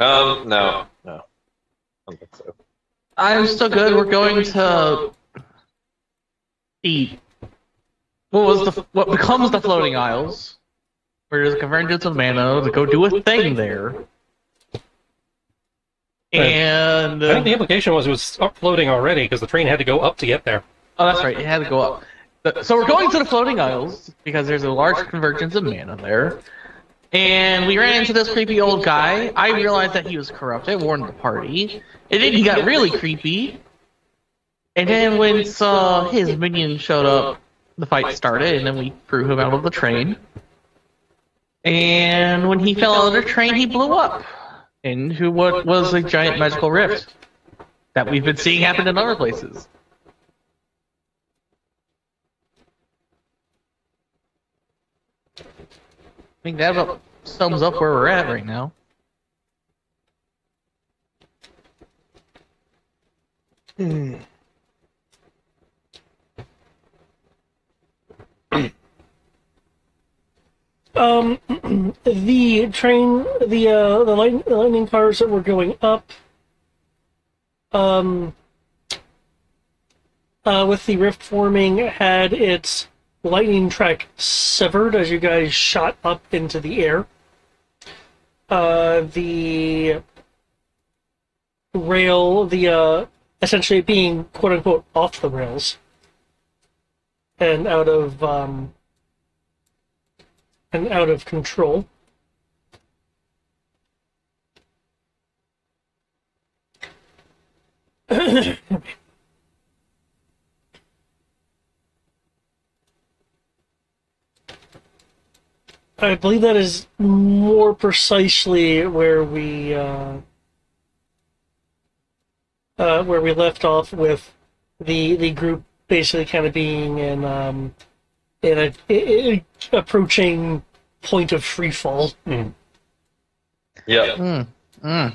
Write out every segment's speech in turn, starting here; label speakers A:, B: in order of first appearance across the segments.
A: No, no, I don't think so.
B: I'm still good. We're going to the what becomes the floating isles, where there's a convergence of mana to go do a thing there. And
C: I think the implication was it was up floating already because the train had to go up to get there.
B: oh, that's right, it had to go up. So we're going to the floating isles because there's a large convergence of mana there. And we ran into this creepy old guy. I realized that he was corrupt. I warned the party. And then he got really creepy. And then when his minion showed up, the fight started, and then we threw him out of the train. And when he fell out of the train, he blew up into what was a giant magical rift that we've been seeing happen in other places. I think that about sums up where we're at right now.
D: The train, the lightning cars that were going up, with the rift forming, had its lightning track severed as you guys shot up into the air. The rail, essentially being quote unquote off the rails and out of control. I believe that is more precisely where we left off, with the group basically kind of being in a approaching point of free fall.
A: Yeah.
B: I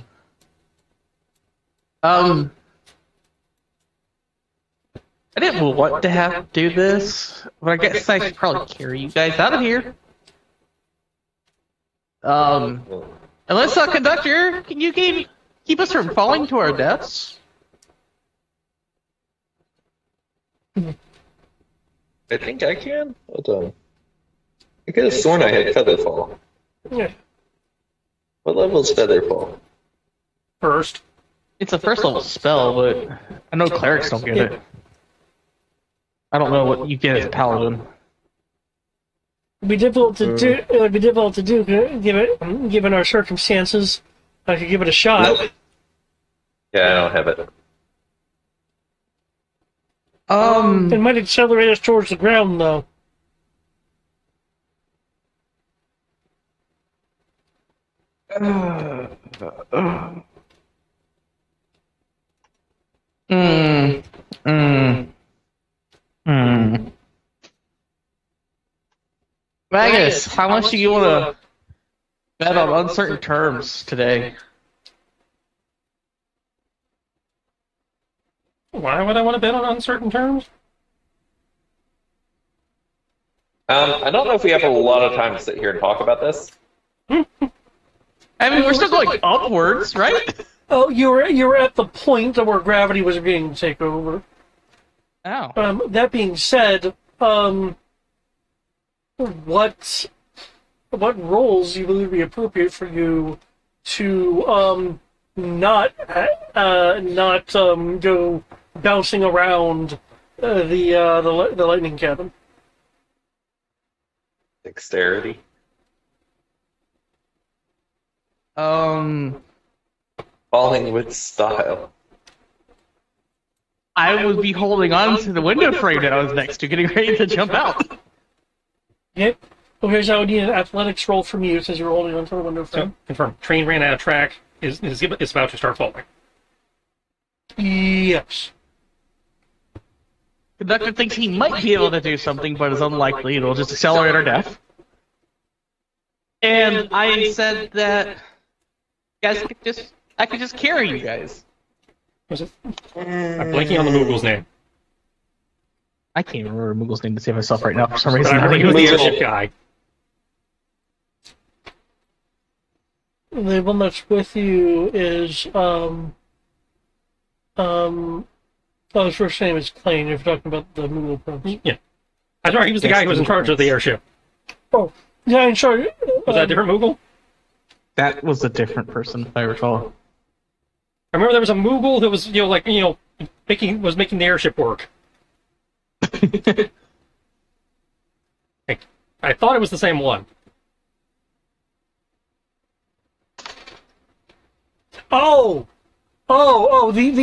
B: didn't want to have to do this, but I guess I should probably carry you guys out of here. Unless, conductor, can you keep us from falling to our deaths?
A: I think I can. Hold on. I could have sworn I had Featherfall.
D: Yeah.
A: What level is Featherfall?
C: First.
B: It's a first level spell, but I know clerics don't get it. I don't know what you get as a paladin.
D: It'd be difficult to do. It would be difficult to do, given our circumstances. I could give it a shot.
A: Nope. Yeah, I don't have it.
D: It might accelerate us towards the ground, though.
B: Magus, how much do you want to bet on uncertain terms today?
C: Why would I want to bet on uncertain terms?
A: I don't know if we have a lot of time to sit here and talk about this.
B: I mean, we're still going upwards, right?
D: Oh, you were at the point where gravity was beginning to take over.
B: Oh.
D: That being said, what roles you believe would be appropriate for you to not go bouncing around the lightning cabin?
A: Dexterity.
B: Falling
A: with style.
B: I would be holding on to the window frame that I was next to, getting ready to jump out.
D: Yep. Okay, so I would need an athletics roll from you since you're holding onto the window frame.
C: So, confirm. Train ran out of track. Is about to start falling.
D: Yes.
B: Conductor thinks he might be able to do something, but is unlikely. It'll just accelerate our death. And I said that I could just carry you guys.
C: Was it? I'm blanking on the Moogle's name.
B: I can't even remember Moogle's name to save myself right now for some reason.
C: But I remember he was the airship guy.
D: the one that's with you is oh, his first name is Plain. If you're talking about the Moogle Prince.
C: Yeah. I thought he was the
B: Yes,
C: guy who was in
B: Moogle
C: charge of the
B: Prince.
C: airship.
D: Oh, yeah, in charge.
C: Was that a different Moogle?
B: That was a different person, if I recall.
C: I remember there was a Moogle that was, making the airship work. I thought it was the same one.
D: The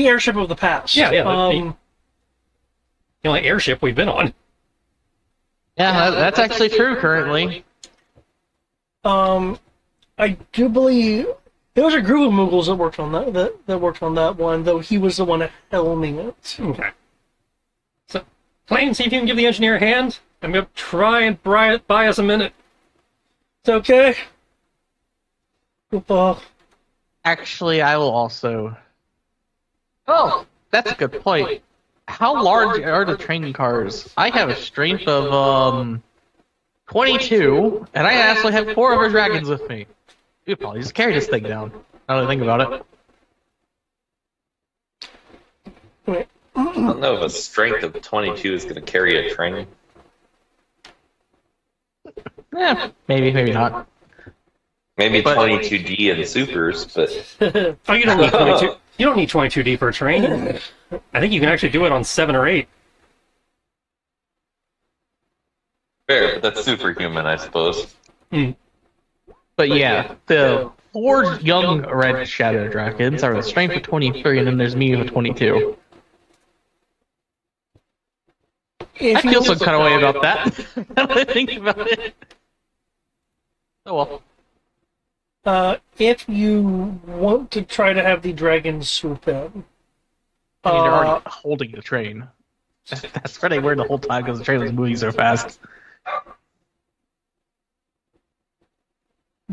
D: airship of the past.
C: Yeah. The only airship we've been on.
B: Yeah, that's actually true currently.
D: I do believe there was a group of Moogles that worked on that worked on that one, though he was the one helming it.
C: Okay. So, Plain, see if you can give the engineer a hand. I'm going to try and buy us a minute.
D: It's okay. Goodbye.
B: Actually, I will also... Oh, that's a good point. How large are the training cars? I have a strength of, 22, and I actually have 4 of our dragons with me. We could probably just carry this thing down, now that I think about it.
D: Wait.
A: I don't know if a strength of 22 is going to carry a train.
B: Maybe not.
A: Maybe
B: But-
A: 22D and supers, but
C: Oh, you don't need 22. You don't need 22D for a train. I think you can actually do it on 7 or 8.
A: fair. But that's superhuman, I suppose.
B: But yeah, the 4 young red shadow dragons are a strength of 23, and then there's me with 22. I feel some kind of way about that, now that I think about it. Oh well.
D: If you want to try to have the dragons swoop in,
B: I mean, they're already holding the train. That's where they were the whole time because the train was moving so fast.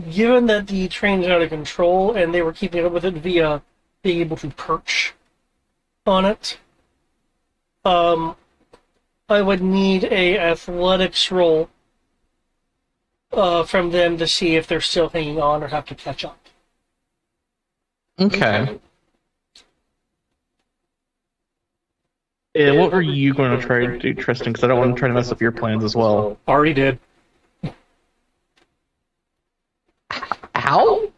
D: given that the train's out of control and they were keeping up with it via being able to perch on it, I would need a athletics roll from them to see if they're still hanging on or have to catch up.
B: Okay. Yeah, what were you going to try to do, Tristan? Because I don't want to try to mess up your plans as well.
C: Already did.
B: How?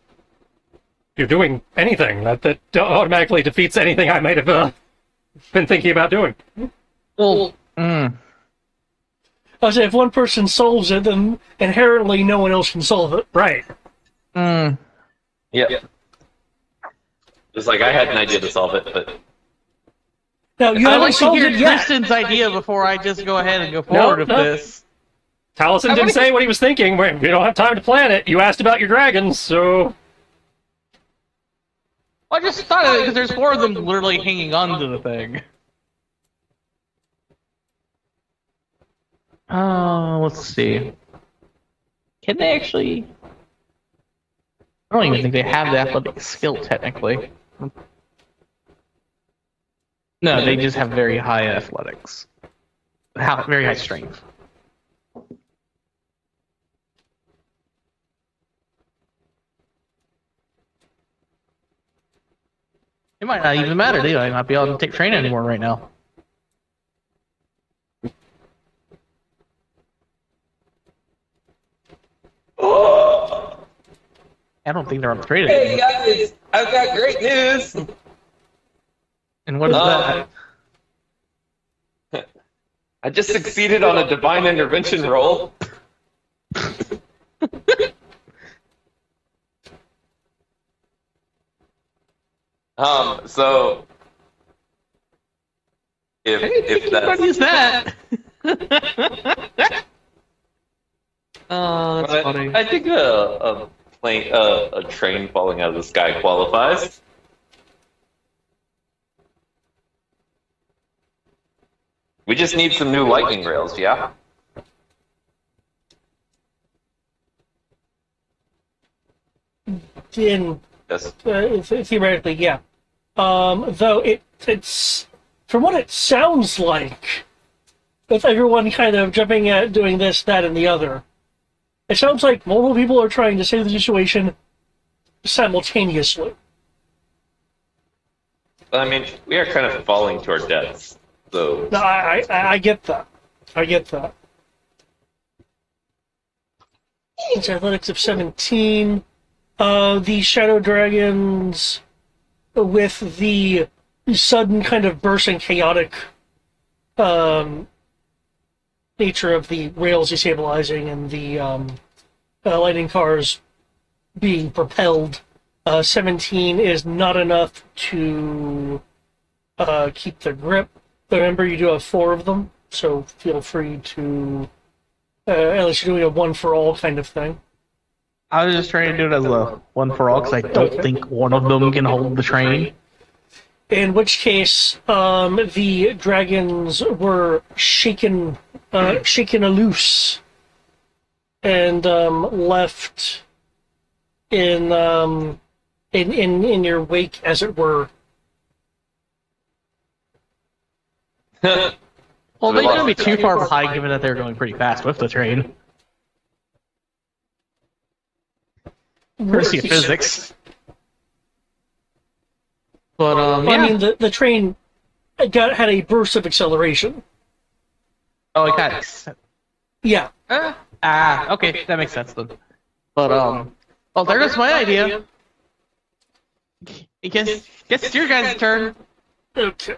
C: You're doing anything that automatically defeats anything I might have been thinking about doing.
B: Well,
D: I was saying, if one person solves it, then inherently no one else can solve it.
C: Right.
A: Yep. It's like I had an idea to solve it, but
D: Now, you
B: I
D: haven't
B: like to
D: solved
B: hear
D: it yet.
B: Tristan's idea before I just go ahead and go forward with
C: no.
B: this.
C: Taliesin didn't say what he was thinking. We don't have time to plan it. You asked about your dragons, so...
B: I just thought of it because there's 4 of them literally hanging on to the thing. Let's see. Can they actually... I don't even think they have the athletic skill, technically. No, they just have very high athletics. Very high strength. It might not even matter. They might not be able to take train anymore right now. I don't think they're on the train anymore.
A: hey guys, I've got great news.
B: And what is that?
A: I just succeeded on a divine intervention roll. So if
B: What
A: that's
B: is that? Oh, that's funny.
A: I think a train falling out of the sky qualifies. We just need some new lightning rails, yeah?
D: In
A: Yes.
D: theoretically, yeah. Though it's from what it sounds like, with everyone kind of jumping at doing this, that, and the other, it sounds like multiple people are trying to save the situation simultaneously.
A: But I mean, we are kind of falling to our deaths, so
D: No, I get that. I get that. It's athletics of 17. The shadow dragons, with the sudden kind of burst and chaotic nature of the rails destabilizing and the lightning cars being propelled, 17 is not enough to keep the grip. Remember, you do have 4 of them, so feel free to. At least you're doing a one for all kind of thing.
B: I was just trying to do it as a one for all because I don't think one of them can hold the train.
D: In which case, the dragons were shaken loose and left in your wake, as it were.
B: Well, they couldn't be too far behind, given that they're going pretty fast with the train. Courtesy of physics. But yeah.
D: I mean, the train had a burst of acceleration.
B: Oh, it got it.
D: Yeah.
B: Okay, that makes sense then. But well, there goes my idea. Guess it's your guys' turn.
D: Okay.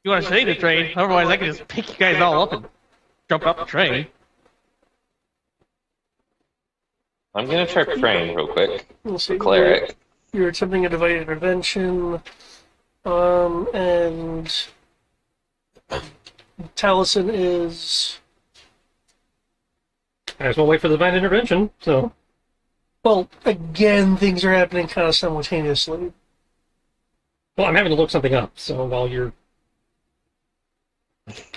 B: You want to stay the train? Otherwise, I can just pick you guys all up and jump off the train.
A: I'm gonna try praying real quick.
D: Let's see.
A: Cleric.
D: You're attempting a divided intervention, and Taliesin is.
C: I as well wait for the divine intervention, so.
D: Well, again, things are happening kind of simultaneously.
C: Well, I'm having to look something up, so while you're.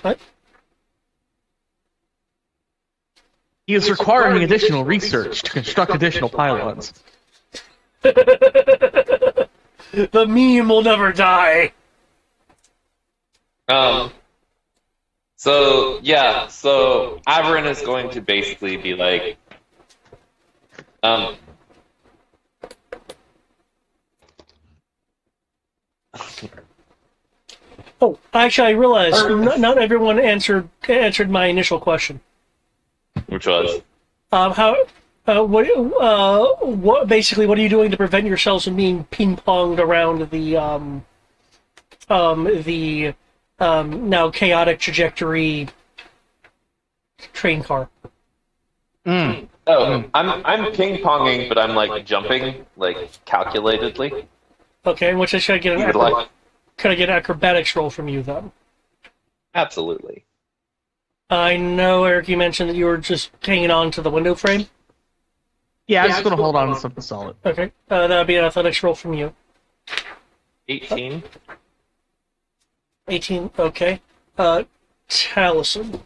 D: What?
B: He is requiring additional research to construct additional pylons.
D: The meme will never die.
A: So Averin is going to basically be like,
D: Oh, actually, I realized not everyone answered my initial question.
A: which was,
D: What basically, what are you doing to prevent yourselves from being ping-ponged around the now chaotic trajectory train car?
A: I'm ping-ponging, but I'm like jumping, like calculatedly.
D: Okay, in which I should get
A: You would like?
D: could I get an acrobatics roll from you then?
A: Absolutely.
D: I know, Eric, you mentioned that you were just hanging on to the window frame.
B: Yeah, I'm just gonna hold on to something solid.
D: Okay, that would be an athletics roll from you.
A: 18.
D: 18, okay. Taliesin.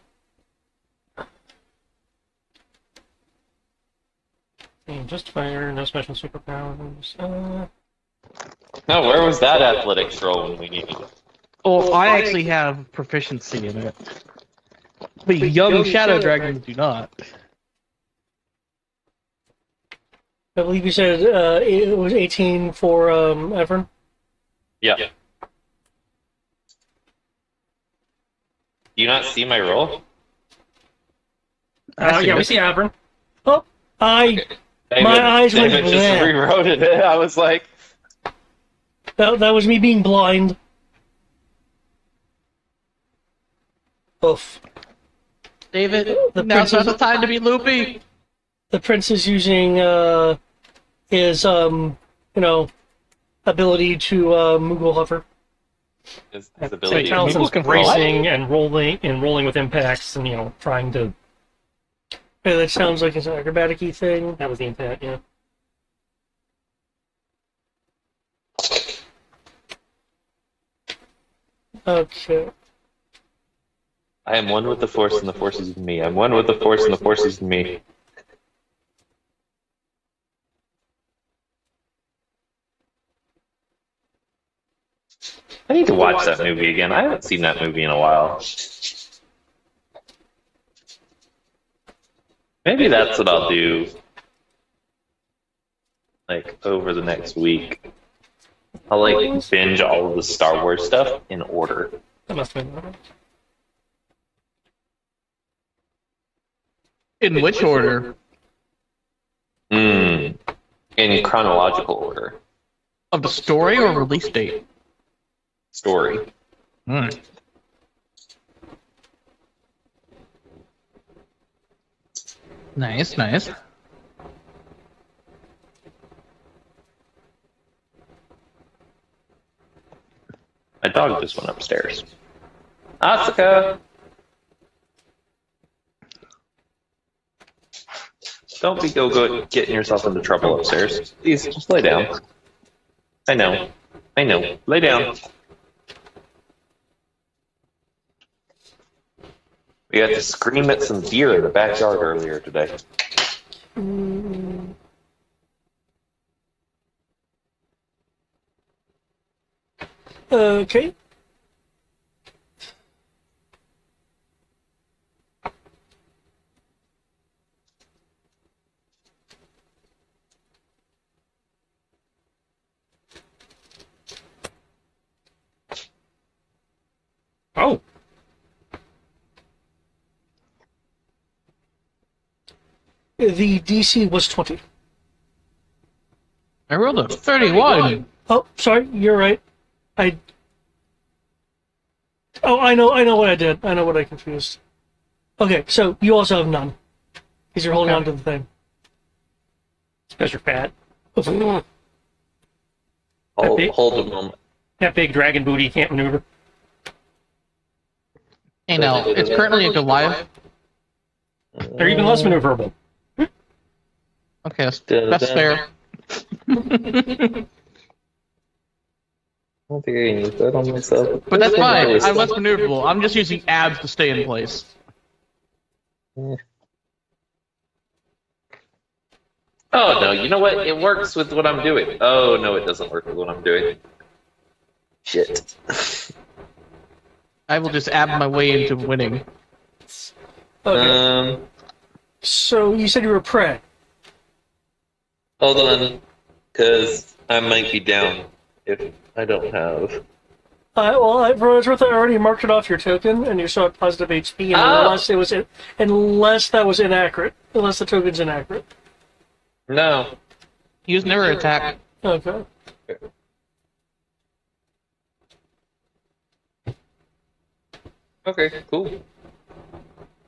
C: Justifier, no special superpowers.
A: No, where was that athletics roll when we needed it?
B: Oh, I actually have proficiency in it. The young shadow dragons do not.
D: I believe you said it was 18 for Everin.
A: Yeah. Do you not see my roll?
C: Yeah, we see Avern.
D: Oh, my eyes went
A: David just
D: blank.
A: rewrote it. I was like,
D: That was me being blind. Oof.
B: David,
D: The
B: now's not
D: princess-
B: the time to be loopy.
D: The prince is using his ability to Moogle hover.
A: his
C: So
A: ability.
C: Talison's
B: looking for
C: racing and rolling with impacts and trying to.
D: Okay, that sounds like it's an acrobatic-y thing.
C: That was the intent, yeah.
D: Okay.
A: I am one with the force, and the force is in me. I'm one with the force, and the force is in me. I need to watch that movie again. I haven't seen that movie in a while. Maybe that's what I'll do. like over the next week. I'll like binge all of the Star Wars stuff in order.
C: That must have been.
B: In which order?
A: In chronological order.
B: Of the story or release date?
A: Story.
B: Hmm. Nice, nice.
A: My dog just went upstairs. Asuka! Don't be go getting yourself into trouble upstairs. Please, just lay down. I know. I know. Lay down. We had to scream at some deer in the backyard earlier today.
D: Okay.
C: Oh,
D: The DC was 20.
B: I rolled a 31.
D: Oh, sorry, you're right. Oh, I know what I did. I know what I confused. Okay, so you also have none. Because you're holding
C: Okay.
D: on to the thing.
C: because you're fat.
A: Hold a moment.
C: That big dragon booty can't maneuver.
B: Hey, now, it's currently a Goliath.
C: They're even less maneuverable.
B: Okay, that's fair.
A: I don't think I can use that on myself.
B: But that's fine. I'm less maneuverable. I'm just using abs to stay in place.
A: Oh no, you know what? It works with what I'm doing. Oh no, it doesn't work with what I'm doing. Shit.
B: I will just ab my way into winning.
D: Okay. So you said you were prey.
A: Hold on, because I might be down if I don't have.
D: Well, for what it's worth, I already marked it off your token, and you saw it positive HP, unless that was inaccurate, unless the token's inaccurate.
A: No.
B: Use never attack.
D: Okay.
A: Okay, cool.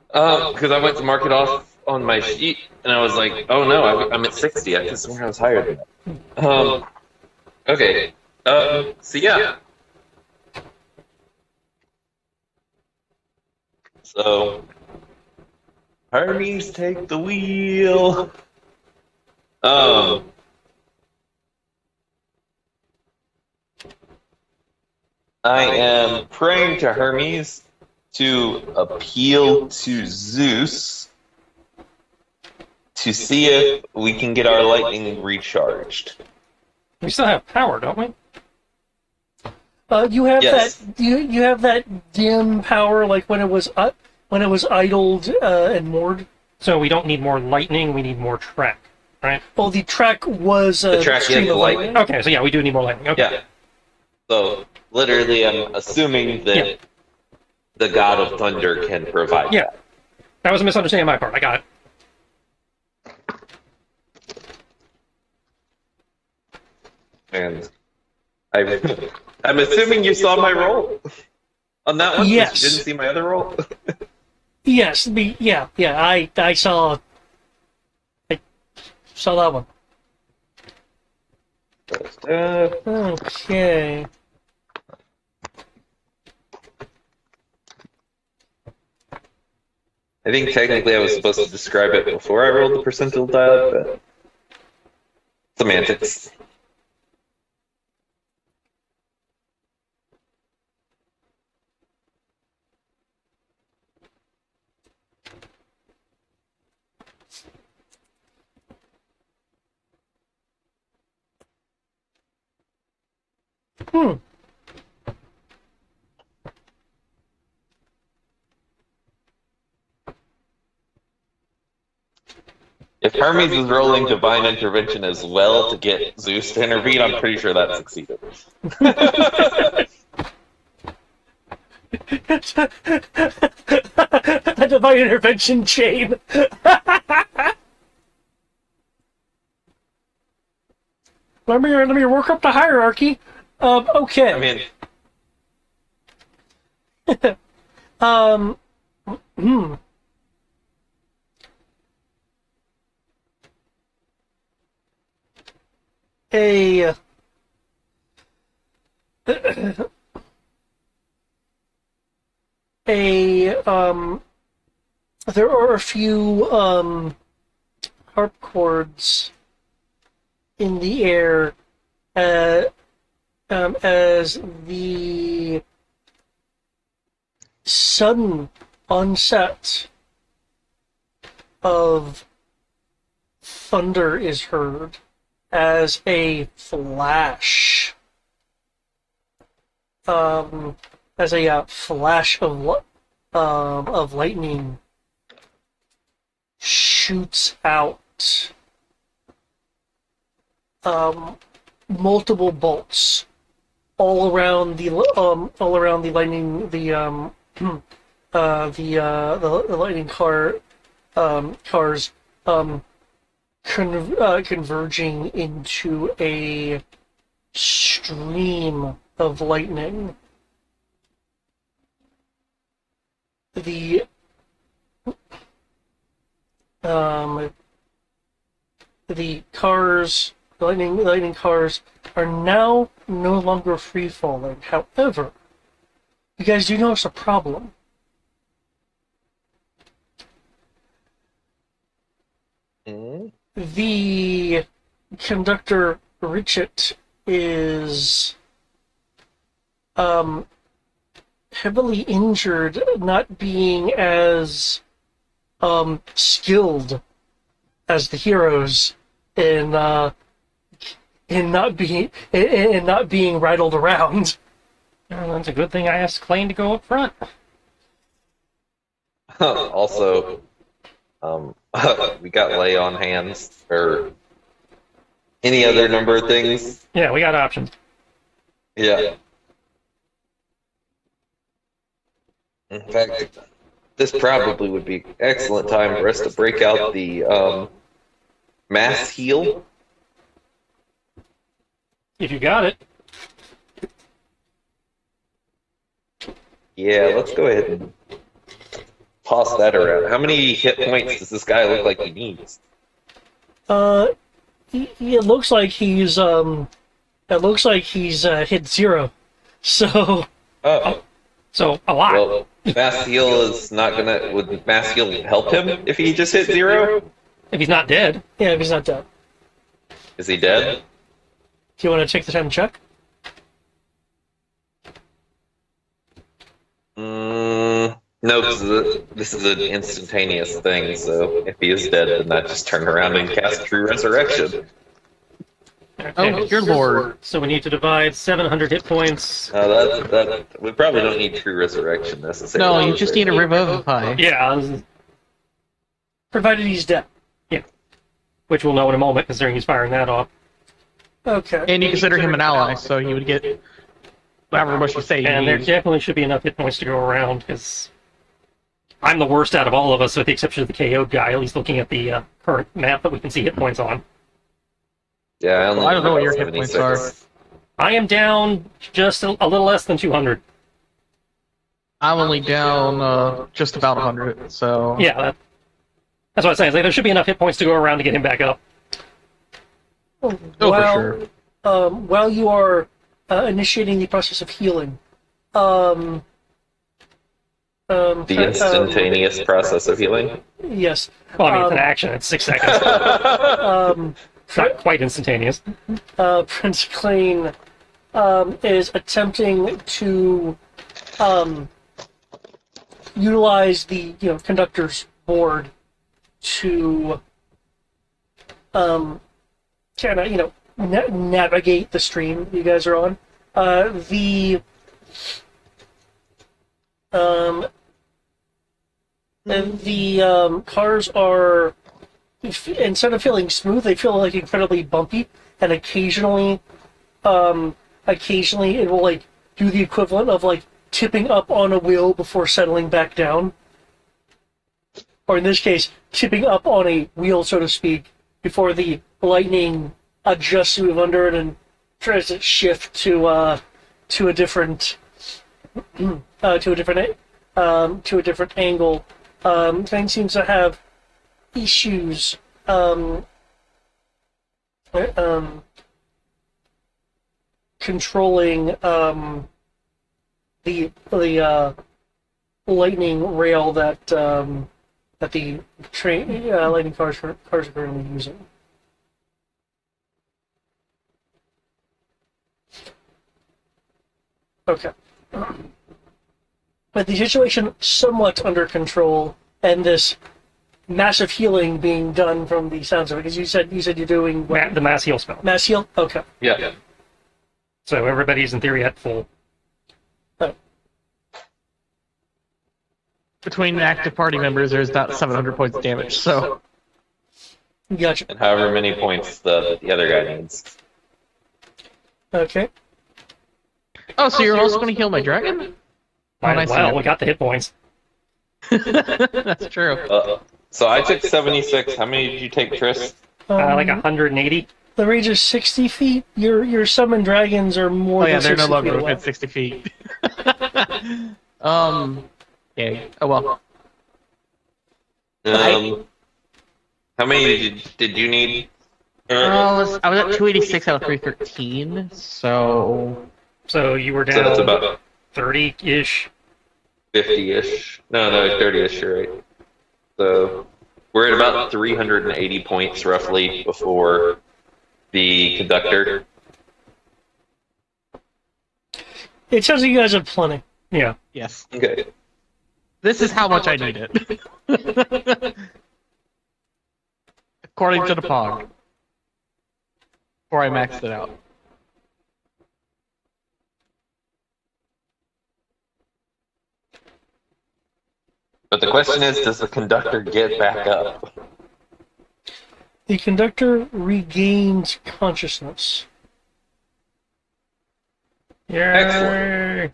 A: Because I went to mark it off on my sheet, and I was like, oh no, I'm at 60. I just swear I was higher than that. Okay. So yeah. So, Hermes, take the wheel. I am praying to Hermes to appeal to Zeus to see if we can get our lightning recharged.
C: We still have power, don't we?
D: You have
A: Yes.
D: that. You have that dim power, like when it was idled and moored.
C: So we don't need more lightning, we need more track, right?
D: Well, the track was
A: The track
D: stream
A: is
D: of
A: lightning.
C: Okay, so yeah, we do need more lightning. Okay.
A: Yeah. So, literally, I'm assuming that the god of thunder can provide
C: Yeah. That was a misunderstanding on my part. I got it.
A: And I'm assuming you saw my roll on that one.
D: Yes.
A: You didn't see my other roll.
D: Yes. I saw that one. Okay.
A: I think technically I was supposed to describe it before I rolled the percentile die, but semantics. If Hermes is rolling divine intervention as well to get Zeus to intervene, I'm pretty sure that succeeded.
D: A divine intervention chain. Let me work up the hierarchy. Okay.
A: I mean,
D: Hmm. A there are a few harp chords in the air as the sudden onset of thunder is heard as a flash. As a flash of lightning shoots out. Multiple bolts all around the lightning the lightning cars converging into a stream of lightning. The lightning cars are now no longer free falling. However, you guys do notice a problem. The conductor Richet is heavily injured, not being as skilled as the heroes in not being rattled around.
C: Well, that's a good thing I asked Klain to go up front.
A: also, we got lay on hands or any other number of things.
C: Yeah, we got options.
A: Yeah. In fact, this probably would be excellent time for us to break out the mass heal.
C: If you got it.
A: Yeah, let's go ahead and toss that around. How many hit points does this guy look like he needs?
D: It looks like he's hit 0. So
A: Oh,
C: So, a lot.
A: well, mass heal is not gonna. Would mass heal help him if he just hit 0?
C: If he's not dead.
D: yeah, if he's not dead.
A: Is he dead?
D: Do you want to take the time to check?
A: No, because this is an instantaneous thing, so if he is dead, then that just turn around and cast True Resurrection.
B: Oh, your lord.
C: So we need to divide 700 hit points.
A: We probably don't need True Resurrection necessarily.
B: No, you just need to revivify.
C: Yeah,
D: Provided he's dead.
C: which we'll know in a moment, considering he's firing that off.
D: Okay.
B: And you consider him an ally, so he would get however much you say he
C: And there
B: needs.
C: definitely should be enough hit points to go around, because I'm the worst out of all of us, with the exception of the KO'd guy, at least looking at the current map that we can see hit points on.
A: Yeah,
B: I don't know what your hit points
A: 76.
C: I am down just a little less than 200.
B: I'm only down just about 100, so...
C: Yeah, that's what I'm saying. Like, there should be enough hit points to go around to get him back up.
B: Oh, for sure.
D: While you are initiating the process of healing,
A: The instantaneous process of healing.
D: yes,
C: Well, I mean, it's an action. It's 6 seconds. It's not quite instantaneous.
D: Prince Klein is attempting to utilize the conductor's board to kind of navigate the stream you guys are on. The cars are instead of feeling smooth, they feel like incredibly bumpy, and occasionally it will like do the equivalent of like tipping up on a wheel before settling back down, or in this case, tipping up on a wheel, so to speak, before the lightning adjusts to move under it and tries to shift to a different to a different angle. Thing seems to have issues controlling the lightning rail that the train lightning cars are currently using. Okay. But the situation somewhat under control, and this massive healing being done from the sounds of it, because you said you're doing what?
C: The mass heal spell.
D: Mass heal? Okay.
A: Yeah.
C: So everybody's in theory at full.
D: Oh.
B: Between active party members, there's not 700 points of damage, so...
D: Gotcha.
A: And however many points the other guy needs.
D: Okay.
B: Oh, so you're also going to heal my dragon? Oh, nice.
C: Well, we got the hit points.
B: That's true.
A: So I took 76. How many did you take, Tris?
C: Like 180.
D: The range is 60 feet. Your summoned dragons are more
B: Oh yeah,
D: than
B: they're
D: 60
B: no longer
D: feet away.
B: within 60 feet. Yeah. Oh well.
A: How many did you need?
B: I was at 286 out of 313, so...
C: So you were
A: So that's
C: down
A: about
C: 30-ish.
A: 50-ish. No, 30-ish, you're right. So we're at about 380 points roughly before the conductor.
D: It sounds like you guys have plenty.
C: Yeah.
B: Yes.
A: Okay.
B: This is how much I need it. According to the POG. Before I maxed it out.
A: But the question is, does the conductor get back up?
D: The conductor regains consciousness.
C: Yay!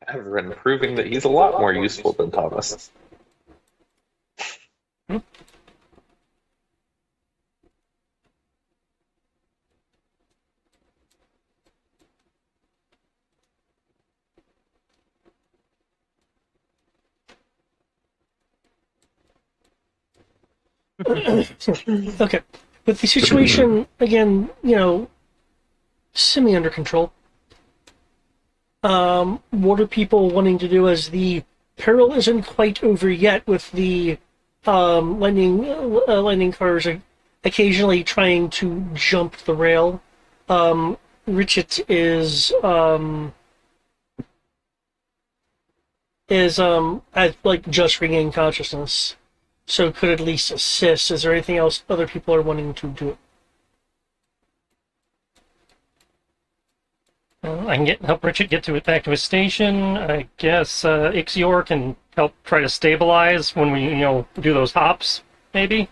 A: I've been proving that he's a lot more useful than Thomas.
D: Okay. With the situation, again, semi under control, what are people wanting to do as the peril isn't quite over yet with the lightning cars occasionally trying to jump the rail? Richard has like just regained consciousness, so could at least assist. Is there anything else other people are wanting to do?
C: I can help Richard get back to his station. I guess Ixior can help try to stabilize when we, do those hops, maybe?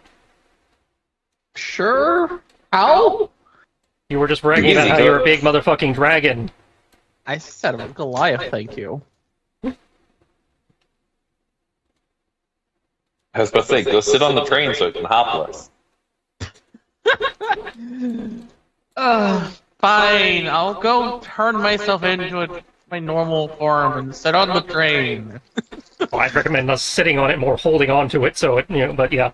B: Sure. How?
C: You were just bragging
A: Easy
C: about how
A: go.
C: you're a big motherfucking dragon.
B: I said I'm a Goliath, thank you.
A: I was about to say, go sit on the train so it can hop less.
B: Fine, I'll go turn myself into my normal form and sit on the train.
C: Well, I'd recommend us sitting on it more, holding on to it, so it, but yeah.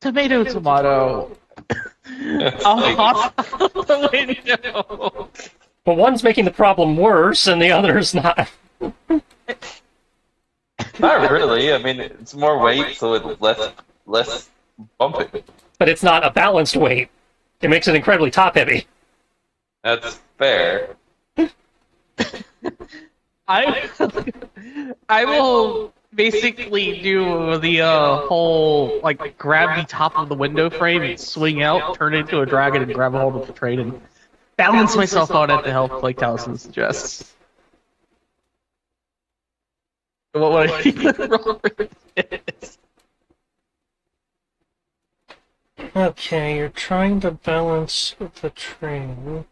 B: Tomato, tomato. I'll hop out the window.
C: Well, one's making the problem worse, and the other's not.
A: Not really. I mean, it's more weight, so it's less bumping.
C: But it's not a balanced weight. It makes it incredibly top-heavy.
A: That's fair.
B: I will basically do the whole grab the top of the window frame and swing out, turn into a dragon, and grab a hold of the train and balance myself on it to help, like Taliesin suggests. What would I even roll for this?
D: Okay, you're trying to balance the train.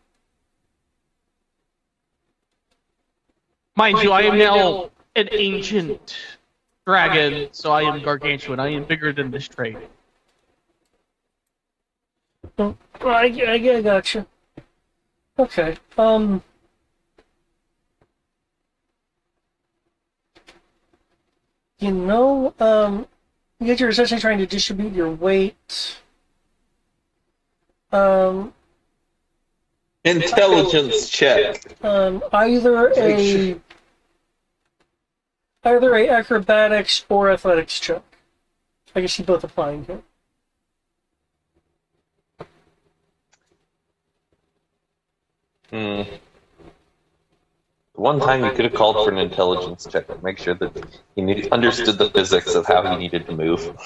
B: Mind you, I am now an ancient dragon, so I am gargantuan. I am bigger than this train.
D: Oh, I gotcha. Okay, you guys are essentially trying to distribute your weight. Um,
A: Intelligence check.
D: either
A: Make
D: a acrobatics or athletics check. I guess you both applying here.
A: Hmm. One time you could have called for an intelligence check to make sure that he understood the physics of how he needed to move.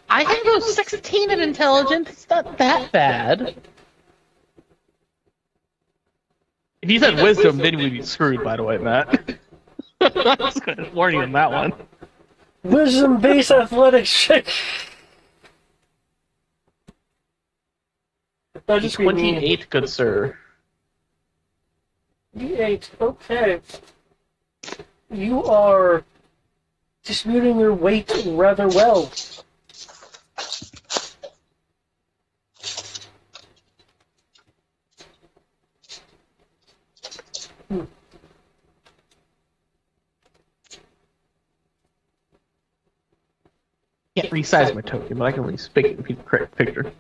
B: I can go 16 in intelligence. It's not that bad. If you said wisdom, then we'd be screwed, by the way, Matt. I'm just going to warn you on that one.
D: Wisdom-based athletics check. That'd just be mean.
B: 28, good sir.
D: D8. Okay. You are distributing your weight rather well.
B: Can't resize my token, but I can repaint the correct picture.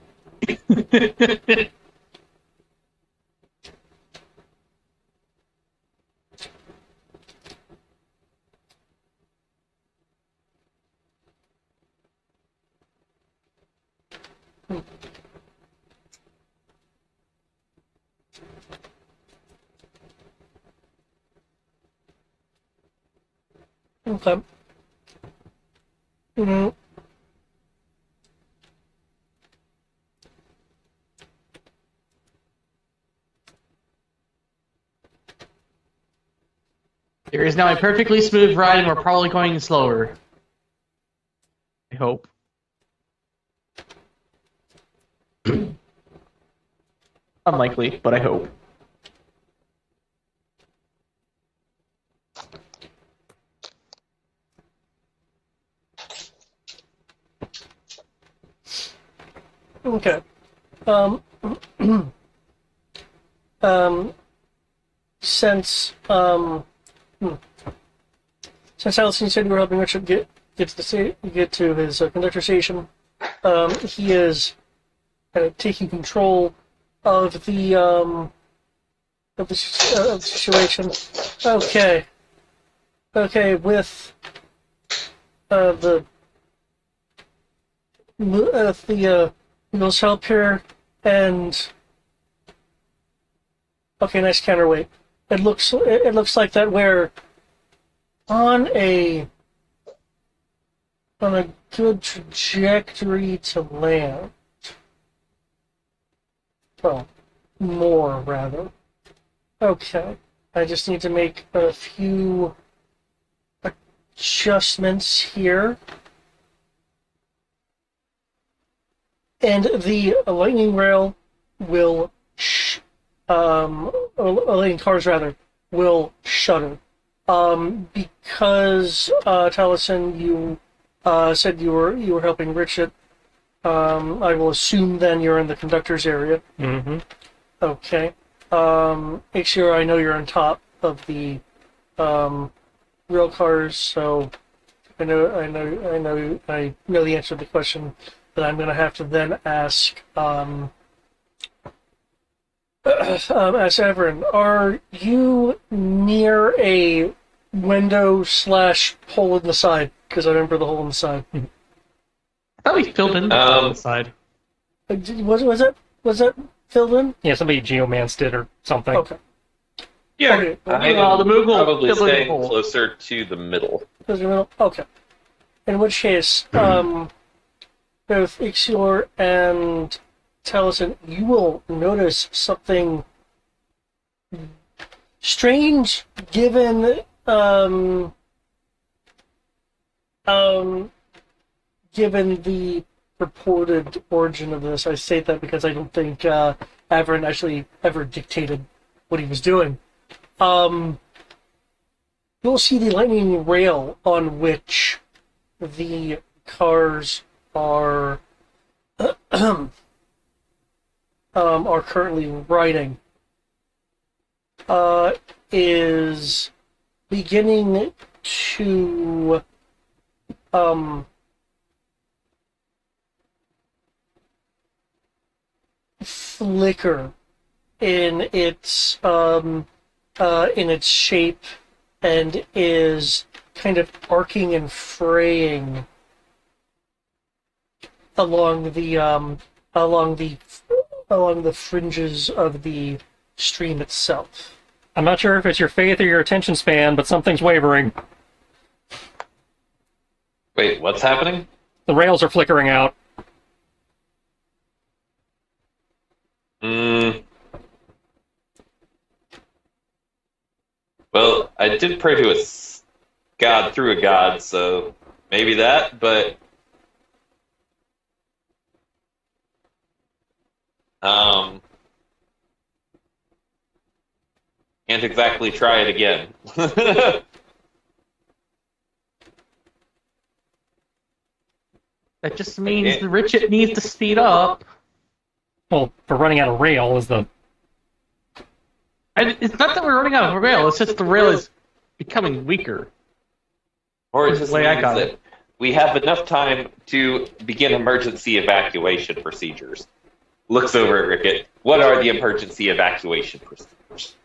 D: Okay. Mm-hmm.
B: There is now a perfectly smooth ride, and we're probably going slower. I hope. Unlikely, but I hope.
D: Okay. Um, um, since, hmm. Since Allison said you were helping Richard get to his conductor station, he is kind of taking control of the situation. Okay. Okay, with the Eagles help here, and okay, nice counterweight. It looks like that we're on a good trajectory to land. Well, more rather. Okay, I just need to make a few adjustments here. And the lightning rail will, lightning cars rather, will shudder. Because Taliesin, you said you were helping Richard. I will assume then you're in the conductor's area.
C: Mm-hmm.
D: Okay. Make sure I know you're on top of the rail cars, so I know the answer to the question that I'm going to have to then ask. Ask Everin, are you near a window / hole in the side? Because I remember the hole in the side.
B: I thought we filled in the side.
D: Was that filled in?
C: Yeah, somebody geomanced it or something.
D: Okay.
B: Yeah.
D: Okay.
B: The move will
A: Probably
B: fill in the
A: staying
B: hole.
A: closer to the middle.
D: Okay. In which case, both Ixior and Taliesin, you will notice something strange given um, um, given the purported origin of this, I say that because I don't think Averin actually ever dictated what he was doing. Um, you'll see the lightning rail on which the cars are currently riding is beginning to flicker in its shape and is kind of arcing and fraying along the along the along the fringes of the stream itself.
C: I'm not sure if it's your faith or your attention span, but something's wavering.
A: Wait, what's happening?
C: The rails are flickering out.
A: Well, I did pray to a god through a god, so maybe that, but um, can't exactly try it again.
B: That just means the Richard needs to speed up.
C: Well, for running out of rail is the...
B: And it's not that we're running out of rail, it's just the rail is becoming weaker.
A: Or it
B: That's
A: just
B: the way I
A: means
B: got
A: that
B: it.
A: we have enough time to begin emergency evacuation procedures. Looks over at Rickett. What are the emergency evacuation procedures?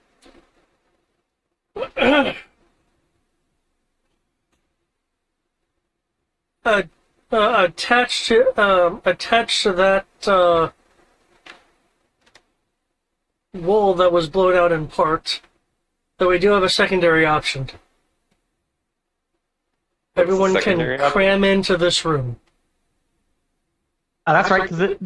D: Attached to that wall that was blown out in part, though we do have a secondary option.
A: What's the
D: Everyone
A: secondary
D: can
A: option?
D: cram into this room.
B: That's right, because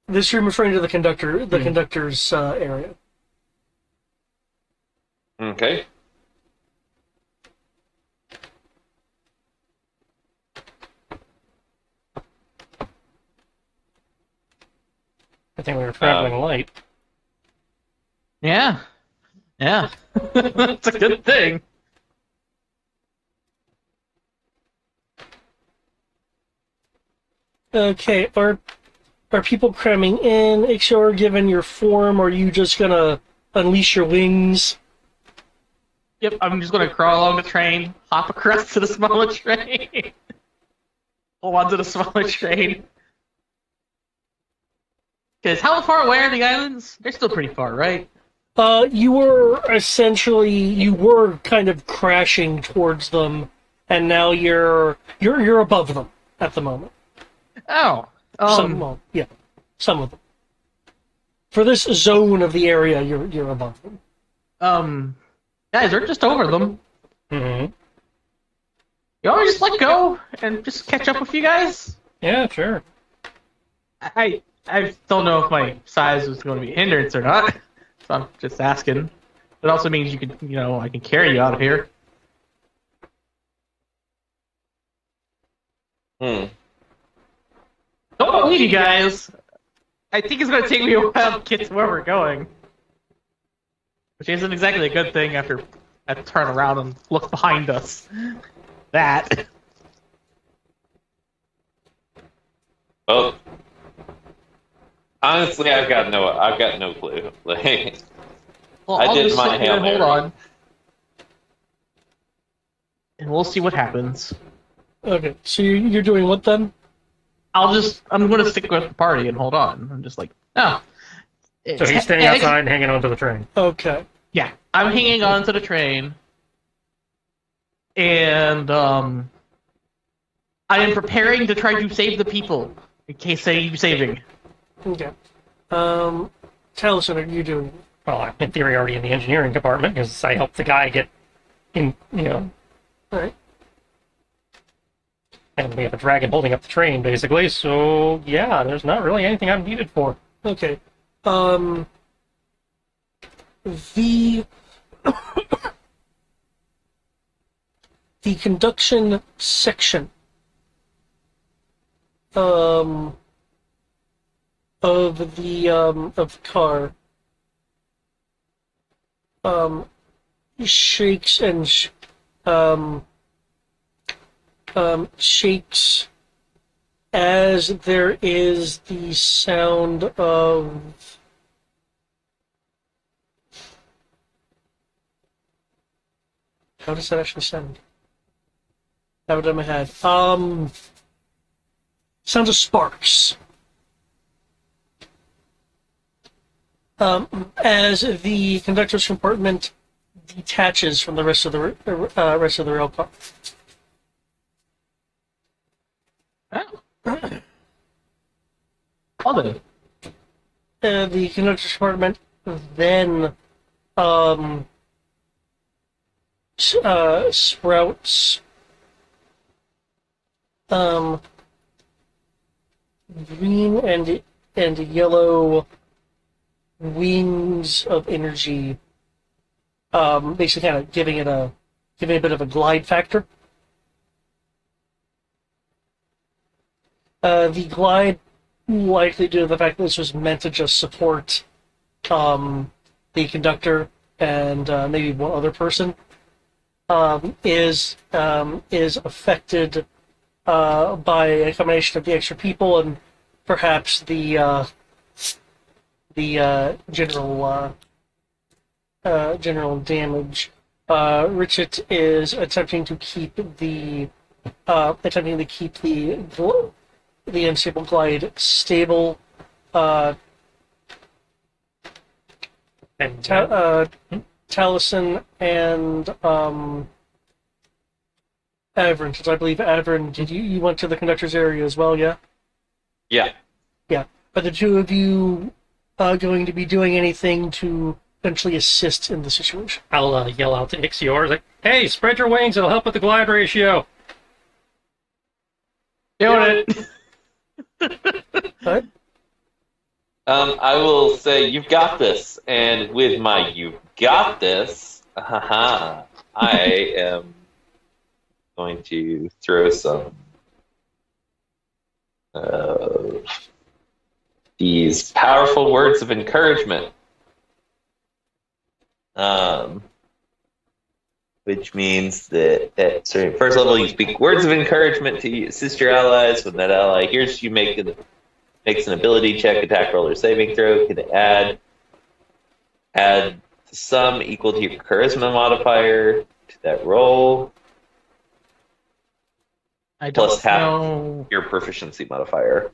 D: This room referring to the conductor's area.
A: Okay.
C: I think we were traveling light.
B: yeah. Yeah. It's a good thing.
D: Okay, are people cramming in? Ixor, given your form, are you just gonna unleash your wings?
B: Yep, I'm just gonna crawl along the train, hop across to the smaller train, hold on to the smaller train. Because how far away are the islands? They're still pretty far, right?
D: You were kind of crashing towards them, and now you're above them at the moment.
B: Oh,
D: Some of them. For this zone of the area, you're above them.
B: guys, they're just over them.
C: Mm-hmm.
B: You want me to just let go and just catch up with you guys?
C: Yeah, sure.
B: I don't know if my size was going to be a hindrance or not, so I'm just asking. It also means I can carry you out of here.
A: Hmm.
B: Don't believe you guys. I think it's going to take me a while to get to where we're going. Which isn't exactly a good thing after I have to turn around and look behind us. That.
A: Well, honestly, I've got no clue. Like,
B: Well,
A: I
B: I'll
A: did
B: just
A: my
B: sit here
A: Hail
B: and hold
A: Mary.
B: on. And we'll see what happens.
D: Okay, so you're doing what then?
B: I'm going to stick with the party and hold on. I'm just like, no.
C: So he's staying outside and hanging onto the train.
D: Okay.
B: Yeah, I'm hanging on to the train. And, I am preparing to try to save the people. In case they need saving.
D: Okay. Taliesin, are you doing?
C: Well, I'm in theory already in the engineering department because I helped the guy get in,
D: All right.
C: and we have a dragon holding up the train, basically. So, yeah, there's not really anything I'm needed for.
D: Okay. the the conduction section of the car shakes and shakes as there is the sound of how does that actually sound? I have it in my head. Sounds of sparks. As the conductor's compartment detaches from the rest of the rail car.
B: Oh. Well then.
D: The conductor's compartment then sprouts green and yellow wings of energy, basically kind of giving it a bit of a glide factor. The glide, likely due to the fact that this was meant to just support the conductor and maybe one other person, is affected by a combination of the extra people and perhaps the general damage. Richard is attempting to keep the unstable glide stable.
C: And
D: Taliesin and Avern, because I believe Avern, you went to the conductor's area as well, yeah?
A: Yeah.
D: Yeah. Are the two of you going to be doing anything to eventually assist in the situation?
C: I'll yell out to Ixior, like, "Hey, spread your wings! It'll help with the glide ratio."
B: Doing it.
D: What?
A: I will say, you've got this. And with my "you've got this," I am going to throw some these powerful words of encouragement. Which means that at first level, you speak words of encouragement to assist your allies. When that ally hears you makes an ability check, attack roll, or saving throw, can add some equal to your charisma modifier to that roll,
B: I don't
A: plus half
B: know.
A: your proficiency modifier.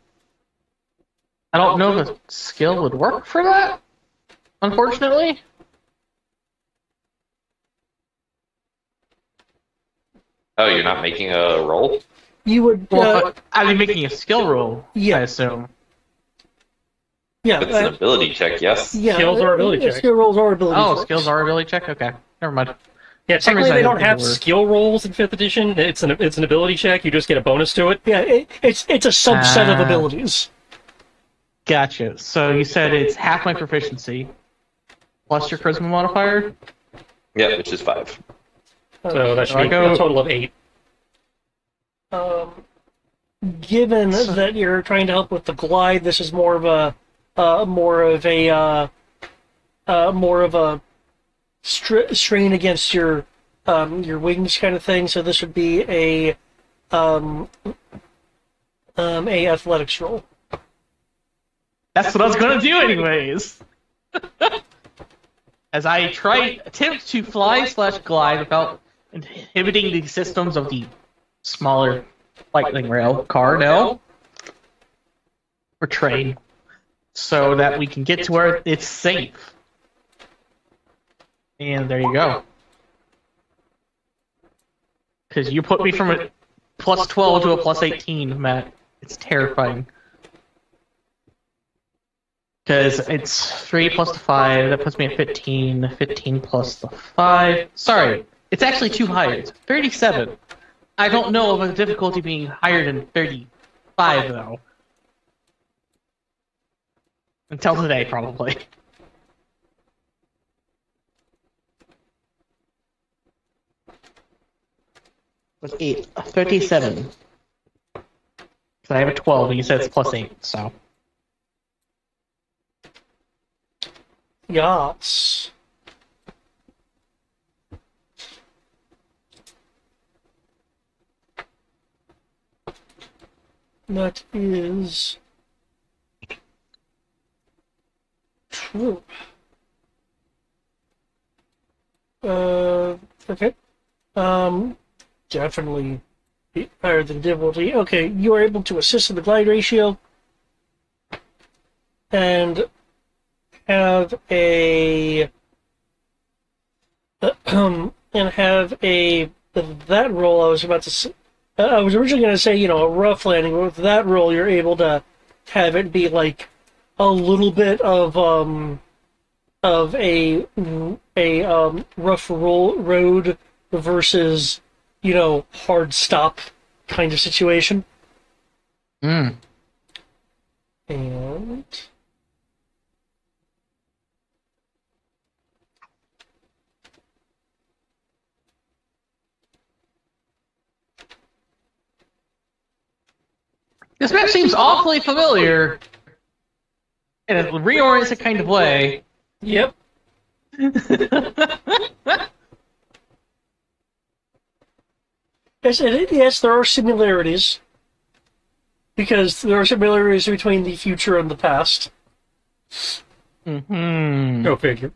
B: I don't know if a skill would work for that. Unfortunately.
A: Oh, you're not making a roll?
D: You would,
B: Well, I'd be making a skill roll.
D: Yeah.
B: I assume.
D: yeah,
A: It's an ability check, yes?
D: yeah,
C: Skills or ability checks?
D: Skill rolls or ability
B: Oh,
D: checks.
B: skills are ability check. Okay, never mind.
C: Yeah,
B: some
C: technically
B: reason I
C: they
B: didn't
C: don't
B: think
C: have
B: they were.
C: skill rolls in 5th edition. It's an ability check. You just get a bonus to it.
D: Yeah, it's a subset of
B: Ah.
D: abilities.
B: Gotcha. So you said it's half my proficiency plus your charisma modifier.
A: Yeah, which is 5.
C: So that should
B: I
C: be
B: go-
C: a total of 8.
D: Given that you're trying to help with the glide, this is more of a strain against your wings kind of thing. So this would be a athletics roll.
B: That's what I was gonna do anyways. As I attempt to fly/glide without inhibiting the systems of the smaller lightning rail car now, or train, so that we can get to where it's safe. And there you go. Because you put me from a plus 12 to a plus 18, Matt. It's terrifying. Because it's 3 plus the 5, that puts me at 15. 15 plus the 5. Sorry, it's actually too high. It's 37. I don't know of a difficulty being higher than 35, though. Until today, probably. Was 8. 37. Because I have a 12, and you said it's plus 8, so.
D: Yachts. That is true. Okay. Definitely higher than difficulty. Okay, you are able to assist in the glide ratio and have a that roll. I was originally going to say, a rough landing, but with that roll, you're able to have it be like a little bit of rough road versus hard stop kind of situation.
B: Mm.
D: And
B: This map seems awfully familiar in a reoriented kind of way.
D: yep. Yes, there are similarities. Because there are similarities between the future and the past.
B: Mm-hmm.
C: Go figure.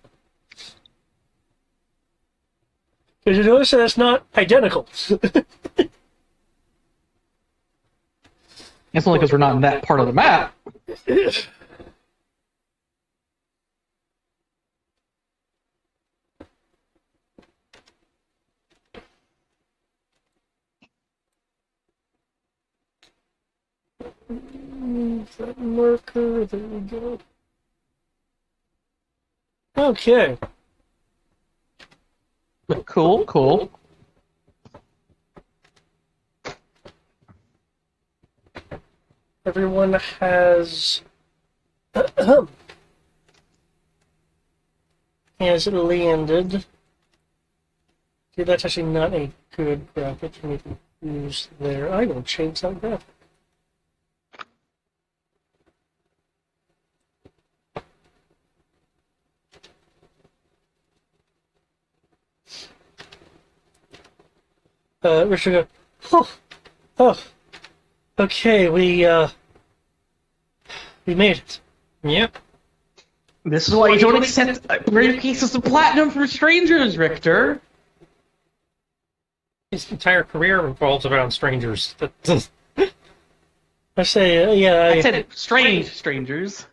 D: Because you notice that it's not identical.
B: It's only because we're not in that part of the map.
D: That marker, there we go. Okay.
B: Cool, cool.
D: Everyone has has landed. See, that's actually not a good graphic for me to use there. I will change that graphic. Richard, oh, okay, we made it.
C: Yep.
B: This is why you don't accept briefcases of platinum from strangers, Richter.
C: His entire career revolves around strangers.
D: I say, yeah,
B: I said strange strangers.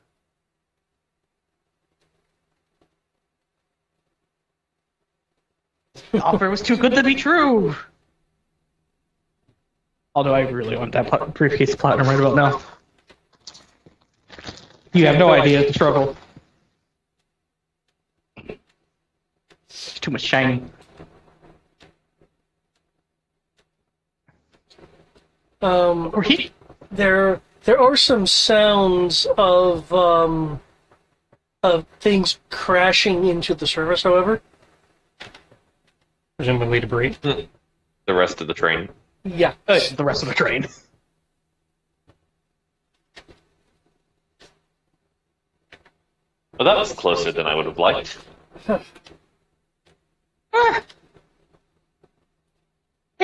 B: The offer was too good to be true. Although I really want that briefcase of platinum right about now. You have no idea the struggle. It's too much shiny.
D: there are some sounds of things crashing into the surface, however.
C: Presumably debris.
A: The rest of the train.
D: Yeah.
B: The rest of the train.
A: Well, that was closer than I would have liked.
B: Hey,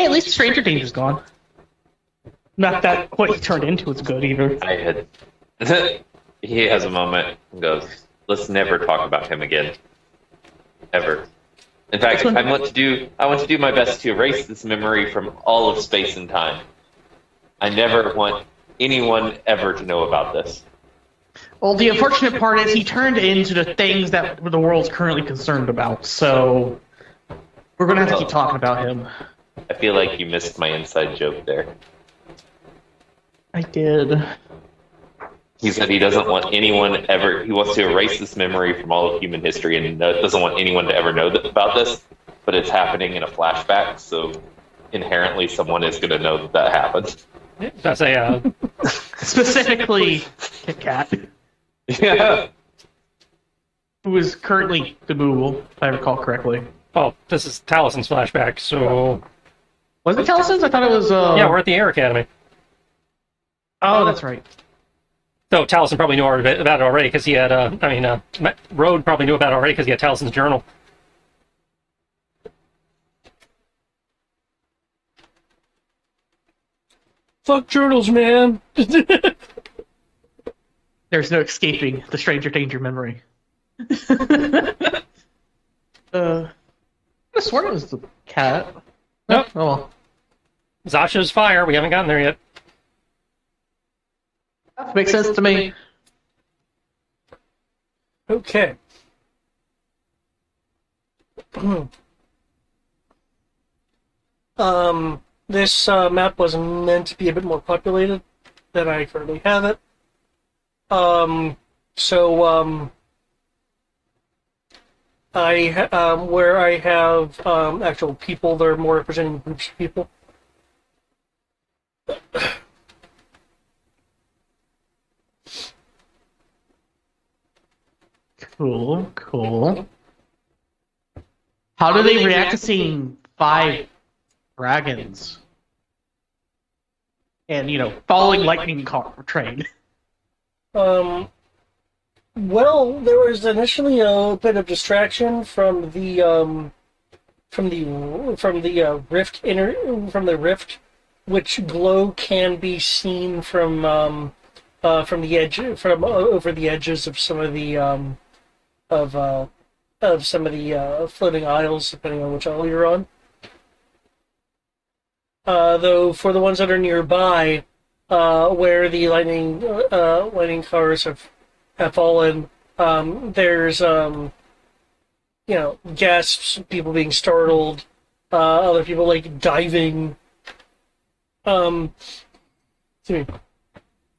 B: at least Stranger Danger's gone. Not that what he turned into was good either.
A: I had. He has a moment and goes, "Let's never talk about him again, ever." In fact, I want to do my best to erase this memory from all of space and time. I never want anyone ever to know about this.
B: Well, the unfortunate part is he turned into the things that the world's currently concerned about, so we're gonna have to keep talking about him.
A: I feel like you missed my inside joke there.
B: I did.
A: He said he doesn't want anyone ever. He wants to erase this memory from all of human history, and doesn't want anyone to ever know about this. But it's happening in a flashback, so inherently, someone is going to know that happened.
C: That's a
B: Specifically, Kit Kat,
A: Yeah.
B: who is currently the Google, if I recall correctly.
C: well, this is Talison's flashback, so
B: Was it Talison's? I thought it was.
C: Yeah, we're at the Air Academy.
B: Oh, that's right.
C: So Taliesin probably knew about it already because he had. Rode probably knew about it already because he had Talison's journal.
D: Fuck journals, man.
B: There's no escaping the stranger danger memory. I swear it was the cat.
C: Nope.
B: Oh well.
C: Zasha's fire. We haven't gotten there yet.
B: Makes sense to me.
D: Okay. This map was meant to be a bit more populated than I currently have it. Where I have actual people that are more representing groups of people.
B: Cool, cool. How do they react to seeing 5 dragons? And, falling lightning train.
D: Well, there was initially a bit of distraction from the rift, which glow can be seen from the edge over the edges of some of the floating isles, depending on which isle you're on. Though for the ones that are nearby, where the lightning cars have fallen, there's gasps, people being startled, other people like diving,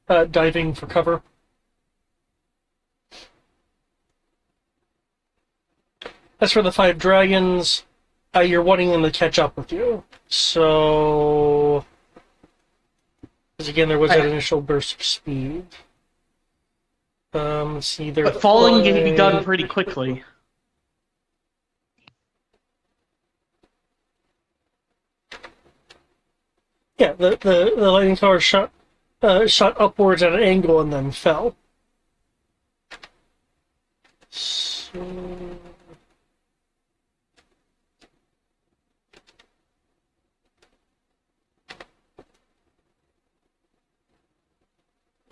D: diving for cover. As for the 5 dragons, you're wanting them to catch up with you. So, because again, there was that initial burst of speed. Let's see,
B: But falling can be done pretty quickly.
D: Yeah, the lightning tower shot upwards at an angle and then fell. So...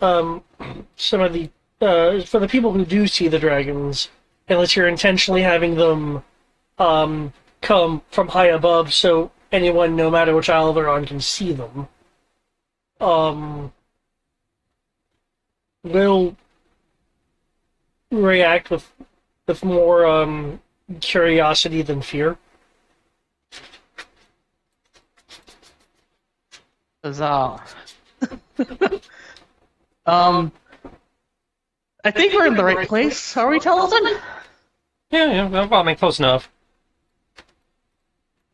D: some of the for the people who do see the dragons, unless you're intentionally having them come from high above, so anyone, no matter which isle they're on, can see them. Will react with more curiosity than fear.
B: Huzzah. I think we're in the right place. Are we, Taliesin?
C: Yeah, well, I mean, close enough.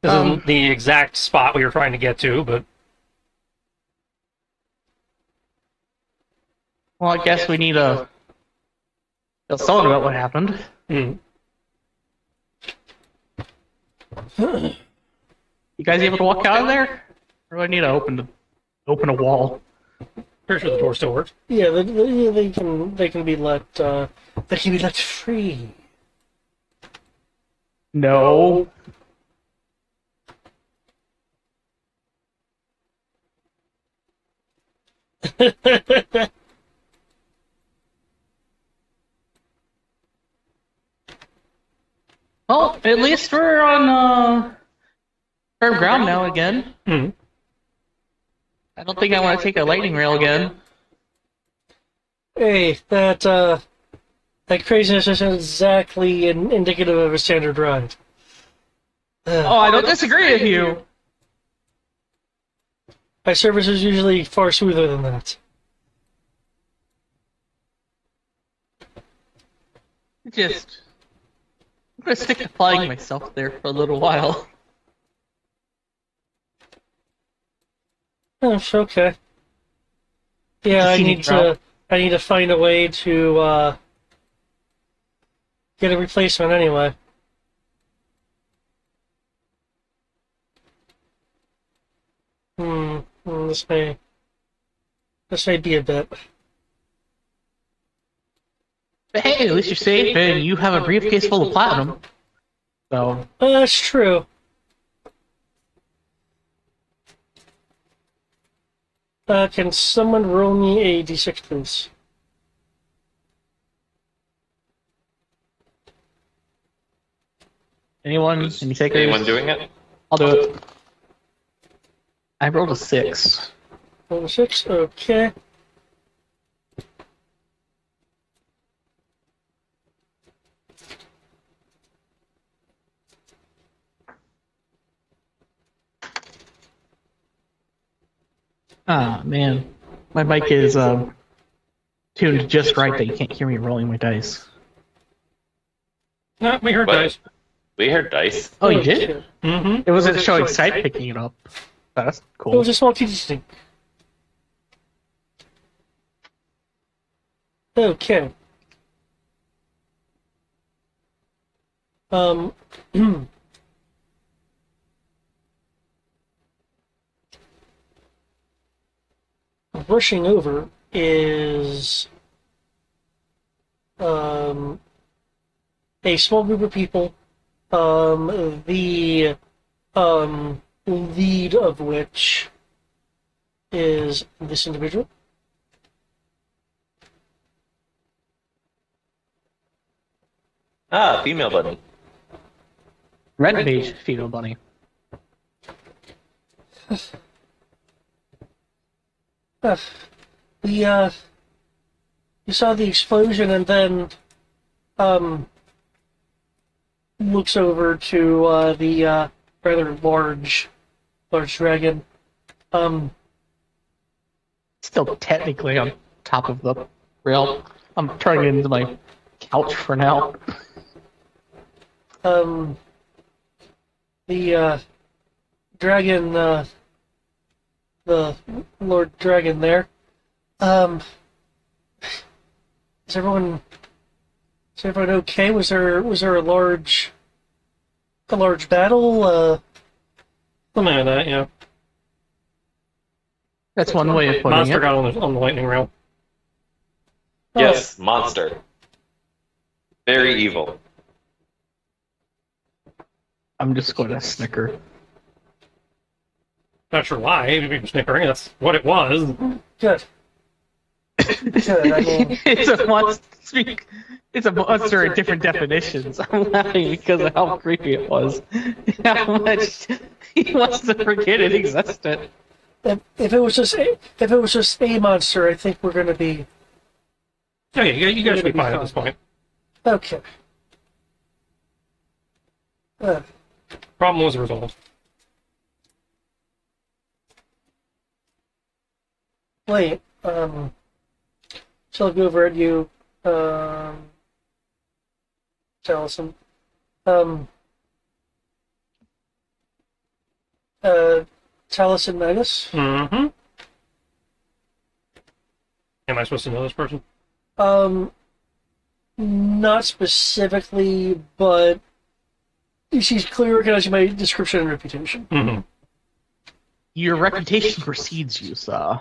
C: This isn't the exact spot we were trying to get to, but...
B: Well, I guess we need to tell someone about what happened.
C: Mm.
B: You guys able to walk out of there? Or do I need to open a wall?
C: Pretty sure the door still works.
D: Yeah, they can be let free.
B: No. Well, at least we're on firm ground now again.
C: Mm.
B: I don't think I want to take a lightning rail again.
D: Hey, that craziness isn't exactly indicative of a standard ride.
B: Oh, I don't disagree with you.
D: My service is usually far smoother than that.
B: I'm gonna stick to flying myself there for a little while.
D: Oh, okay. Yeah, I need to find a way to get a replacement anyway. This may be a bit.
B: But hey, at least you're safe, and you have a briefcase full of platinum. So,
D: That's true. Can someone roll me a d6, please?
B: anyone? Any takers?
A: Anyone doing it?
B: I'll do it. I rolled a 6.
D: Roll a 6, okay.
B: Ah, man. My mic is tuned just right that you can't hear me rolling my dice.
C: No, we heard
A: What?
C: dice.
A: We heard dice.
B: Oh, you did?
C: Mm-hmm.
B: It wasn't showing sight picking it up. That's
D: It
B: cool.
D: was a small TTC. Okay. Um, Rushing over is a small group of people, the lead of which is this individual.
A: Ah, female bunny.
B: Red mage female bunny.
D: The you saw the explosion and then looks over to the rather large dragon.
B: Still technically on top of the rail. I'm turning it into my couch for now.
D: The dragon, the Lord Dragon there. Is everyone okay? Was there a large battle?
C: Something like that, yeah.
B: That's one way of putting
C: Monster
B: it.
C: got on the lightning rail.
A: Yes, monster. Very evil.
B: I'm just going to snicker.
C: Not sure why. Maybe snickering. That's what it was.
D: Good. Good. I mean,
B: It's a monster. It's a monster in different definitions. I'm laughing because of how creepy it was. How much he wants to forget it existed.
D: if it was just a monster, I think we're going to be
C: Okay, you guys should be fine at this point.
D: okay.
C: Problem was resolved.
D: Wait. Shall I go over at you, Allison? Taliesin Magus?
C: Mm-hmm. Am I supposed to know this person?
D: Not specifically, but she's clearly recognizing my description and reputation.
C: Mm-hmm.
B: Your reputation precedes you, sir.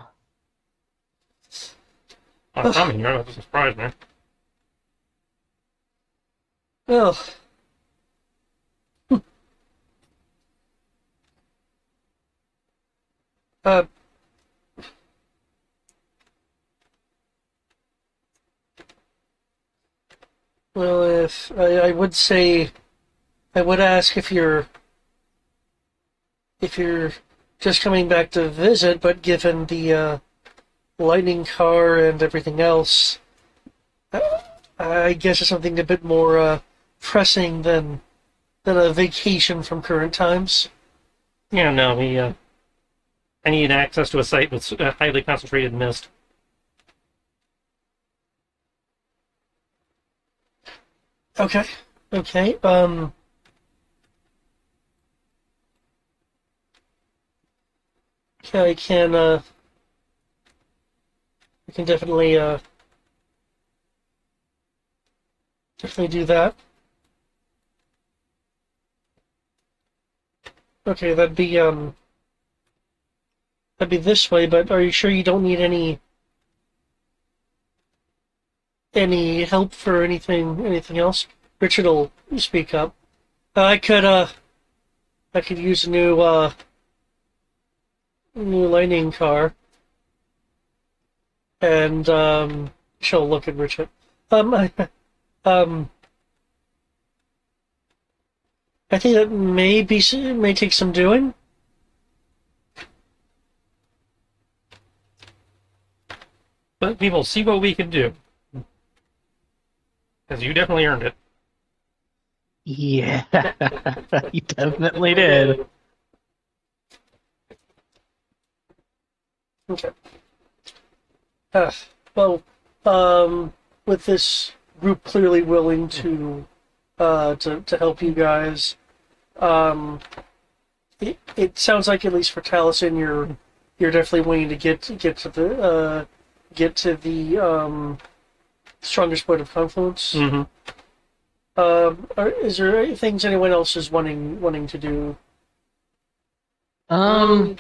C: I'm coming here. That doesn't surprise me.
D: Well, uh, well, if I would say, I would ask if you're just coming back to visit, but given the lightning car and everything else, I guess it's something a bit more pressing than a vacation from current times.
C: Yeah, no, I need access to a site with highly concentrated mist.
D: Okay. Okay. Yeah, I can definitely do that. Okay, that'd be that'd be this way. But are you sure you don't need any help for anything else? Richard will speak up. I could use a new lightning car, and she'll look at Richard. Um, I think that may take some doing.
C: But we will see what we can do. Because you definitely earned it.
B: Yeah, you definitely did.
D: Okay. Uh, well, with this group clearly willing to help you guys, it sounds like at least for Taliesin, you're definitely willing to get to the strongest point of confluence.
C: Mm-hmm.
D: Is there any things anyone else is wanting to do?
B: I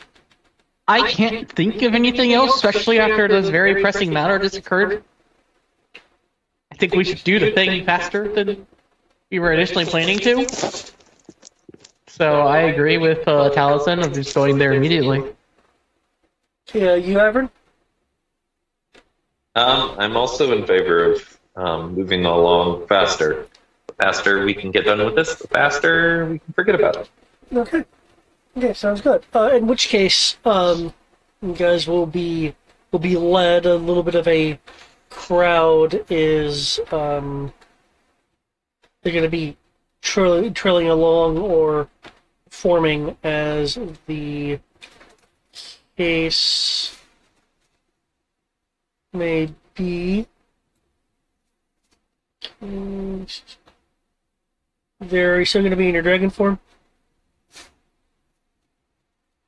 B: can't think of anything else, especially after this very pressing matter just occurred. I think we should do the thing faster than we were initially planning to. So I agree with Taliesin of just going there immediately.
D: Yeah, you, Avern?
A: I'm also in favor of moving along faster. The faster we can get done with this, the faster we can forget about it.
D: Okay. Okay, sounds good. In which case, you guys will be led. A little bit of a crowd is they're going to be trailing along or forming as the case may be. They're still going to be in your dragon form.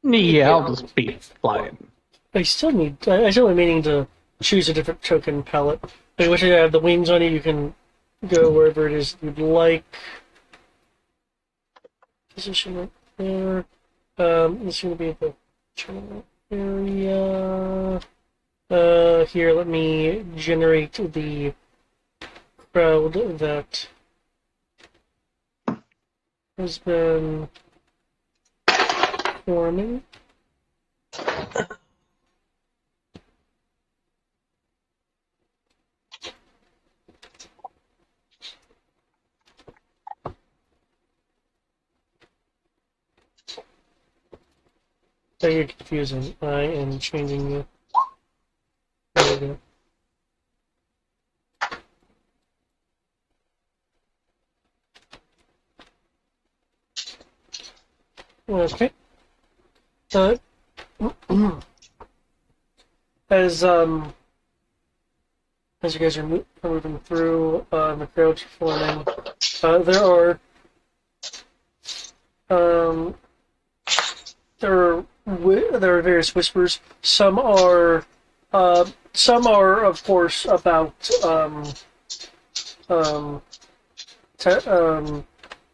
B: Yeah, I'll just be flying.
D: I still meaning to choose a different token palette. I wish I have the wings on you. You can go wherever it is you'd like. Position right there. It's going to be the tournament area. Here, let me generate the crowd that has been forming. So you're confusing. I am changing you. There we go. Okay. As you guys are moving through the crowd forming, there are various whispers. Some are of course about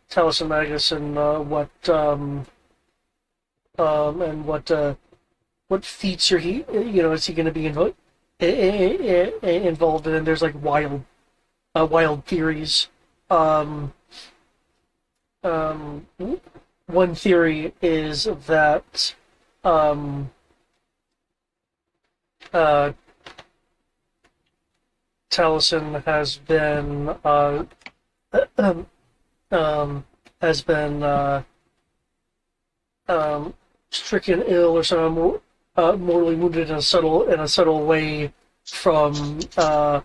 D: Taliesin Magus and what feats is he going to be involved in? And there's like wild theories. One theory is that Taliesin has been stricken ill or somehow mortally wounded in a subtle way from the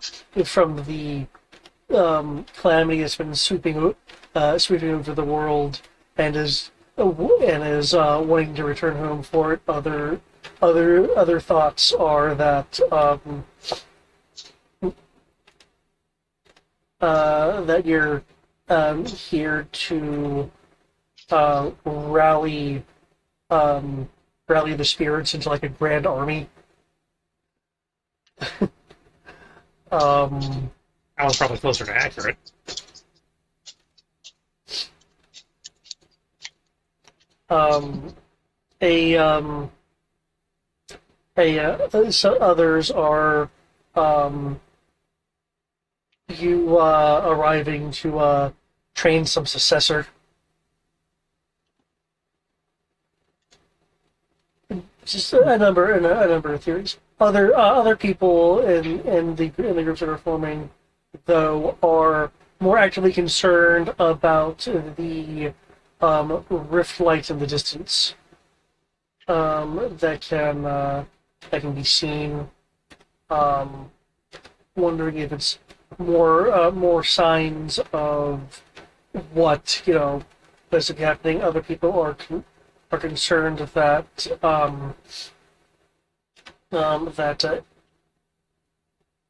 D: calamity that's been sweeping over the world, and is wanting to return home for it. Other thoughts are that that you're here to rally the spirits into like a grand army.
C: That was probably closer to accurate.
D: A So others are um, you arriving to train some successor. Just a number of theories. Other people in the groups that are forming, though, are more actively concerned about the rift light in the distance that can be seen. Wondering if it's more signs of what basically happening. Other people are concerned that that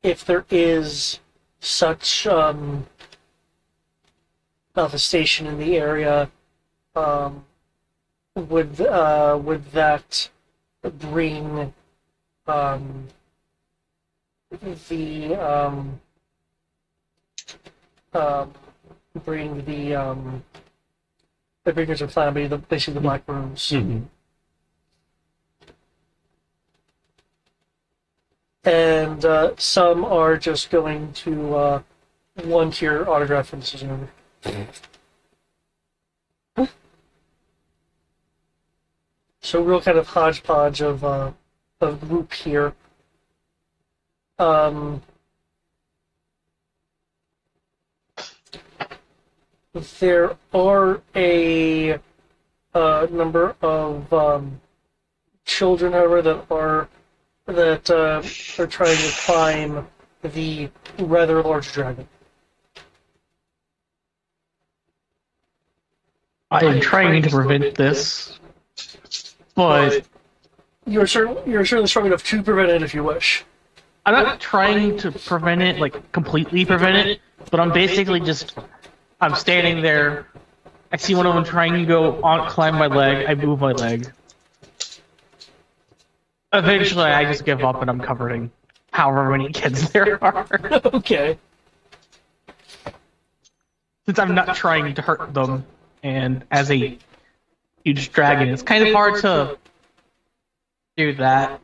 D: if there is such of a station in the area, um, would that bring um, the um, bring the bringers of calamity, basically the black rooms.
C: Mm-hmm.
D: And some are just going to want your autograph when this is over. So real kind of hodgepodge of group here. Um, there are a number of children, however, that are trying to climb the rather large dragon.
B: I am trying to prevent this, but
D: You're certainly strong enough to prevent it if you wish.
B: I'm not trying to prevent it, like completely prevent it, but I'm basically I'm standing there. I see one of them trying to go on, climb my leg. I move my leg. Eventually, I just give up and I'm covering however many kids there are.
D: Okay.
B: Since I'm not trying to hurt them, and as a huge dragon, it's kind of hard to do that.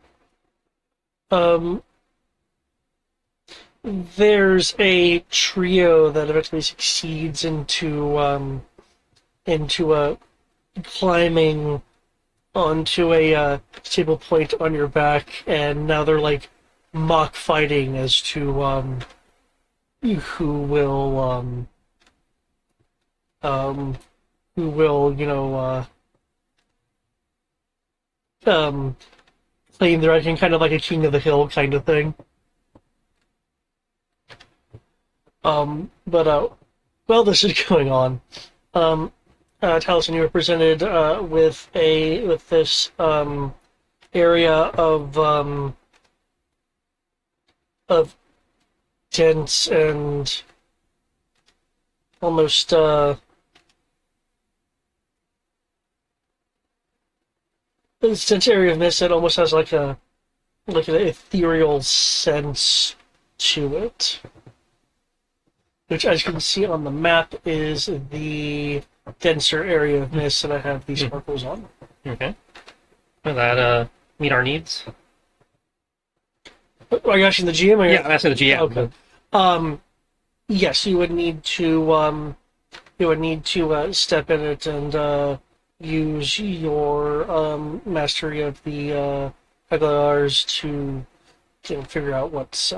D: There's a trio that eventually succeeds into climbing onto a stable point on your back, and now they're like mock fighting as to who will who will claim their right, kind of like a king of the hill kind of thing. But while this is going on, Taliesin, you were presented with this area of dense and almost this dense area of mist that almost has like an ethereal sense to it, which, as you can see on the map, is the denser area of mist that I have these sparkles on.
C: Okay. Will that meet our needs?
D: Are you asking the GM? Or
C: Yeah, I'm asking the GM.
D: Okay. Yes, you would need to step in it and use your mastery of the Aguilars to figure out what's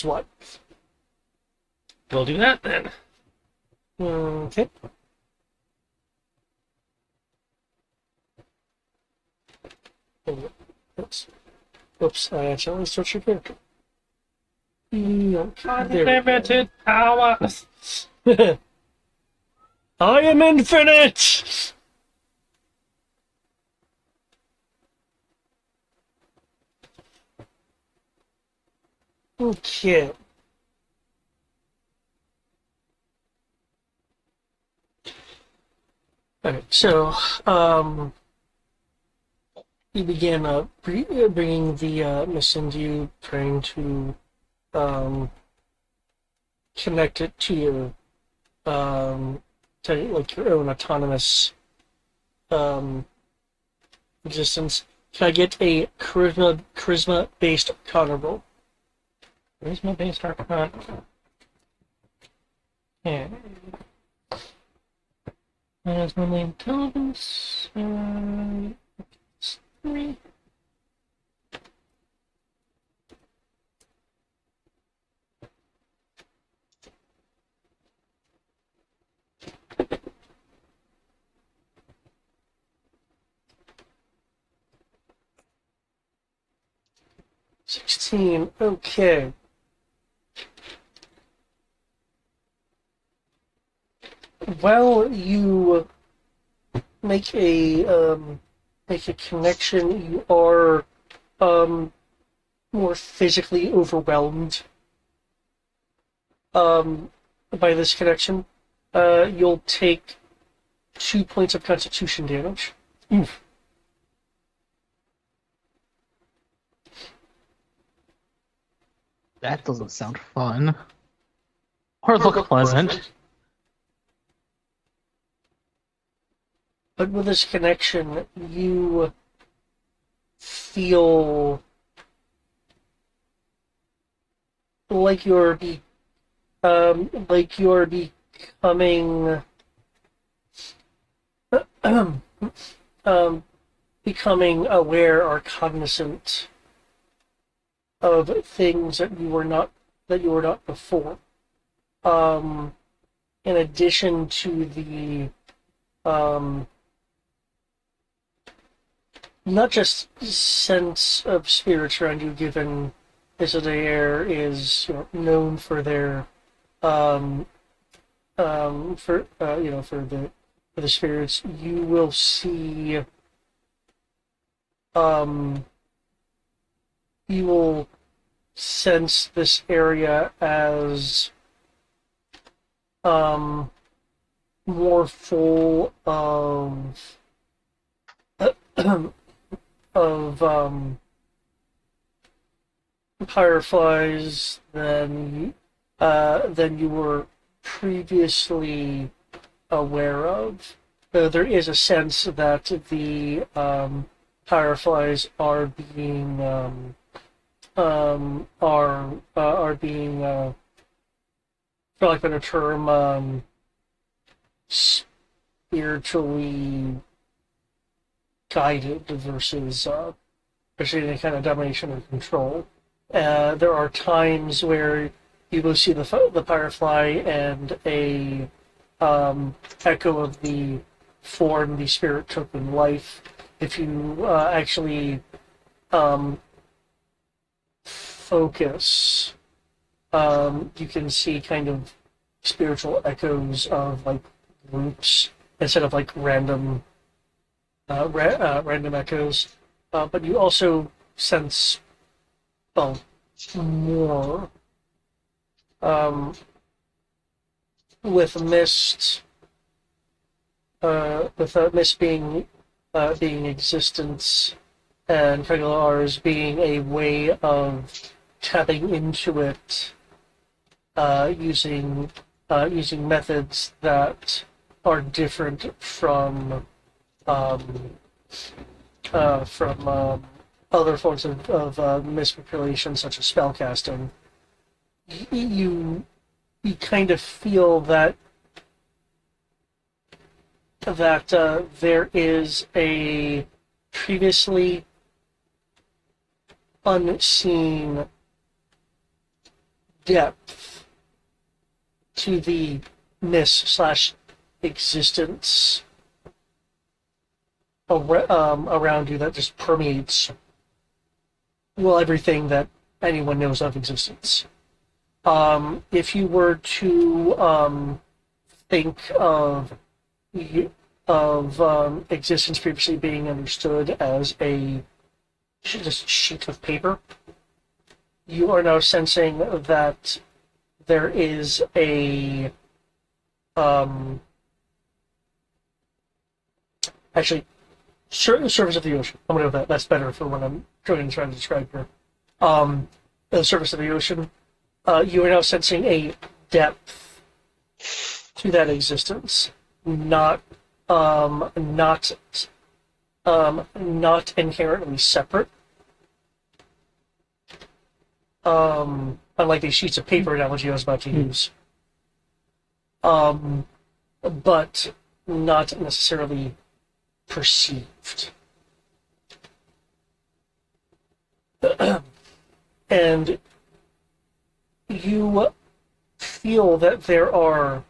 D: what.
C: We'll do that then.
D: Okay. Oops. Oops, I accidentally switched your character.
C: Unlimited power.
D: I am infinite! Okay. Alright, so, you begin bringing the mist into you, trying to connect it to your like your own autonomous existence. Can I get a charisma based Connor roll?
C: Charisma based arcana. Yeah. That's normally intelligence. It's 3.
D: $16. Okay. While you make a connection, you are more physically overwhelmed by this connection. You'll take 2 points of Constitution damage.
C: Oof.
B: That doesn't sound fun. Or look pleasant.
D: But with this connection, you feel like you're becoming becoming aware or cognizant of things that you were not before. In addition to the not just sense of spirits around you, given Isadair is known for their for for the spirits. You will see you will sense this area as more full of of fireflies than you were previously aware of. There is a sense that the fireflies are being for lack of a better term, spiritually guided versus any kind of domination or control. There are times where you will see the firefly and a echo of the form the spirit took in life. If you actually focus, you can see kind of spiritual echoes of like groups instead of like random echoes. But you also sense more with mist. With mist being existence, and regular R's being a way of tapping into it using methods that are different from other forms of mismanipulation, such as spellcasting. You kind of feel that there is a previously unseen depth to the miss/existence around you that just permeates everything that anyone knows of existence. If you were to think of existence previously being understood as a just sheet of paper, you are now sensing that there is a actually surface of the ocean. I'm gonna go with that. That's better for what I'm trying to describe here. The surface of the ocean. You are now sensing a depth to that existence, not not inherently separate. Unlike the sheets of paper analogy I was about to use. But not necessarily perceived. And you feel that there are,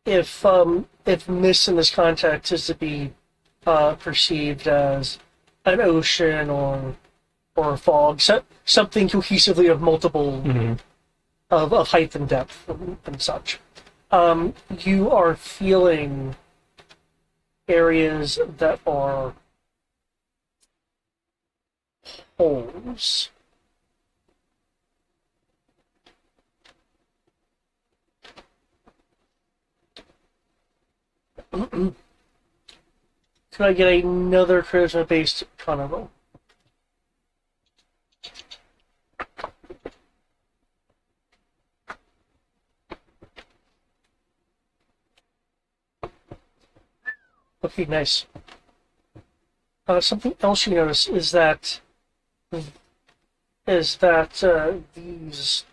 D: if mist in this context is to be perceived as an ocean or fog, something cohesively of multiple of height and depth and such. You are feeling areas that are holes. Could I get another charisma-based con roll? Okay, nice. Something else you notice is that these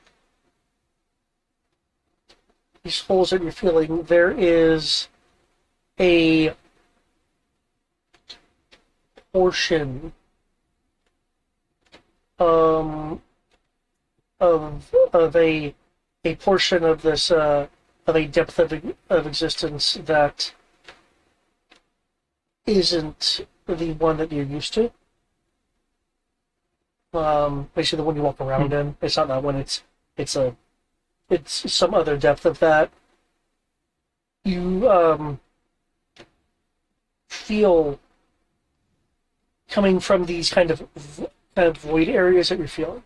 D: holes that you're feeling, there is a portion of a portion of this of a depth of existence that isn't the one that you're used to. Basically, the one you walk around in. It's not that one. It's some other depth of that. You feel coming from these kind of void areas that you're feeling.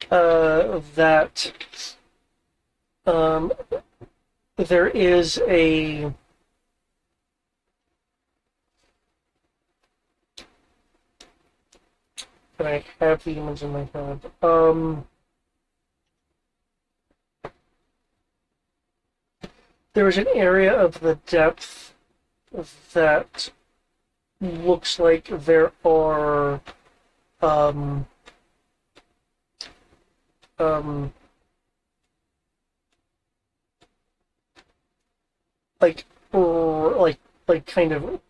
D: That there is a and I have the image in my head. There is an area of the depth that looks like there are like kind of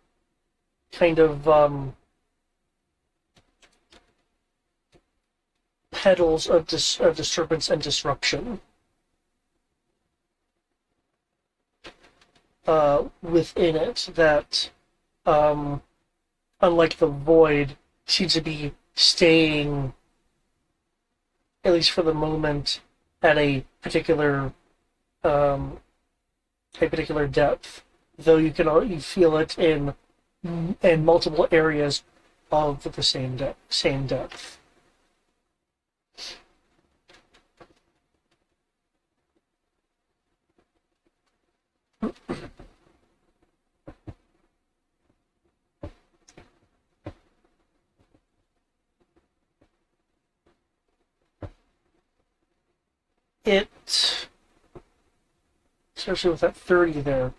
D: petals of disturbance and disruption within it that, unlike the void, seems to be staying, at least for the moment, at a particular depth. Though you feel it in multiple areas of the same depth. It, especially with that 30 there,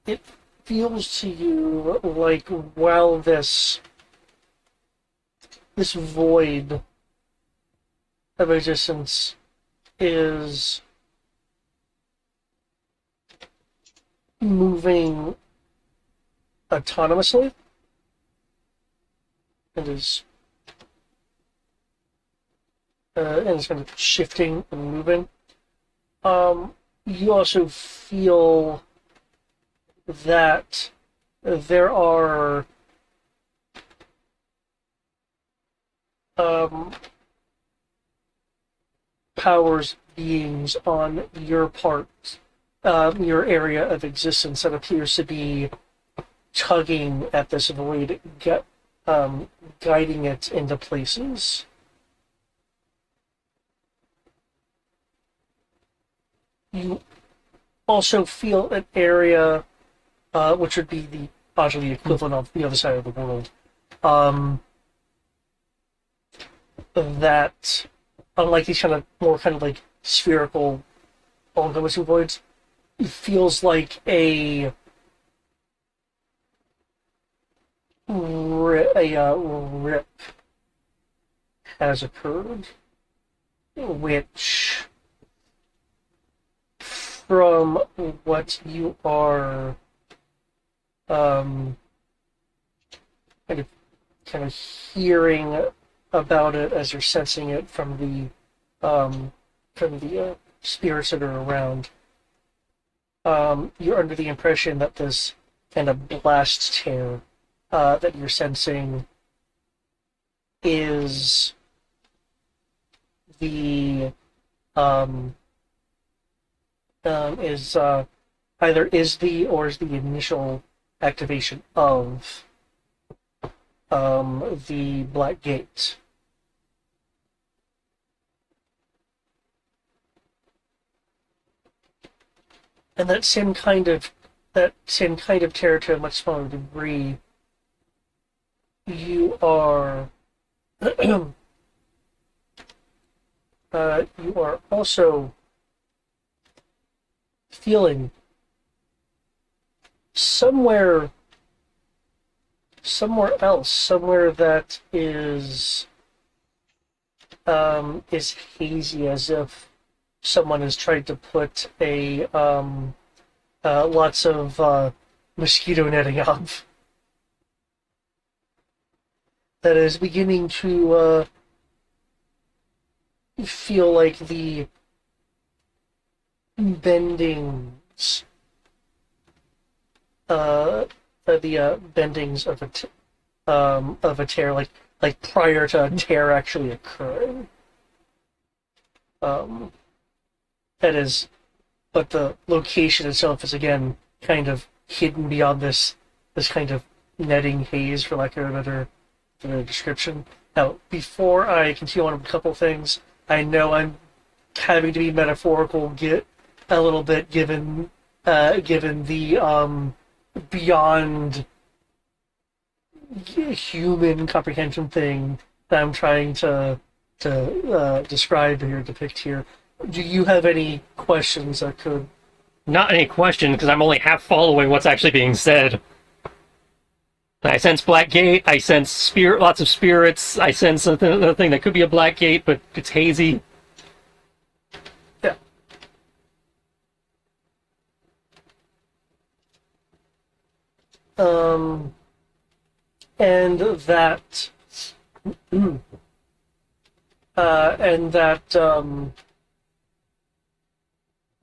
D: it feels to you like while this void of existence is moving autonomously and is kind of shifting and moving. You also feel that there are powers, beings on your part, your area of existence that appears to be tugging at this void, guiding it into places. You also feel an area, which would be the equivalent of the other side of the world, that, unlike these kind of more kind of like spherical all-encompassing voids, it feels like rip has occurred, which, from what you are kind of hearing about it as you're sensing it from the spirits that are around, you're under the impression that this kind of blast tear that you're sensing is the is either is the or is the initial activation of the Black Gate. And that same kind of terror to a much smaller degree, you are you are also feeling somewhere else, somewhere that is hazy, as if someone has tried to put a lots of mosquito netting up. That is beginning to feel like the bendings, bendings of a tear, like prior to a tear actually occurring. That is, but the location itself is again kind of hidden beyond this kind of netting haze, for lack of a better description. Now, before I continue on with a couple things, I know I'm having to be metaphorical, get a little bit given the beyond human comprehension thing that I'm trying to describe here, depict here. Do you have any questions that could?
C: Not any question, because I'm only half following what's actually being said. I sense Black Gate, I sense lots of spirits, I sense another thing that could be a Black Gate, but it's hazy.
D: Yeah. And that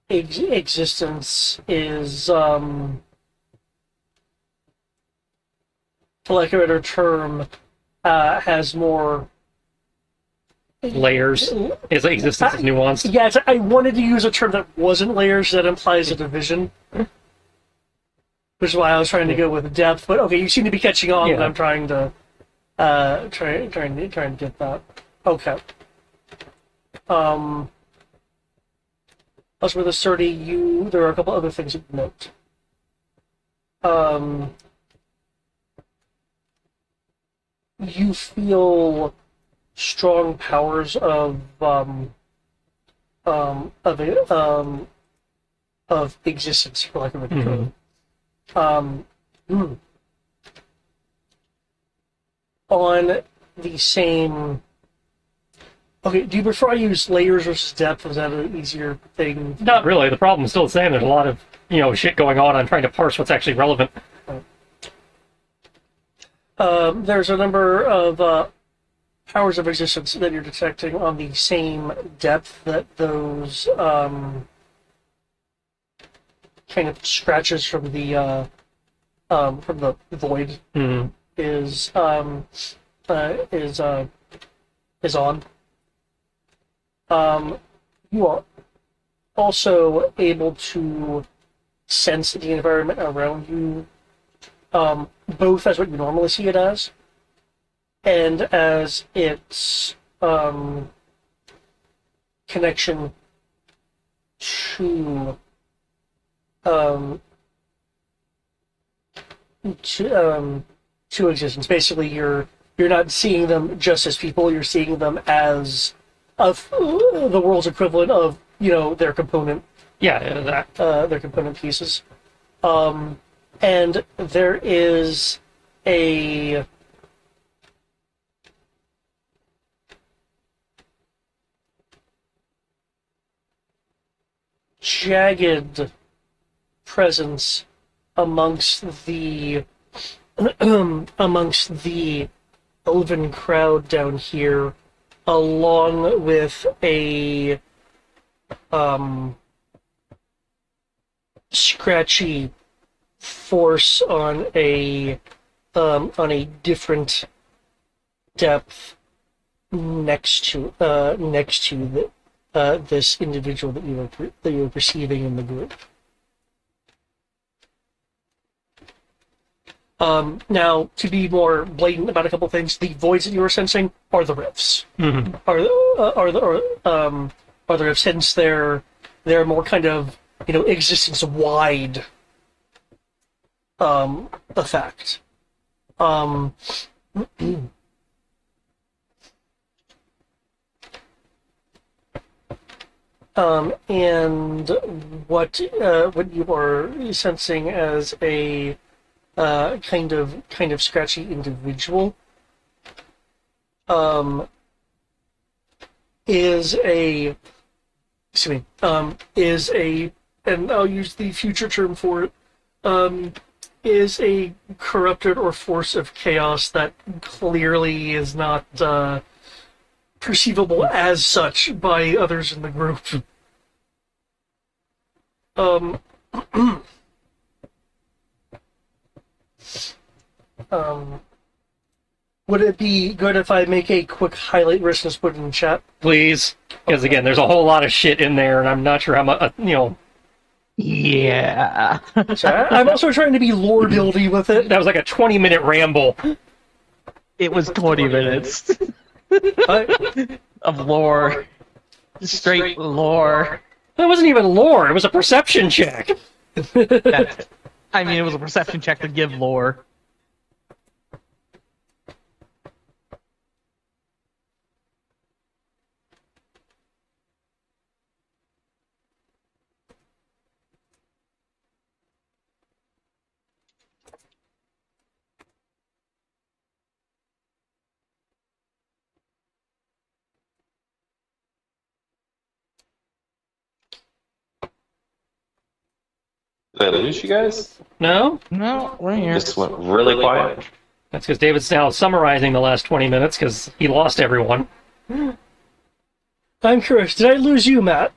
D: existence is, for lack of a better term, has more
C: Layers. Its existence is nuanced.
D: Yeah, I wanted to use a term that wasn't layers, that implies a division. Which is why I was trying to go with depth, but okay, you seem to be catching on,
C: Yeah.
D: and I'm trying to trying to get that. Okay. As with the 30, there are a couple other things to note. You feel strong powers of existence, for lack of a better term. On the same. Okay, do you prefer I use layers versus depth? Is that an easier thing?
C: Not really. The problem's still the same. There's a lot of, shit going on. I'm trying to parse what's actually relevant.
D: There's a number of powers of existence that you're detecting on the same depth that those kind of scratches from the void is on. You are also able to sense the environment around you, both as what you normally see it as, and as its connection to to existence. Basically, you're you're not seeing them just as people. You're seeing them as of the world's equivalent of their component
C: Yeah, that.
D: their component pieces. And there is a jagged presence amongst the amongst the elven crowd down here, along with a scratchy force on a different depth next to this individual that you are perceiving in the group. Now, to be more blatant about a couple things, the voids that you are sensing are the rifts.
C: Mm-hmm.
D: Are the rifts, since they're more kind of existence wide effect. And what you are sensing as a kind of scratchy individual is a and I'll use the future term for it, is a corrupted or force of chaos that clearly is not perceivable as such by others in the group. Would it be good if I make a quick highlight list and put it in chat?
C: Please, because again, there's a whole lot of shit in there, and I'm not sure how much.
B: Yeah.
D: So I'm also trying to be lore buildy with it.
C: That was like a 20-minute ramble.
B: It was 20 minutes of lore. Straight lore.
C: That wasn't even lore. It was a perception check.
B: I mean, it was a perception check to give lore.
A: Did I lose you guys?
C: No?
B: No, we're here.
A: Just went really quiet.
C: That's because David's now summarizing the last 20 minutes because he lost everyone.
D: I'm curious, did I lose you, Matt?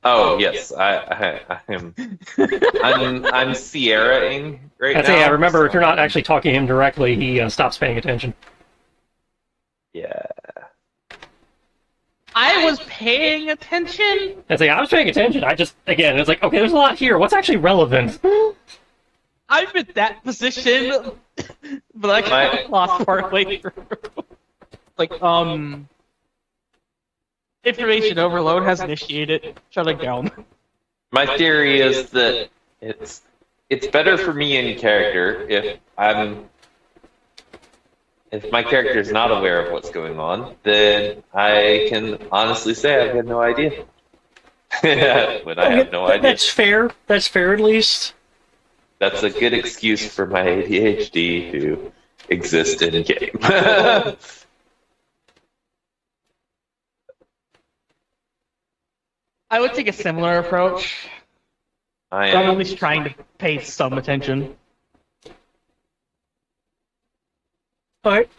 A: Oh yes, I am. I'm Sierra-ing right
C: I'd
A: now.
C: say, I remember,
A: so-
C: if you're not actually talking to him directly, he stops paying attention.
A: Yeah.
B: I was paying attention.
C: I'd say, I was paying attention. I just, again, it's like, okay, there's a lot here. What's actually relevant?
B: I'm in that position, but I got lost partway through. Like, information overload has initiated. Shutting down.
A: My theory is that it's better for me in character if my character is not aware of what's going on, then I can honestly say I've had no idea. When I have no idea.
D: That's fair. That's fair, at least.
A: That's a good excuse for my ADHD to exist in game.
B: I would take a similar approach.
A: I
B: I'm at
A: am.
B: least trying to pay some attention.
D: Alright.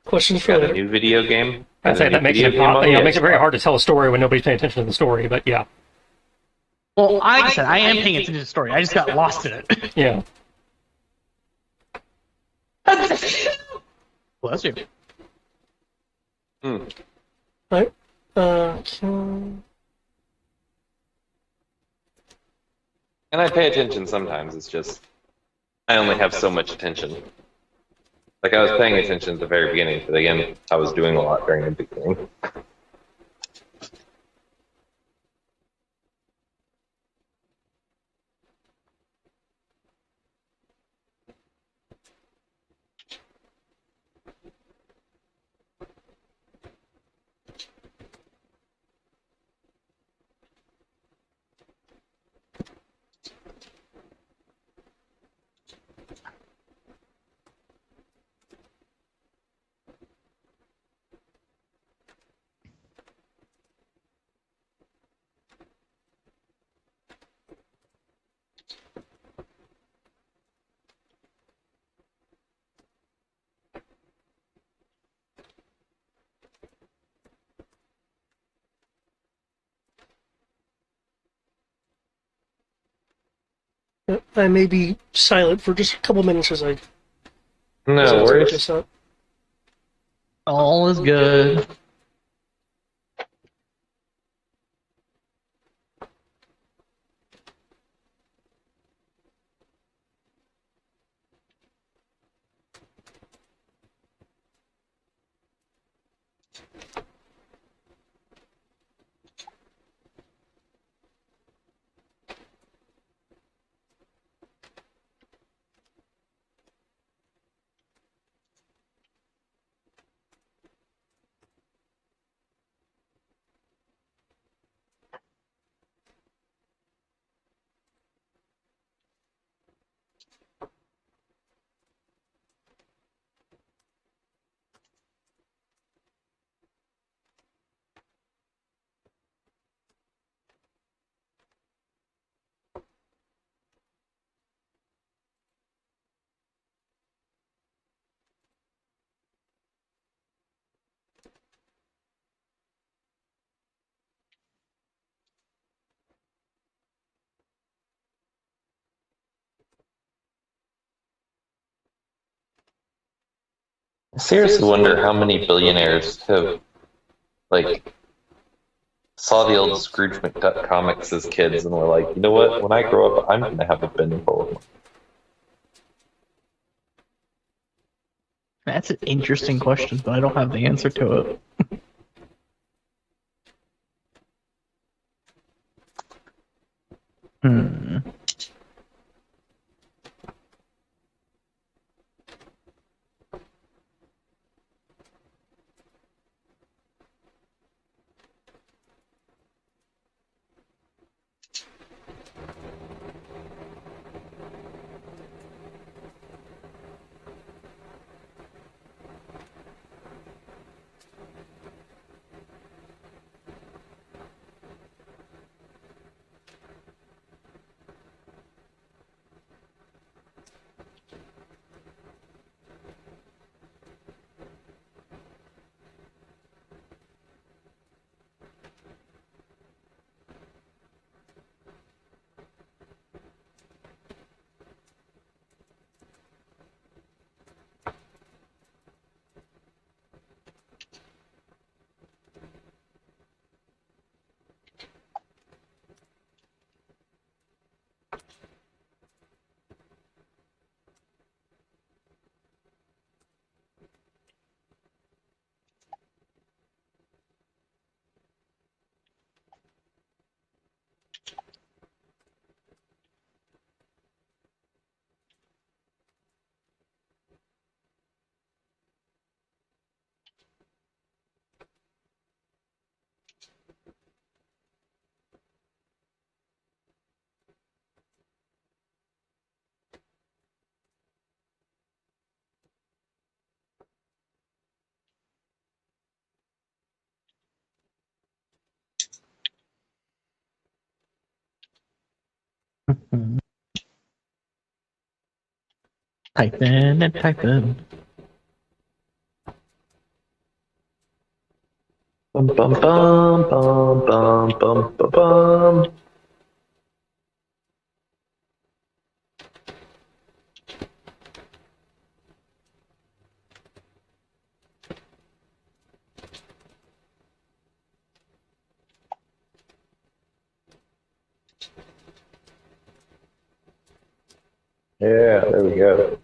D: Questions for
A: Got a
D: later.
A: new video game.
C: I'd say that makes it, makes it very hard to tell a story when nobody's paying attention to the story, but yeah.
B: Well, like I said, I am paying attention to the story. I just got lost in it.
C: Yeah.
B: Bless you.
D: Alright.
A: And I pay attention sometimes. It's just I only have so much attention. Like I was paying attention at the very beginning, but again, I was doing a lot during the beginning.
D: I may be silent for just a couple minutes as I
A: No
D: look
A: worries.
D: this up.
B: All is good.
A: I seriously wonder how many billionaires have, like, saw the old Scrooge McDuck comics as kids and were like, you know what? When I grow up, I'm going to have a bin full of money.
B: That's an interesting question, but I don't have the answer to it. Hmm. Type in and type in.
A: Bum, bum, bum, bum, bum, bum, bum, bum. Yeah, there we go.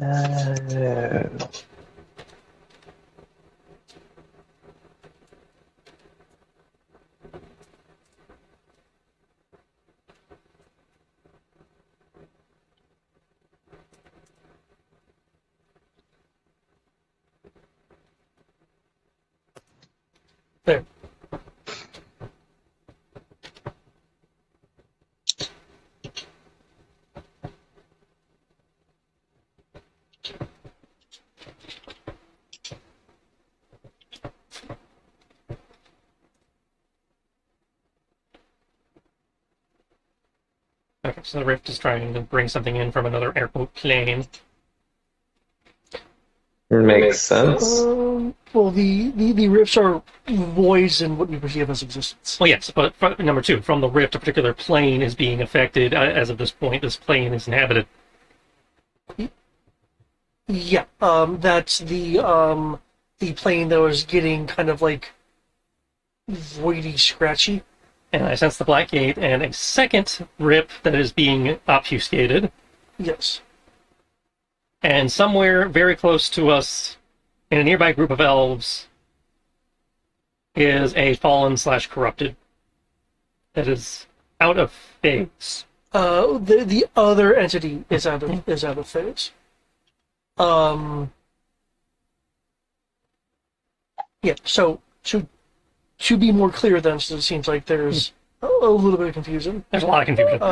A: Uh,
D: There.
C: So the rift is trying to bring something in from another air quote plane.
A: Makes sense.
D: Well, the rifts are voids in what we perceive as existence.
C: Well, yes, but number two, from the rift, a particular plane is being affected. As of this point, this plane is inhabited.
D: Yeah, that's the plane that was getting kind of like voidy, scratchy.
C: And I sense the black gate and a second rip that is being obfuscated.
D: Yes.
C: And somewhere very close to us, in a nearby group of elves, is a fallen / corrupted that is out of phase.
D: The other entity is out of phase. Yeah. So to be more clear, then, so it seems like there's a little bit of confusion.
C: There's a lot of confusion.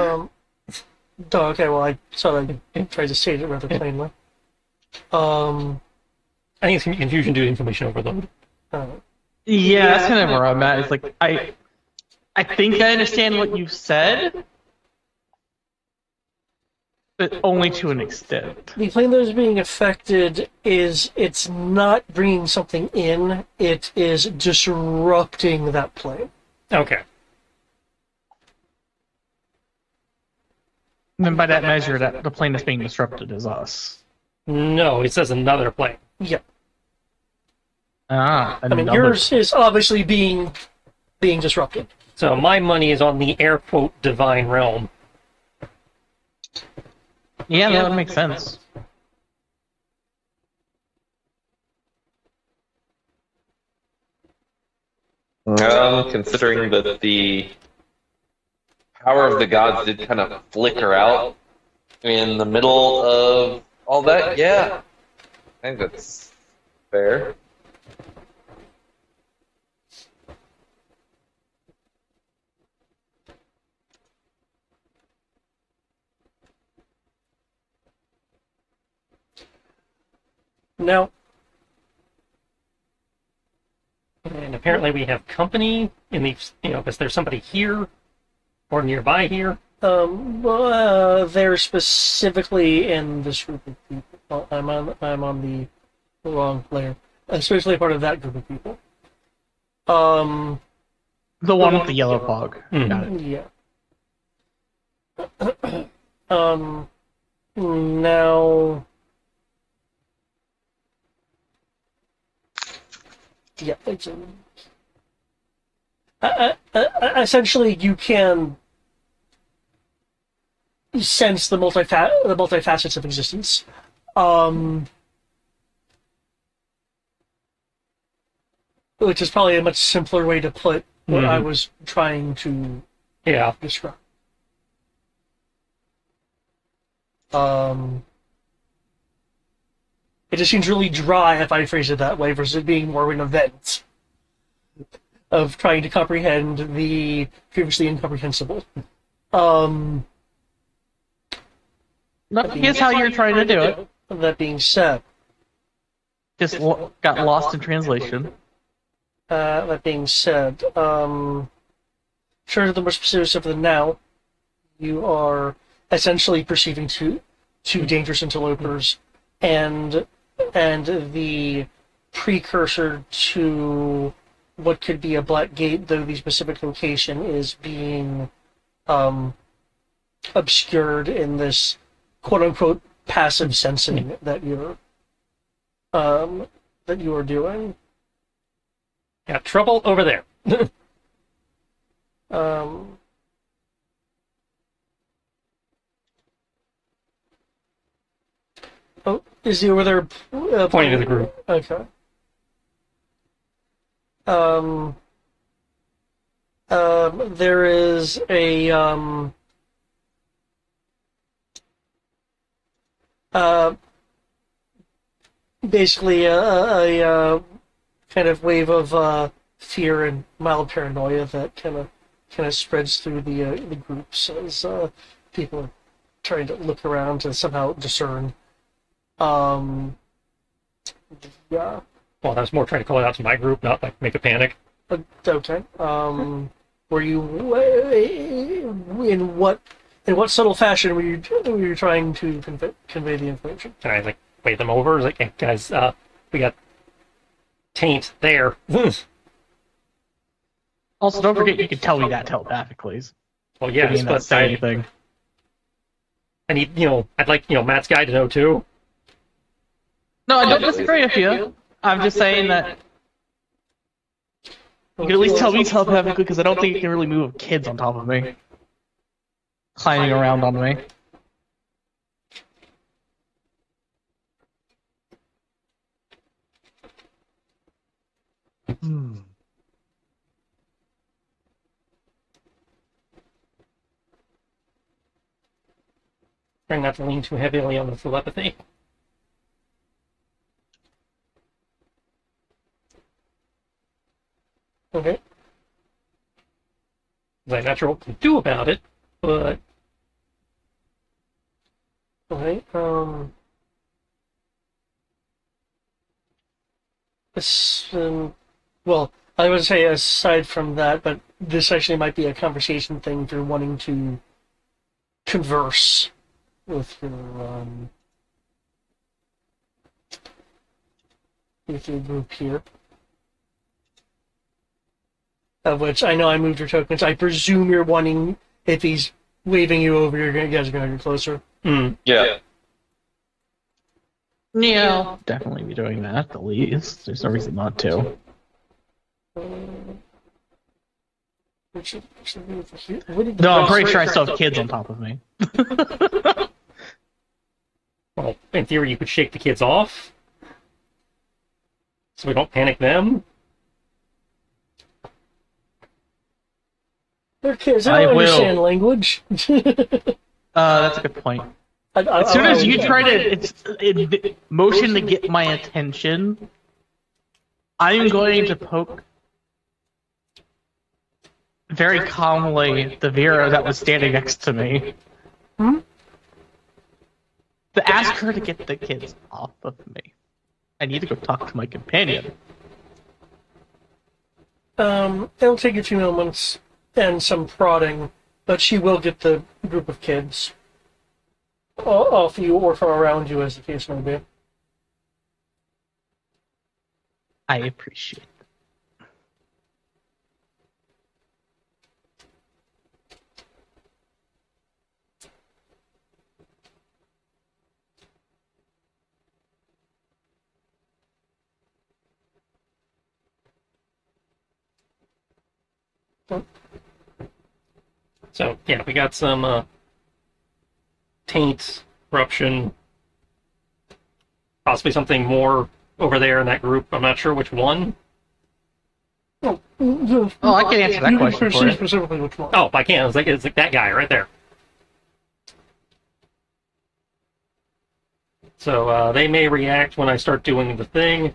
D: Okay. Well, I thought I tried to state it rather plainly.
C: I think it's confusion due to information overload.
B: Yeah, that's kind of where I'm at. It's like I think I understand what you've said, but only to an extent.
D: The plane that is being affected it's not bringing something in; it is disrupting that plane.
C: Okay.
B: And then by that measure, that the plane that's being disrupted is us.
C: No, it says another plane.
D: Yeah.
B: Ah,
D: I mean, yours is obviously being disrupted.
C: So my money is on the air quote divine realm.
B: Yeah, that would make sense.
A: Considering that the power of the gods did kind of flicker out in the middle of all that, yeah, I think that's fair.
D: Now,
C: And apparently we have company in the, is there somebody here or nearby here?
D: they're specifically in this group of people. I'm on the wrong layer. Especially part of that group of people.
B: The one with the yellow fog. Got it.
D: Yeah. Now. Yeah, it's essentially you can sense the multifacets of existence. Which is probably a much simpler way to put what I was trying to describe. It just seems really dry if I phrase it that way versus it being more of an event of trying to comprehend the previously incomprehensible.
B: Here's how you're trying to do it.
D: That being said,
B: Just got lost in translation.
D: that being said, sure, the more specific stuff than now, you are essentially perceiving two dangerous interlopers, and the precursor to what could be a black gate, though the specific location is being obscured in this quote unquote passive sensing that you are doing.
C: Got trouble over there.
D: Oh, is he over there
C: Pointing to the group.
D: Okay. There is a basically a kind of wave of fear and mild paranoia that kind of spreads through the groups as people are trying to look around to somehow discern. Yeah.
C: Well, I was more trying to call it out to my group, not like make a panic.
D: Okay. Were you in what in what subtle fashion were you trying to convey the information?
C: And I like wave them over. I was like, hey, guys, we got taint there.
B: Also, don't forget you can tell me that telepathically.
C: Well,
B: Give me
C: yes,
B: not
C: but
B: say anything.
C: I need, I'd like, Matt's guy to know too.
B: No, I don't disagree with you. I'm just saying that you can at least tell me telepathically because I don't think you can really move kids on top of me, climbing around on me.
C: Trying not to lean too heavily on the telepathy.
D: Okay.
C: I'm not sure what we can do about it, but
D: Okay. Well, I would say aside from that, but this actually might be a conversation thing if you're wanting to converse with your group here. Of which I know I moved your tokens. I presume you're wanting, if he's waving you over, you guys are going to get closer.
A: Yeah.
B: Yeah, I'll definitely be doing that at the least. There's no reason not to. No, I'm pretty sure I still have kids on top of me.
C: well, in theory, you could shake the kids off, so we don't panic them.
D: They're kids. They don't understand language.
B: That's a good point. As soon as you try to motion to get my attention, I'm going to poke very calmly the Vera that was standing next to me. To ask her to get the kids off of me. I need to go talk to my companion.
D: It'll take a few moments and some prodding, but she will get the group of kids off you or from around you, as the case may be.
B: I appreciate it.
C: So, yeah, we got some taint, corruption, possibly something more over there in that group. I'm not sure which one.
B: Oh, I can answer that question for you.
D: Specifically which one.
C: Oh, I can. It's like that guy right there. So they may react when I start doing the thing.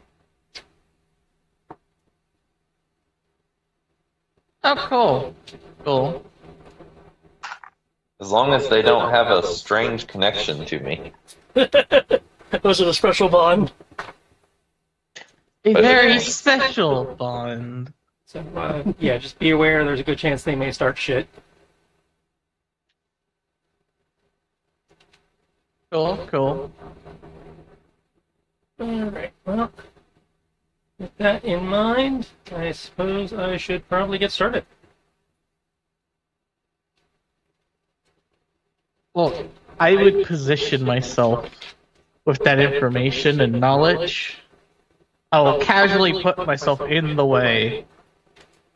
B: Oh, cool. Cool.
A: As long as they don't have a strange connection to me.
D: Those are the special bond.
B: A very special bond.
C: So, yeah, just be aware there's a good chance they may start shit.
B: Cool, cool.
C: Alright, well, with that in mind, I suppose I should probably get started.
B: Well, I would position myself with that information and knowledge. I will casually put myself in the way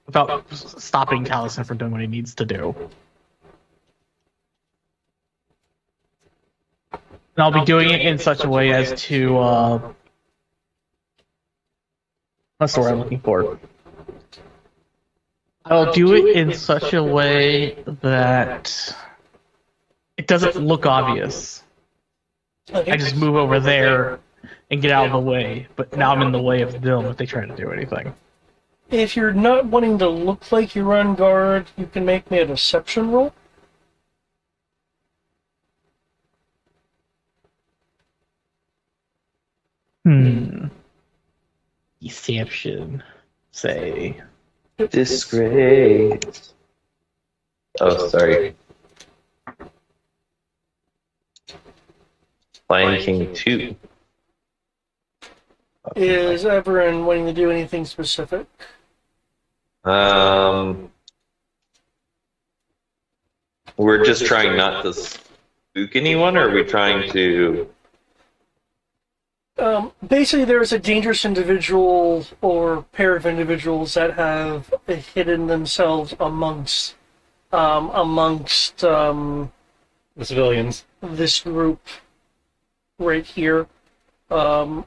B: without stopping Taliesin from doing what he needs to do. And I'll be doing it in such a way as to, what's the word I'm looking for? I'll do it in such a way that it doesn't look obvious. I just move over there and get out of the way, but now I'm in the way of them if they try to do anything.
D: If you're not wanting to look like you're on guard, you can make me a deception roll.
B: Deception. Say.
A: Disgrace. Oh, sorry. Lion King 2.
D: Is everyone wanting to do anything specific?
A: We're just trying not to spook anyone, or are we trying to...
D: Basically, there is a dangerous individual or pair of individuals that have hidden themselves amongst
C: The civilians.
D: this group right here.
C: In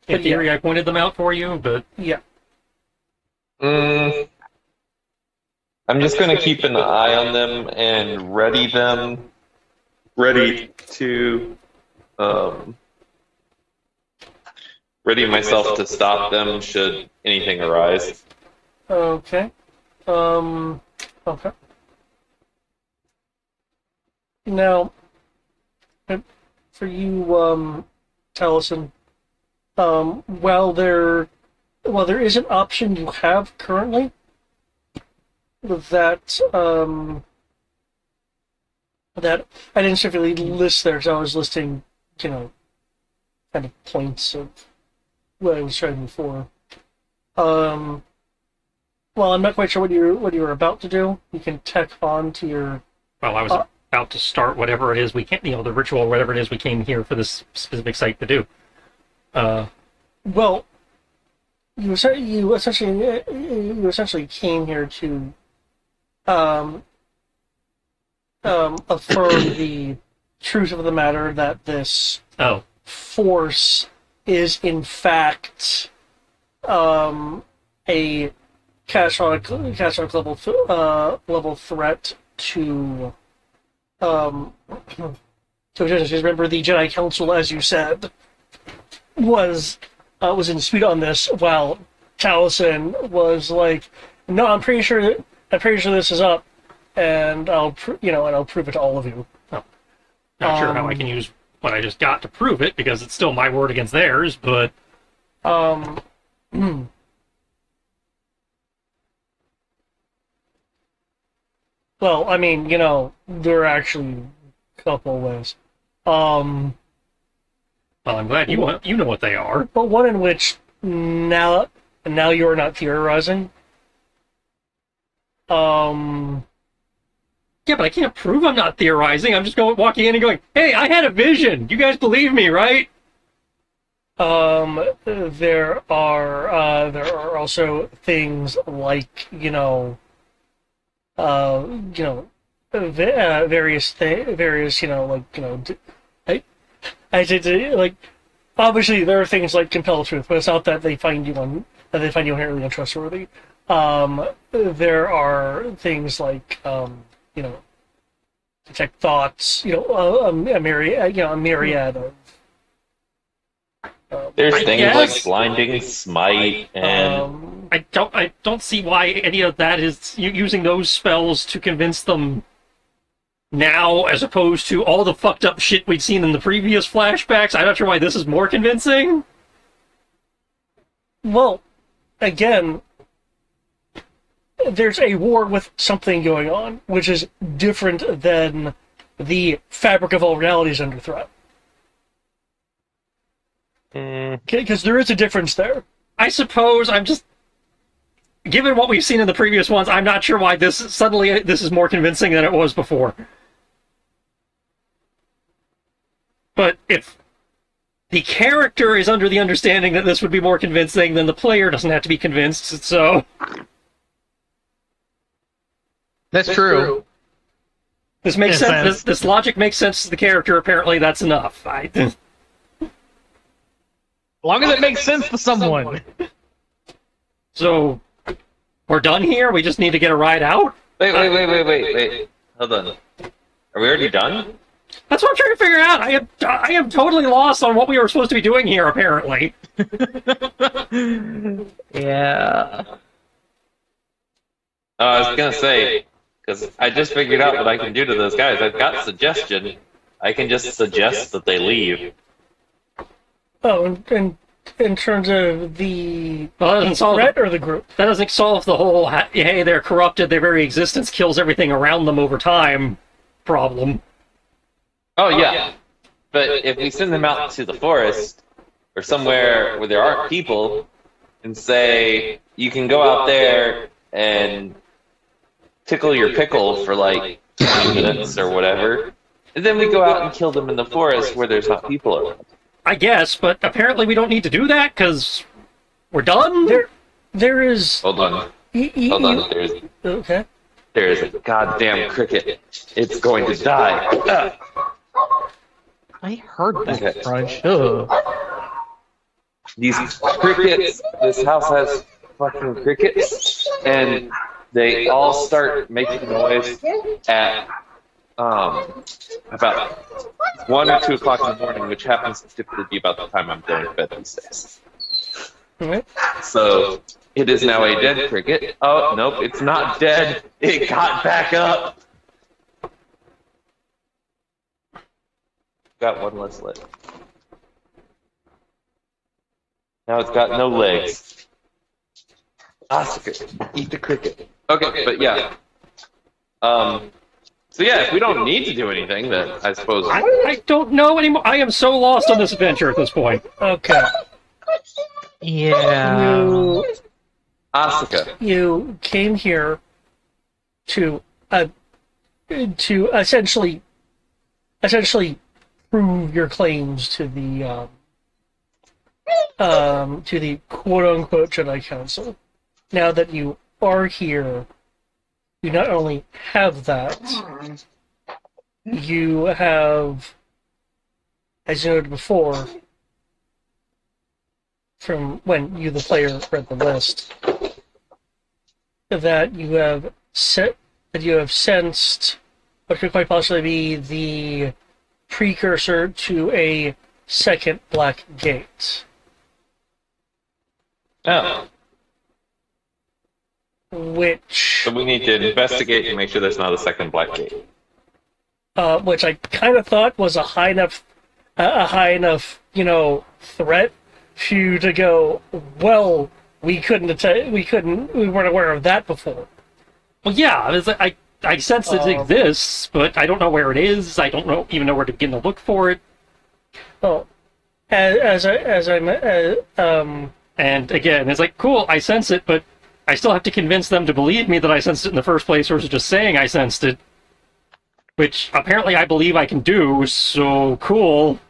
D: But
C: theory,
D: yeah,
C: I pointed them out for you, but
D: yeah.
A: I'm just going to keep an eye on them and ready to, ready myself to stop them should anything arise.
D: Okay. Okay. Now, for you, Taliesin, while there is an option you have currently that that I didn't specifically list there, so I was listing, kind of points of what I was trying before. Well, I'm not quite sure what you were about to do. You can tack on to your.
C: well, I was about to start whatever it is we can't, the ritual, or whatever it is we came here for this specific site to do.
D: Well, you essentially came here to affirm the truth of the matter that this
C: Oh,
D: force is in fact a catastrophic level threat to existence. Remember, the Jedi Council, as you said, was in dispute on this, while Taliesin was like, "No, I'm pretty sure this is up, and I'll prove it to all of you."
C: not sure how I can use what I just got to prove it, because it's still my word against theirs, but
D: Well, I mean, there are actually a couple ways.
C: well, I'm glad you know what they are.
D: But one in which now you're not theorizing.
C: Yeah, but I can't prove I'm not theorizing. I'm just walking in and going, "Hey, I had a vision. You guys believe me, right?"
D: There are also things like various I did like obviously there are things like compel truth, but it's not that they find you inherently untrustworthy. There are things like detect thoughts, a myriad of.
A: There's
C: I
A: things
C: guess.
A: like blinding smite and
C: I don't see why any of that is using those spells to convince them now, as opposed to all the fucked up shit we'd seen in the previous flashbacks. I'm not sure why this is more convincing.
D: Well, again, there's a war with something going on, which is different than the fabric of all realities under threat. Because there is a difference there.
C: I suppose I'm just, given what we've seen in the previous ones, I'm not sure why this is more convincing than it was before. But if the character is under the understanding that this would be more convincing, then the player doesn't have to be convinced, so...
B: That's true.
C: This makes
B: In a
C: sense.
B: sense.
C: This logic makes sense to the character. Apparently, that's enough.
B: As long as it makes sense to someone.
C: So, we're done here? We just need to get a ride out?
A: wait. Hold on. Are we already done?
C: That's what I'm trying to figure out. I am totally lost on what we were supposed to be doing here, apparently.
B: Yeah.
A: I was gonna say, because I just figured out what I can do to those guys. I've got suggestion. I can just suggest that they leave.
D: Oh, and in terms of the
C: Well, that doesn't solve
D: threat or the group?
C: That doesn't solve the whole, hey, they're corrupted, their very existence kills everything around them over time problem.
A: Oh yeah. But if we send them out to the forest or somewhere where there aren't people and say, you can go out there and tickle your pickle for like 20 minutes or whatever, and then we go out and kill them in the forest where there's not people around.
C: I guess, but apparently we don't need to do that because we're done.
D: There is.
A: Hold on. Hold on.
D: Okay.
A: There is a goddamn cricket. It's going to die.
B: I heard that
A: Okay.
B: crunch. Ugh.
A: These crickets, this house has fucking crickets, and they all start making noise at about 1 or 2 o'clock in the morning, which happens to typically be about the time I'm going to bed these days.
D: Alright.
A: So it is now a dead cricket. Oh, nope, it's not dead. It got back up. Got one less leg. Now it's got no legs. Oscar, eat the cricket. Okay, but yeah. So yeah, if we don't need to do anything, then I suppose.
C: I don't know anymore. I am so lost on this adventure at this point.
D: Okay.
B: Yeah.
A: Asuka.
D: You came here to essentially prove your claims to the quote unquote Jedi Council. Now that you are here, you not only have that, you have, as you noted before, from when you, the player, read the list, that you have sensed what could quite possibly be the precursor to a second Black Gate.
A: Oh,
D: Which
A: so we need to investigate and make sure there's not a second Black Gate.
D: which I kind of thought was a high enough, threat for you to go. Well, we weren't aware of that before.
C: Well, yeah, I sense it exists, but I don't know where it is. I don't even know where to begin to look for it.
D: Well,
C: And again, it's like, cool, I sense it, but I still have to convince them to believe me that I sensed it in the first place versus just saying I sensed it. Which apparently I believe I can do, so cool.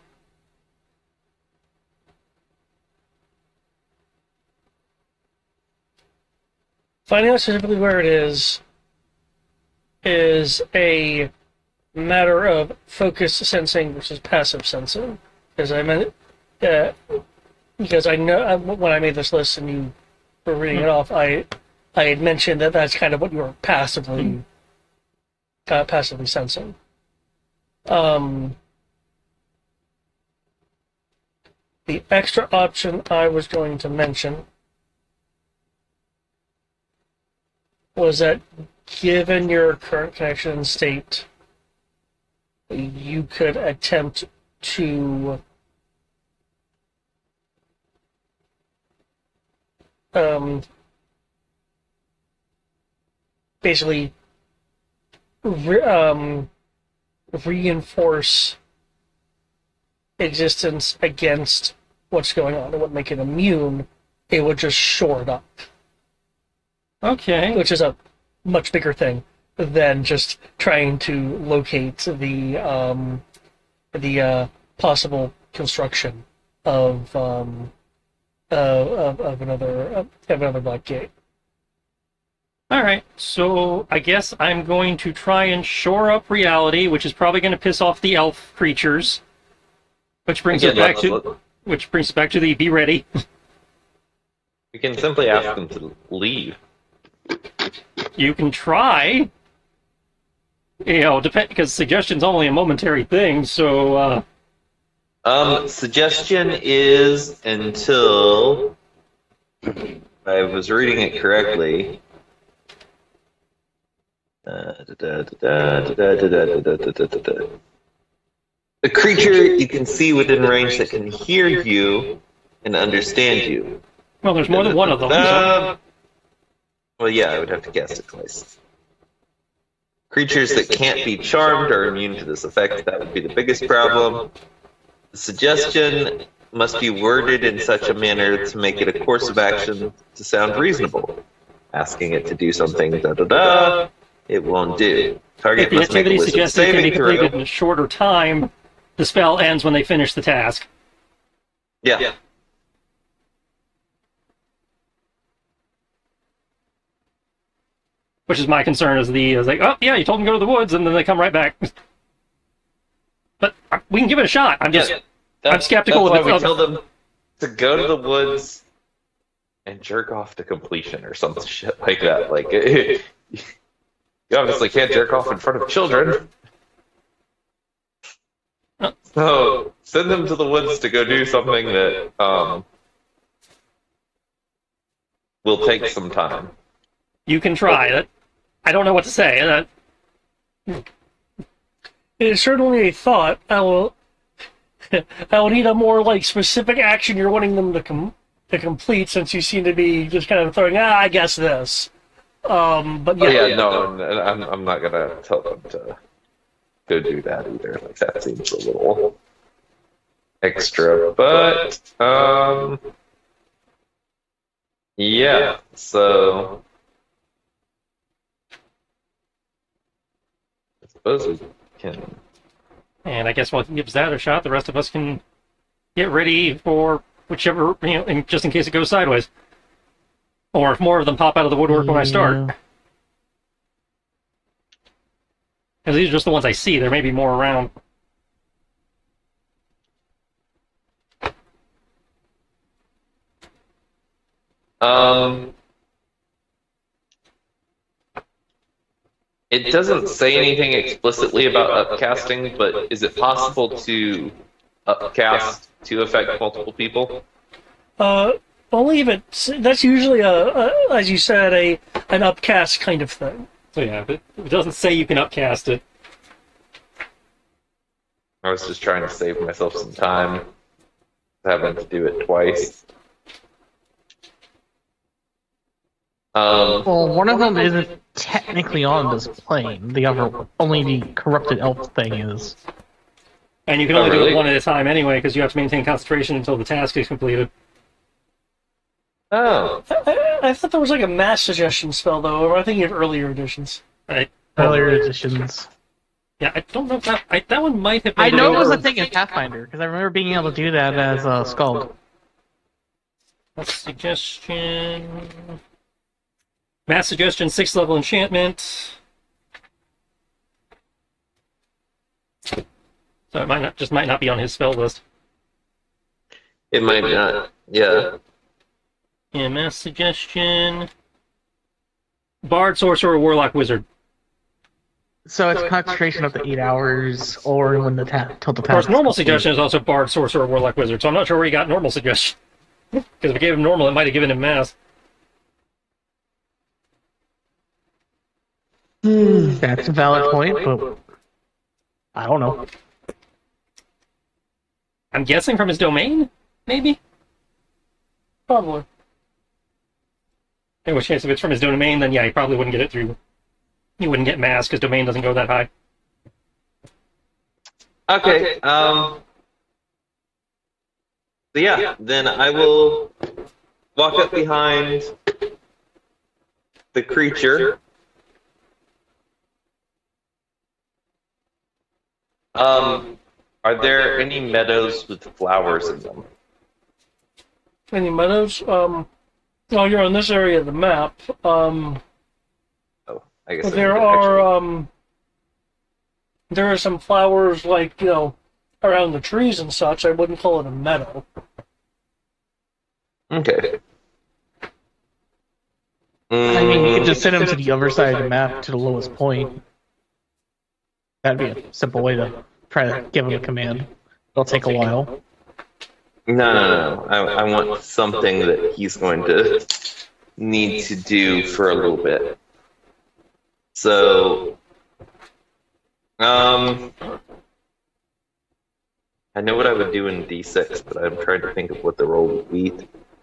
D: finding out specifically where it is a matter of focus sensing versus passive sensing. Because I know when I made this list and you were reading it off, I had mentioned that that's kind of what you were passively sensing. The extra option I was going to mention was that given your current connection and state, you could attempt to basically reinforce existence against what's going on. It wouldn't make it immune, it would just shore it up.
C: Okay.
D: Which is a much bigger thing than just trying to locate the possible construction of another Black Gate.
C: Alright, so I guess I'm going to try and shore up reality, which is probably going to piss off the elf creatures. Which brings us back to the be ready.
A: We can simply ask them to leave.
C: You can try. Because suggestion's only a momentary thing, so
A: Suggestion is until I was reading it correctly. A creature you can see within range that can hear you and understand you.
C: well, there's more than one of them. So.
A: Well, yeah, I would have to cast it twice. Creatures that can't be charmed are immune to this effect. That would be the biggest problem. The suggestion must be worded in such a manner to make it a course of action to sound reasonable. Asking it to do something da-da-da, it won't do.
C: If
A: Target
C: the
A: must make a
C: activity
A: wisdom
C: suggested can be
A: saving
C: completed
A: throw.
C: in a shorter time, the spell ends when they finish the task.
A: Yeah.
C: Which is my concern, is like, oh, yeah, you told them to go to the woods, and then they come right back. But we can give it a shot. I'm skeptical
A: that's
C: of
A: why
C: it.
A: we tell them to go to the woods and jerk off to completion or some shit like that. Like, you obviously can't jerk off in front of children. So send them to the woods to go do something that will take some time.
C: You can try it. I don't know what to say.
D: It is certainly a thought. I will need a more like specific action you're wanting them to complete, since you seem to be just kind of throwing, I guess this. But yeah.
A: No, and I'm not gonna tell them to go do that either. Like that seems a little extra, but yeah. So I suppose we can.
C: And I guess we'll give that a shot. The rest of us can get ready for whichever, just in case it goes sideways. Or if more of them pop out of the woodwork when I start. Because these are just the ones I see. There may be more around.
A: It doesn't say anything explicitly about upcasting, but is it possible to upcast to affect multiple people?
D: Only if that's usually as you said, an upcast kind of thing.
C: So yeah, but it doesn't say you can upcast it.
A: I was just trying to save myself some time, having to do it twice.
B: Well, one of them isn't technically on this plane. The other, only the corrupted elf thing is.
C: And you can only do
A: really?
C: it one at a time anyway, because you have to maintain concentration until the task is completed.
A: Oh,
D: I thought there was like a mass suggestion spell though, or am I thinking of earlier editions?
C: Right.
B: Earlier editions.
C: Yeah, I don't know if that one might have been.
B: I know it was a thing in Pathfinder, because I remember being able to do that as a Skald.
C: That's suggestion. Mass suggestion, 6th level enchantment. So it might not be on his spell list.
A: it might not. Yeah.
C: Yeah, mass suggestion. Bard, sorcerer, warlock, wizard.
B: So it's concentration up to 8 hours, or when the till the
C: Of course,
B: task.
C: normal suggestion is also bard, sorcerer, warlock, wizard. So I'm not sure where he got normal suggestion. Because if we gave him normal, it might have given him mass.
B: That's a valid point, but I don't know.
C: I'm guessing from his domain, maybe?
D: Probably.
C: In which case, if it's from his domain, then yeah, he probably wouldn't get it through. He wouldn't get mass because domain doesn't go that high.
A: Okay. So yeah, then I will walk up behind the creature. Are there any meadows with flowers in them?
D: Any meadows? Well, you're on this area of the map.
A: Oh, I guess I
D: There
A: need to actually-
D: are there are some flowers like around the trees and such. I wouldn't call it a meadow.
A: Okay.
B: I mean, you could just send him to the other side of the map to the lowest point. That'd be a simple way to try to give him a command. It'll take a while.
A: No. I want something that he's going to need to do for a little bit. So, I know what I would do in D6, but I'm trying to think of what the roll would be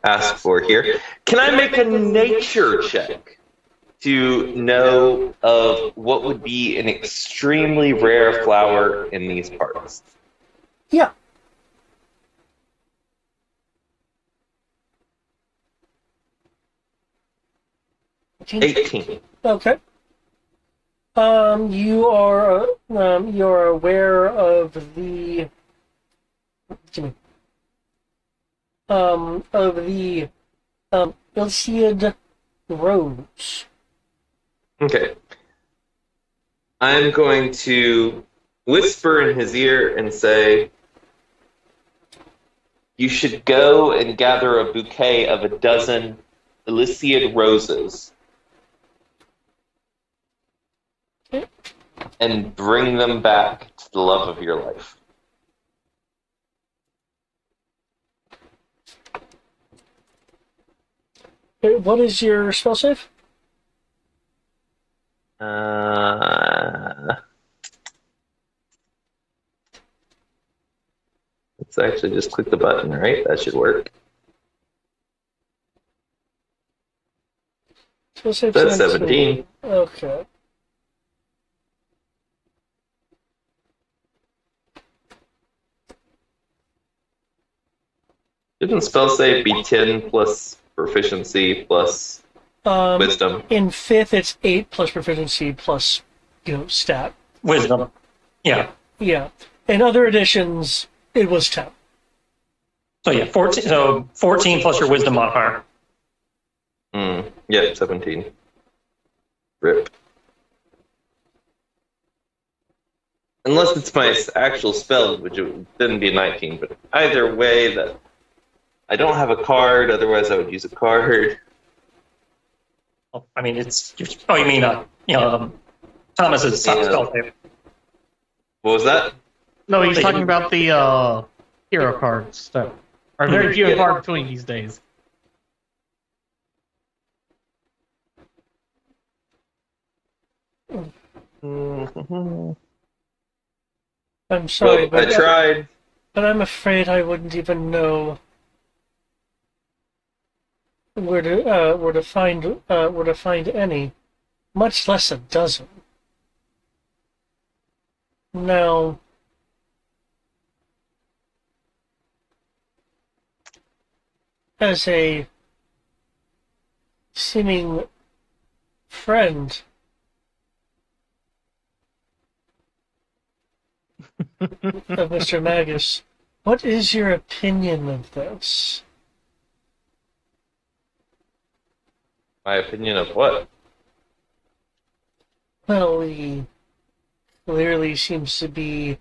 A: asked for here. Can I make a nature check to know of what would be an extremely rare flower in these parts?
D: Yeah. 18?
A: 18.
D: Okay. You're aware of the Ilseid Rose.
A: Okay. I'm going to whisper in his ear and say, you should go and gather a bouquet of a dozen Elysiad roses
D: Okay.
A: and bring them back to the love of your life.
D: What is your spell save?
A: Let's actually just click the button, right? That should work.
D: Spell save
A: That's
D: 17.
A: 17.
D: Okay.
A: Shouldn't spell save be 10 plus proficiency plus wisdom?
D: In 5th, it's 8 plus proficiency plus, stat.
C: Wisdom. Yeah.
D: Yeah. In other editions, it was 10.
C: So yeah, 14. So 14 plus your wisdom modifier.
A: Yeah, 17. Rip. Unless it's my actual spell, which it didn't be 19, but either way, that I don't have a card, otherwise I would use a card.
C: Oh, I mean, it's. Oh, you mean Thomas's
A: Yeah.
C: spell save.
A: What was that?
B: No, he's talking about the hero cards that are very few and far between these days.
A: Mm-hmm.
D: I'm sorry,
A: Well, I tried.
D: but I'm afraid I wouldn't even know where to find any, much less a dozen. Now, as a seeming friend of Mr. Magus, what is your opinion of this?
A: My opinion of what?
D: Well, he clearly seems to be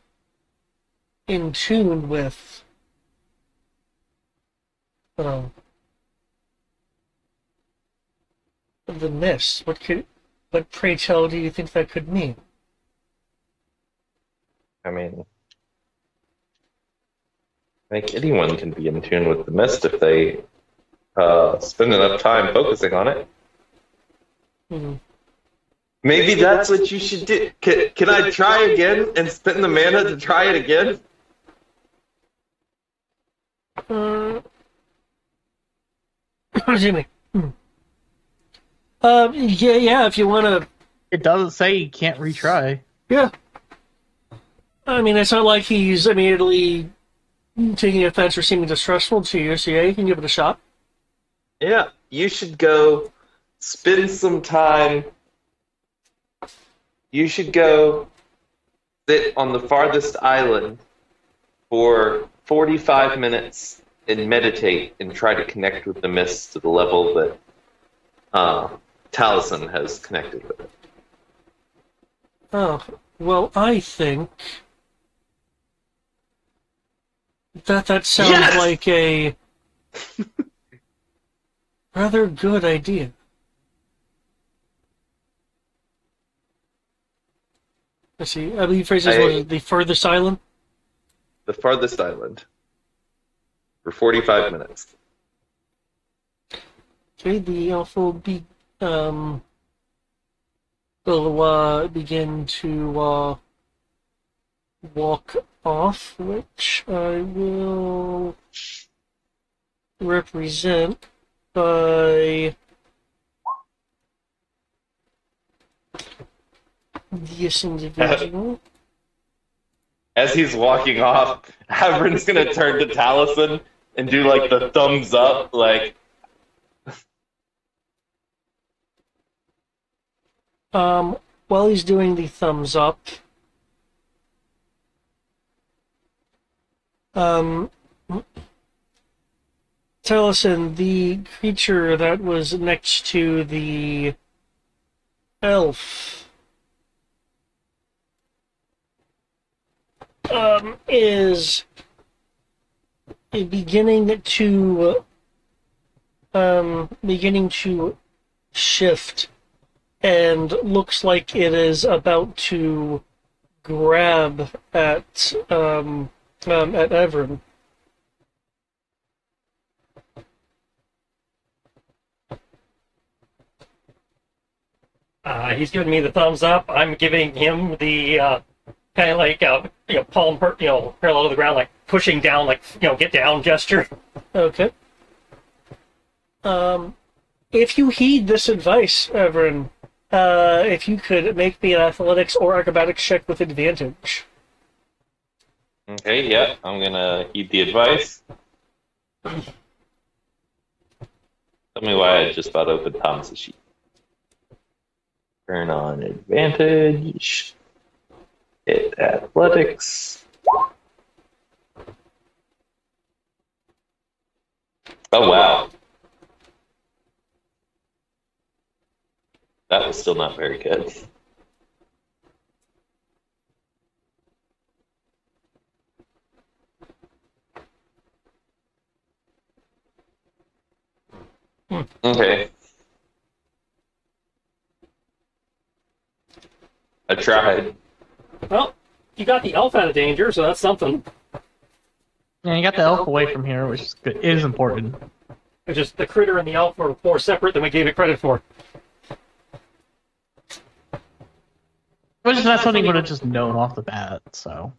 D: in tune with the mist. What pray tell do you think that could mean?
A: I mean, I think anyone can be in tune with the mist if they spend enough time focusing on it.
D: Hmm.
A: Maybe that's what you should do. Can I try again and spend the mana to try it again?
D: Excuse me. Yeah, if you want to.
B: It doesn't say you can't retry.
D: Yeah. I mean, it's not like he's immediately taking offense or seeming distrustful to you, so yeah, you can give it a shot.
A: Yeah, you should go spend some time. You should go sit on the farthest island for 45 minutes and meditate and try to connect with the mist to the level that Taliesin has connected with it.
D: Oh, well, I think that sounds
A: Yes!
D: like a rather good idea. Let's see, I believe phrases was the furthest island.
A: The farthest island for 45 minutes.
D: Okay, the elf will will begin to walk off, which I will represent by this individual.
A: As he's walking off, Havrin's gonna turn to Taliesin and do like the thumbs up, like
D: While he's doing the thumbs up, um, Tellison, the creature that was next to the elf, is beginning to shift and looks like it is about to grab at Everin.
C: He's giving me the thumbs up. I'm giving him the kind of like palm, parallel to the ground, like pushing down, like get down gesture.
D: Okay. If you heed this advice, Everin, if you could make me an athletics or acrobatics check with advantage.
A: Okay, yeah, I'm gonna heed the advice. Tell me why I just thought open Thomas's sheet. Turn on advantage. Hit athletics. Oh wow. That was still not very good. Okay. I tried.
C: Well, you got the elf out of danger, so that's something.
B: Yeah, you got the elf away from here, which is good. It is important.
C: It's just the critter and the elf were more separate than we gave it credit for.
B: Which is not something he would have just known off the bat, so.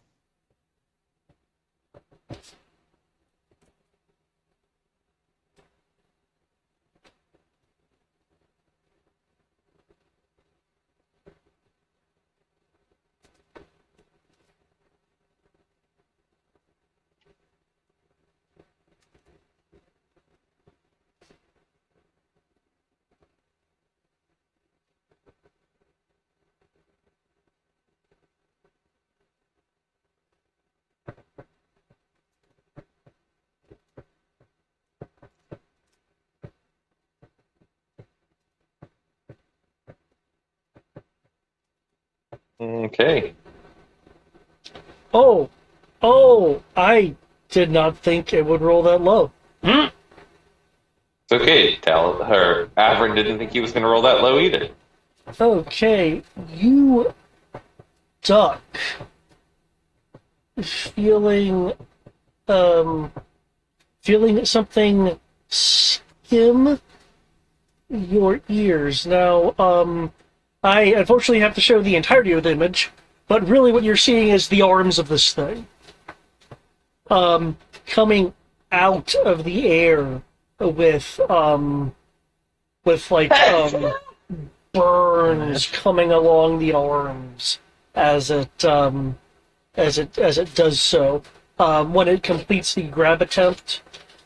A: Okay.
D: Oh, I did not think it would roll that low.
A: It's okay. Her Avern didn't think he was gonna roll that low either.
D: Okay, you duck, feeling feeling something skim your ears. Now, I unfortunately have to show the entirety of the image, but really what you're seeing is the arms of this thing. Coming out of the air with burns coming along the arms as it does so. When it completes the grab attempt,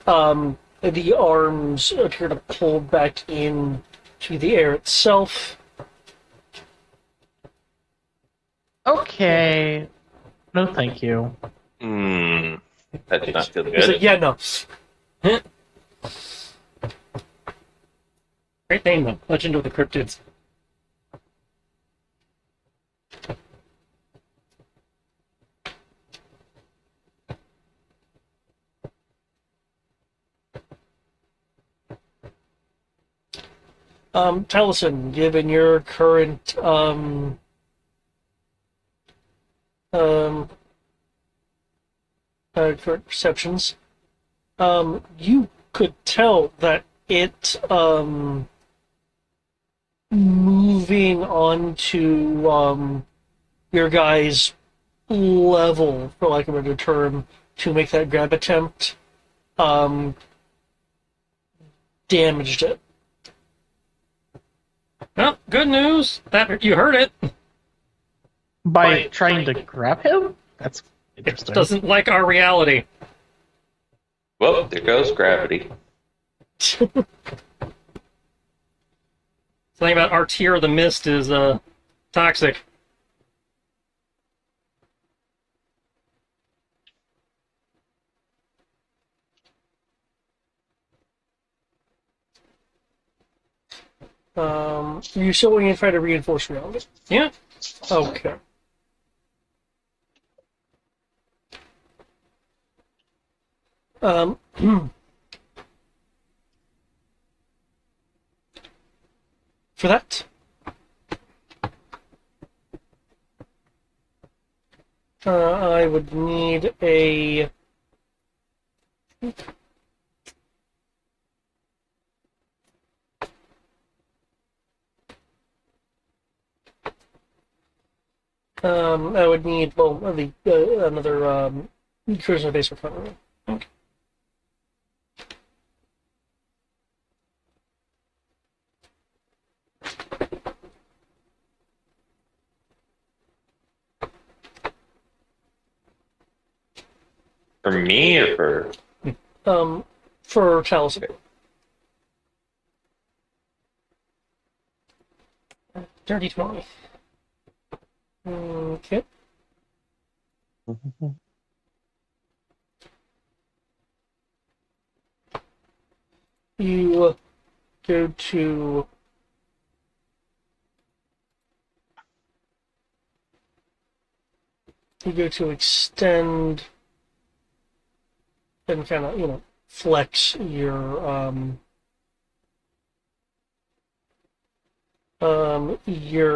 D: the arms appear to pull back in to the air itself.
B: Okay. No, thank you.
A: That did not feel
D: He's
A: good.
D: like, yeah, no.
C: Great name, though. Legend of the Cryptids.
D: Taliesin, given your current current perceptions, you could tell that it moving on to your guy's level, for lack of a better term, to make that grab attempt, damaged it.
C: Well, good news. That you heard it.
B: By trying to grab him? That's
C: It
B: interesting.
C: doesn't like our reality.
A: Well, there goes gravity.
C: Something about our tier of the mist is toxic.
D: You still want to try to reinforce reality?
C: Yeah.
D: Okay. Um, for that, I would need a. I would need another cruiser base recovery.
C: Okay.
A: For me or for
D: For Chalice.
C: Dirty 20.
D: Okay. You go to extend and kind of flex your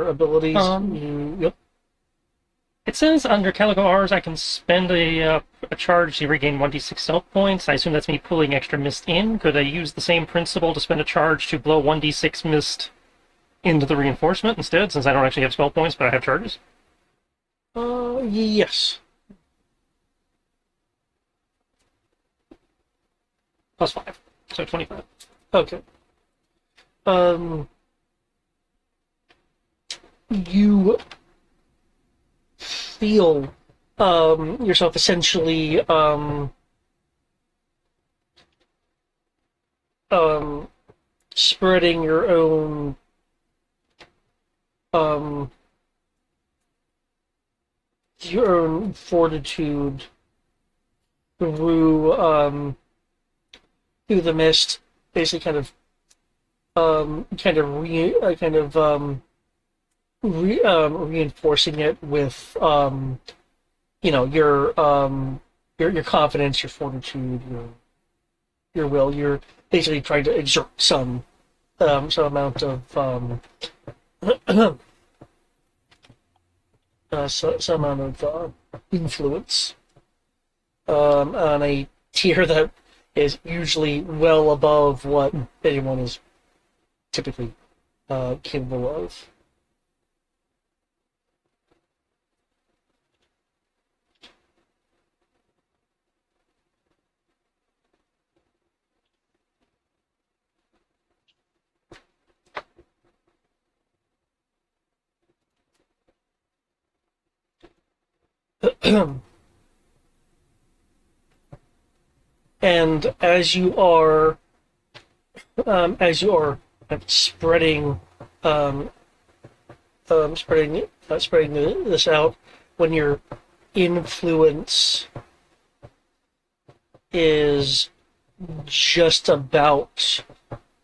D: abilities. Yep.
C: It says under Calico R's I can spend a charge to regain 1d6 stealth points. I assume that's me pulling extra mist in. Could I use the same principle to spend a charge to blow 1d6 mist into the reinforcement instead, since I don't actually have spell points, but I have charges?
D: Yes.
C: Plus 5. So 25.
D: Okay. You feel yourself essentially spreading um your own fortitude through through the mist, basically reinforcing it with your confidence, your fortitude, your will. You're basically trying to exert some amount of some amount of influence on a tier that is usually well above what anyone is typically capable of. And as you are spreading um, spreading this out, when your influence is just about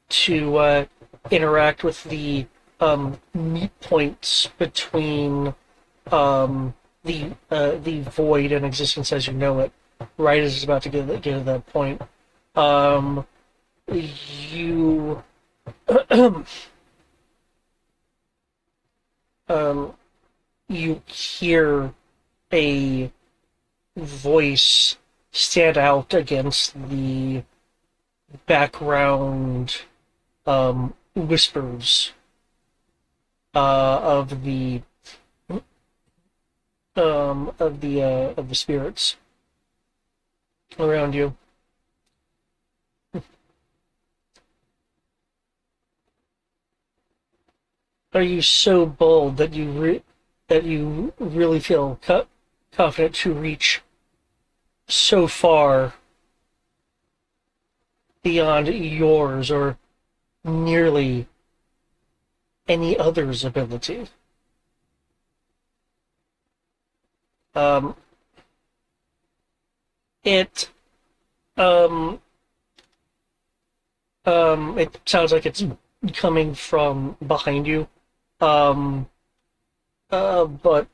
D: to interact with the meet points between the void and existence as you know it, right as it's about to get to that point, um, you um, you hear a voice stand out against the background whispers of the spirits around you. Are you so bold that you really feel confident to reach so far beyond yours, or nearly any other's ability. Um, it it sounds like it's coming from behind you. Um, but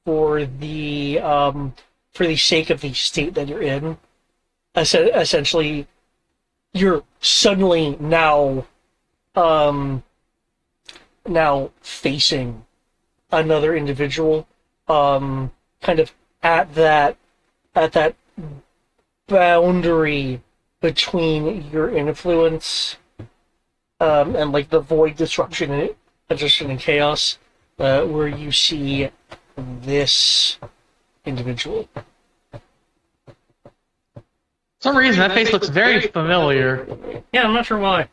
D: for the sake of the state that you're in, essentially, you're suddenly um, now facing another individual, kind of at that at that boundary between your influence and like the void destruction and chaos, where you see this individual.
B: For some reason, that face looks very familiar.
C: Yeah, I'm not sure why.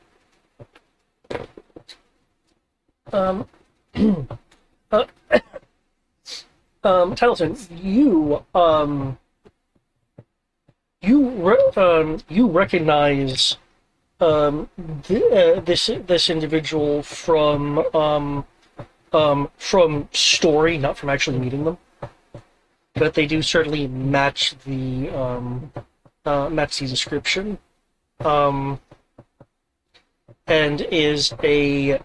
D: Um, uh, Tattleton, you recognize this individual from story, not from actually meeting them, but they do certainly match the description, and is a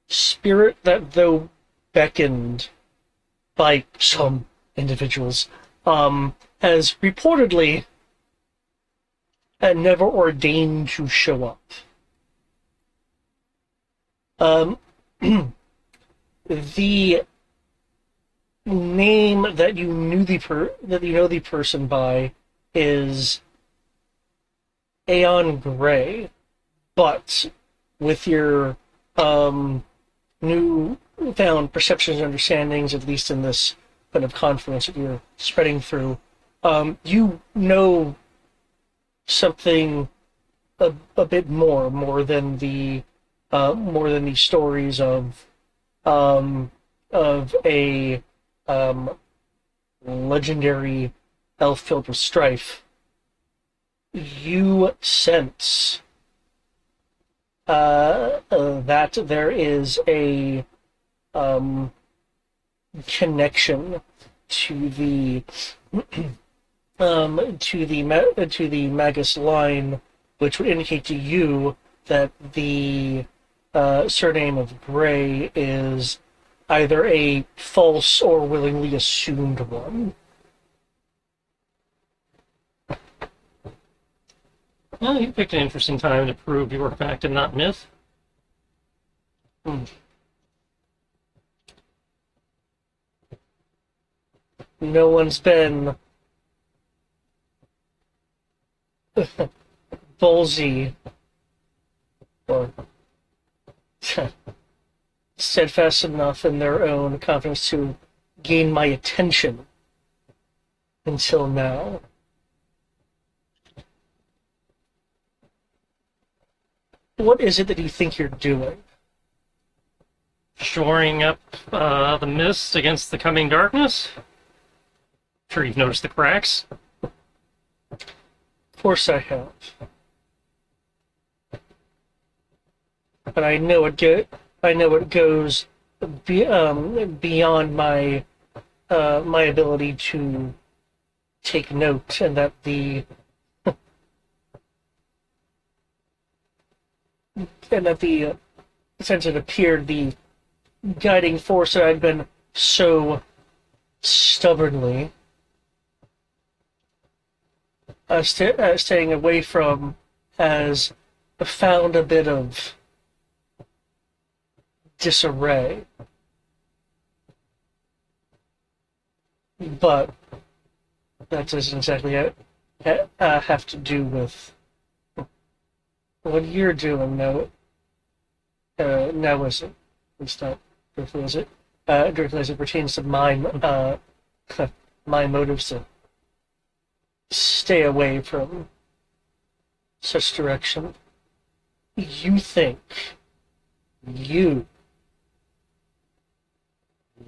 D: spirit that, though beckoned by some individuals, has reportedly never ordained to show up. The name that you knew that you know the person by is Aeon Gray, but with your newfound perceptions and understandings, at least in this kind of confluence that you're spreading through, you know something a bit more than the stories of a legendary elf filled with strife. You sense that there is a connection to the to the Magus line, which would indicate to you that the surname of Gray is either a false or willingly assumed one.
C: Well, you picked an interesting time to prove you were fact and not myth.
D: No one's been ballsy or steadfast enough in their own confidence to gain my attention until now. What is it that you think you're doing?
C: Shoring up the mist against the coming darkness. Sure, you've noticed the cracks.
D: Of course I have. But I know it goes beyond my my ability to take note, and that since it appeared, the guiding force that I'd been so stubbornly staying away from has found a bit of disarray. But that doesn't exactly have to do with what you're doing. Now is it? It's not directly as it pertains to my my motives to stay away from such direction. You think you,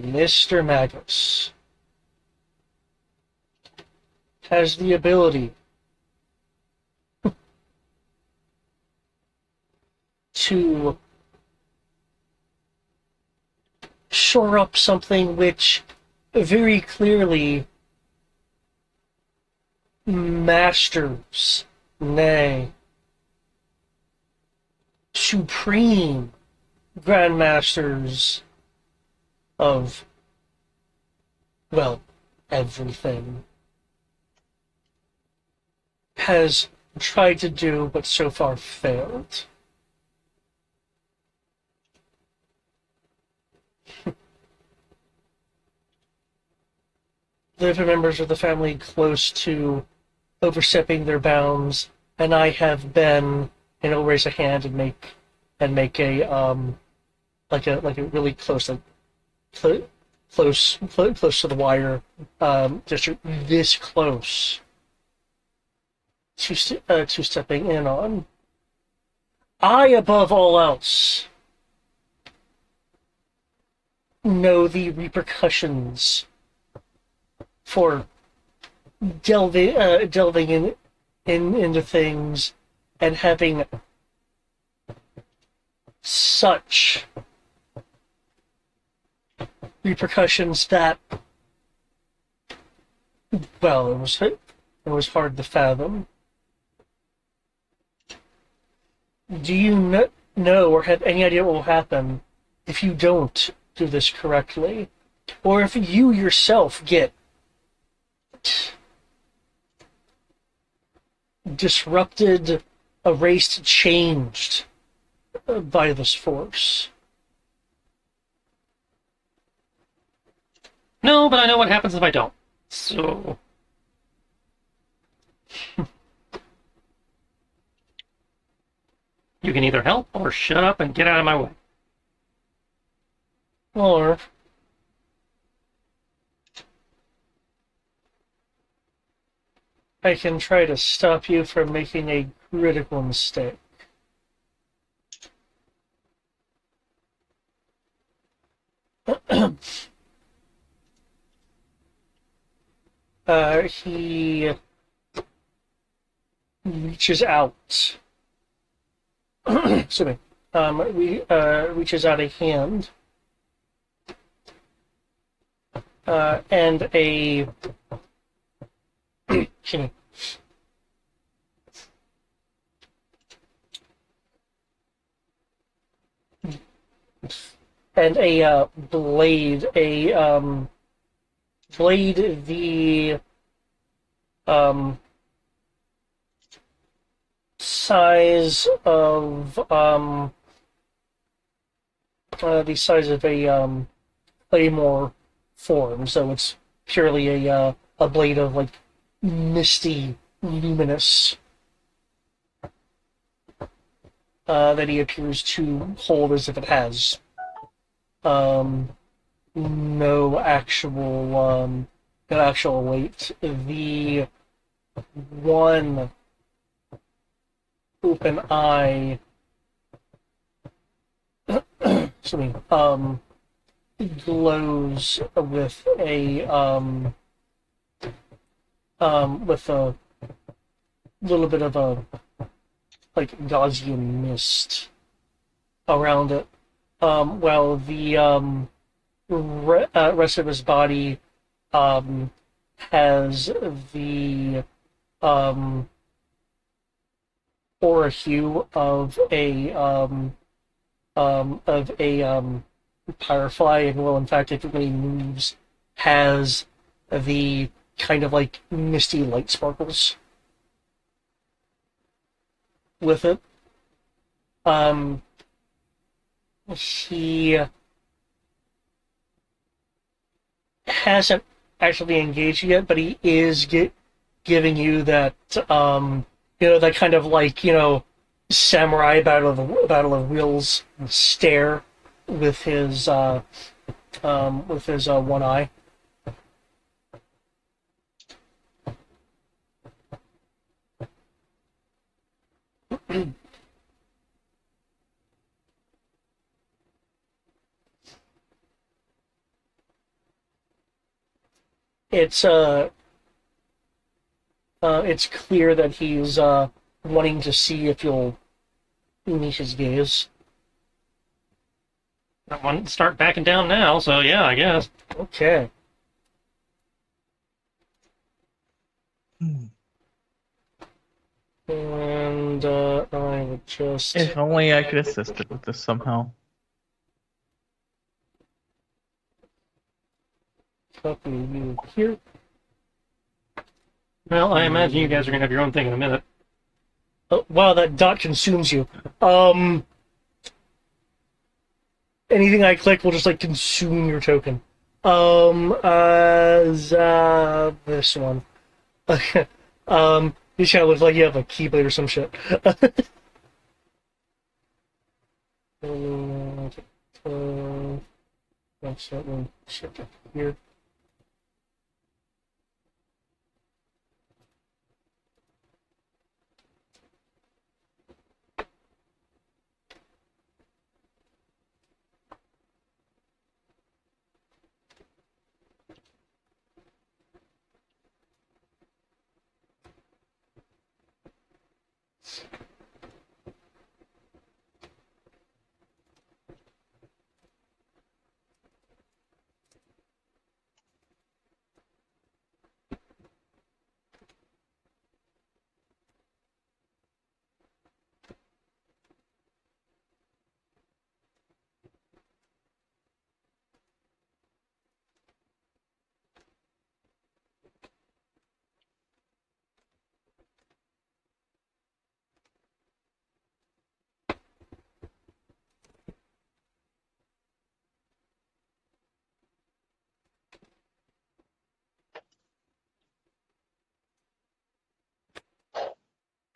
D: Mr. Magus, has the ability to shore up something which very clearly masters, nay, supreme grandmasters of, well, everything, has tried to do but so far failed. Living members of the family close to overstepping their bounds, and I have been, and I'll raise a hand and make a like a really close, like close to the wire, just this close to stepping in on. I, above all else, know the repercussions for delving into things and having such repercussions that, well, it was hard to fathom. Do you know or have any idea what will happen if you don't do this correctly? Or if you yourself get disrupted, erased, changed by this force?
C: No, but I know what happens if I don't. So... you can either help or shut up and get out of my way.
D: Or I can try to stop you from making a critical mistake. He reaches out. Excuse me. Reaches out a hand, and a excuse me. And a blade, blade the size of the size of a claymore form, so it's purely a blade of like misty, luminous that he appears to hold as if it has no actual weight. The one open eye, excuse me, glows with a little bit of a like Gaussian mist around it, while the rest of his body has the aura hue of a firefly, and will, in fact, if it really moves, has the kind of like misty light sparkles with it. He hasn't actually engaged yet, but he is giving you that that kind of like samurai battle of wheels stare with his one eye. It's clear that he's wanting to see if you'll meet his gaze.
C: I want to start backing down now, so yeah, I guess.
D: Okay. And I would just
B: If only I could assist it with this somehow.
D: copy you here.
C: Well, I imagine you guys are gonna have your own thing in a minute.
D: Oh, wow, that dot consumes you. Anything I click will just like consume your token. This one. You kind of look like you have a keyblade or some shit. That's that one. Shit, here.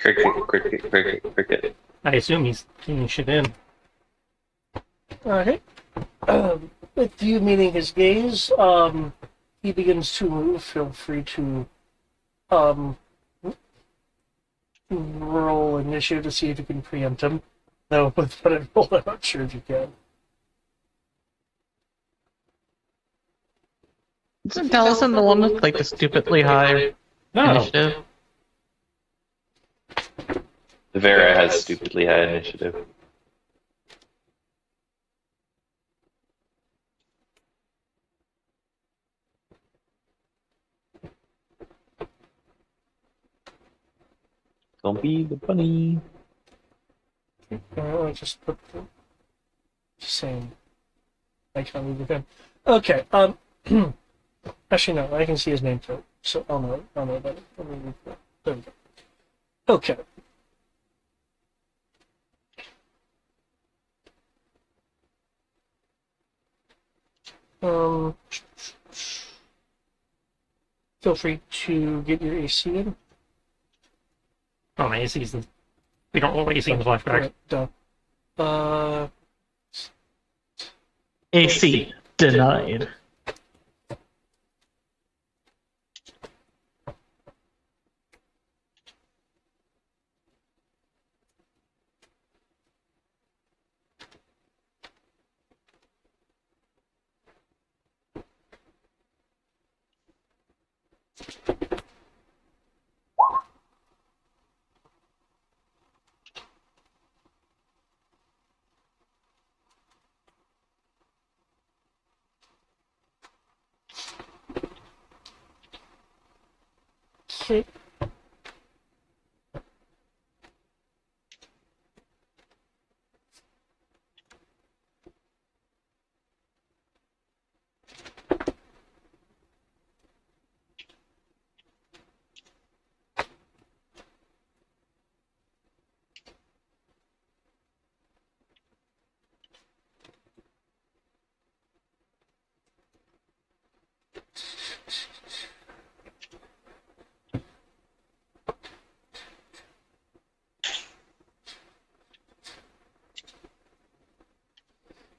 A: Cricket, cricket, cricket, cricket.
C: I assume he's keying shit in.
D: Okay. With you meeting his gaze, he begins to move. Feel free to um, roll initiative to see if you can preempt him. Though without a roll, I'm not sure if you can.
B: Isn't Allison the one with like the stupidly high
C: No,
B: initiative?
A: Vera has stupidly high initiative. Don't be the bunny.
D: I just put the just saying. I can't move with him. Okay. Actually, no. I can see his name too, so I'll know. I'll know about it. Let me move that. There we go. Okay. Um, feel free to get your AC in.
C: oh my AC's the. We don't roll AC in the flashback.
D: Alright, duh. Uh,
B: AC denied.
D: okay.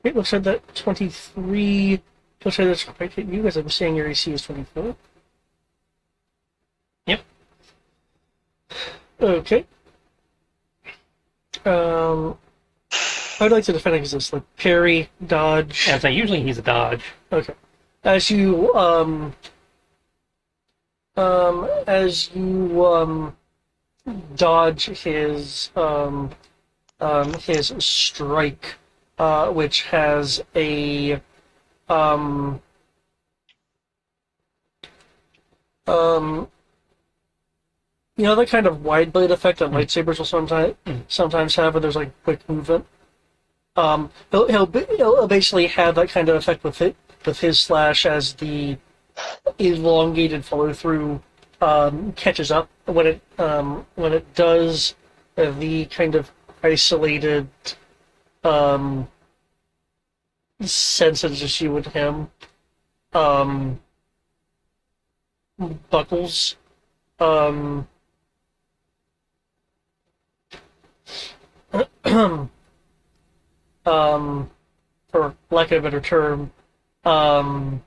D: It looks like that 23. Looks like that's correct. You guys, I'm saying your AC is 24.
C: Yep.
D: Okay. I'd like to defend against this, like parry, dodge.
C: And so usually he's a dodge.
D: Okay. As you dodge his strike, which has a um, um, that kind of wide blade effect that lightsabers will sometimes have, where there's like quick movement. He'll basically have that kind of effect with his slash as the elongated follow through catches up when it does the kind of isolated senses issue with him buckles. Um, for lack of a better term, um,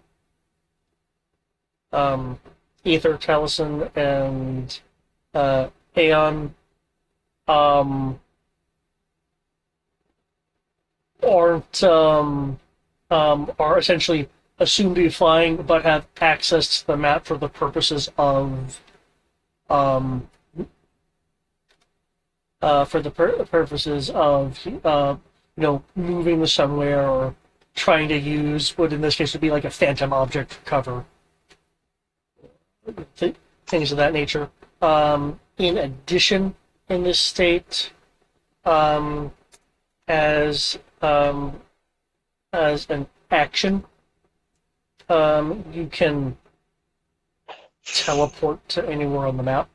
D: Ether, Taliesin, and Aeon aren't are essentially assumed to be flying, but have access to the map for the purposes of purposes of moving to somewhere or trying to use what in this case would be like a phantom object for cover, things of that nature. In addition, in this state, as an action, you can teleport to anywhere on the map.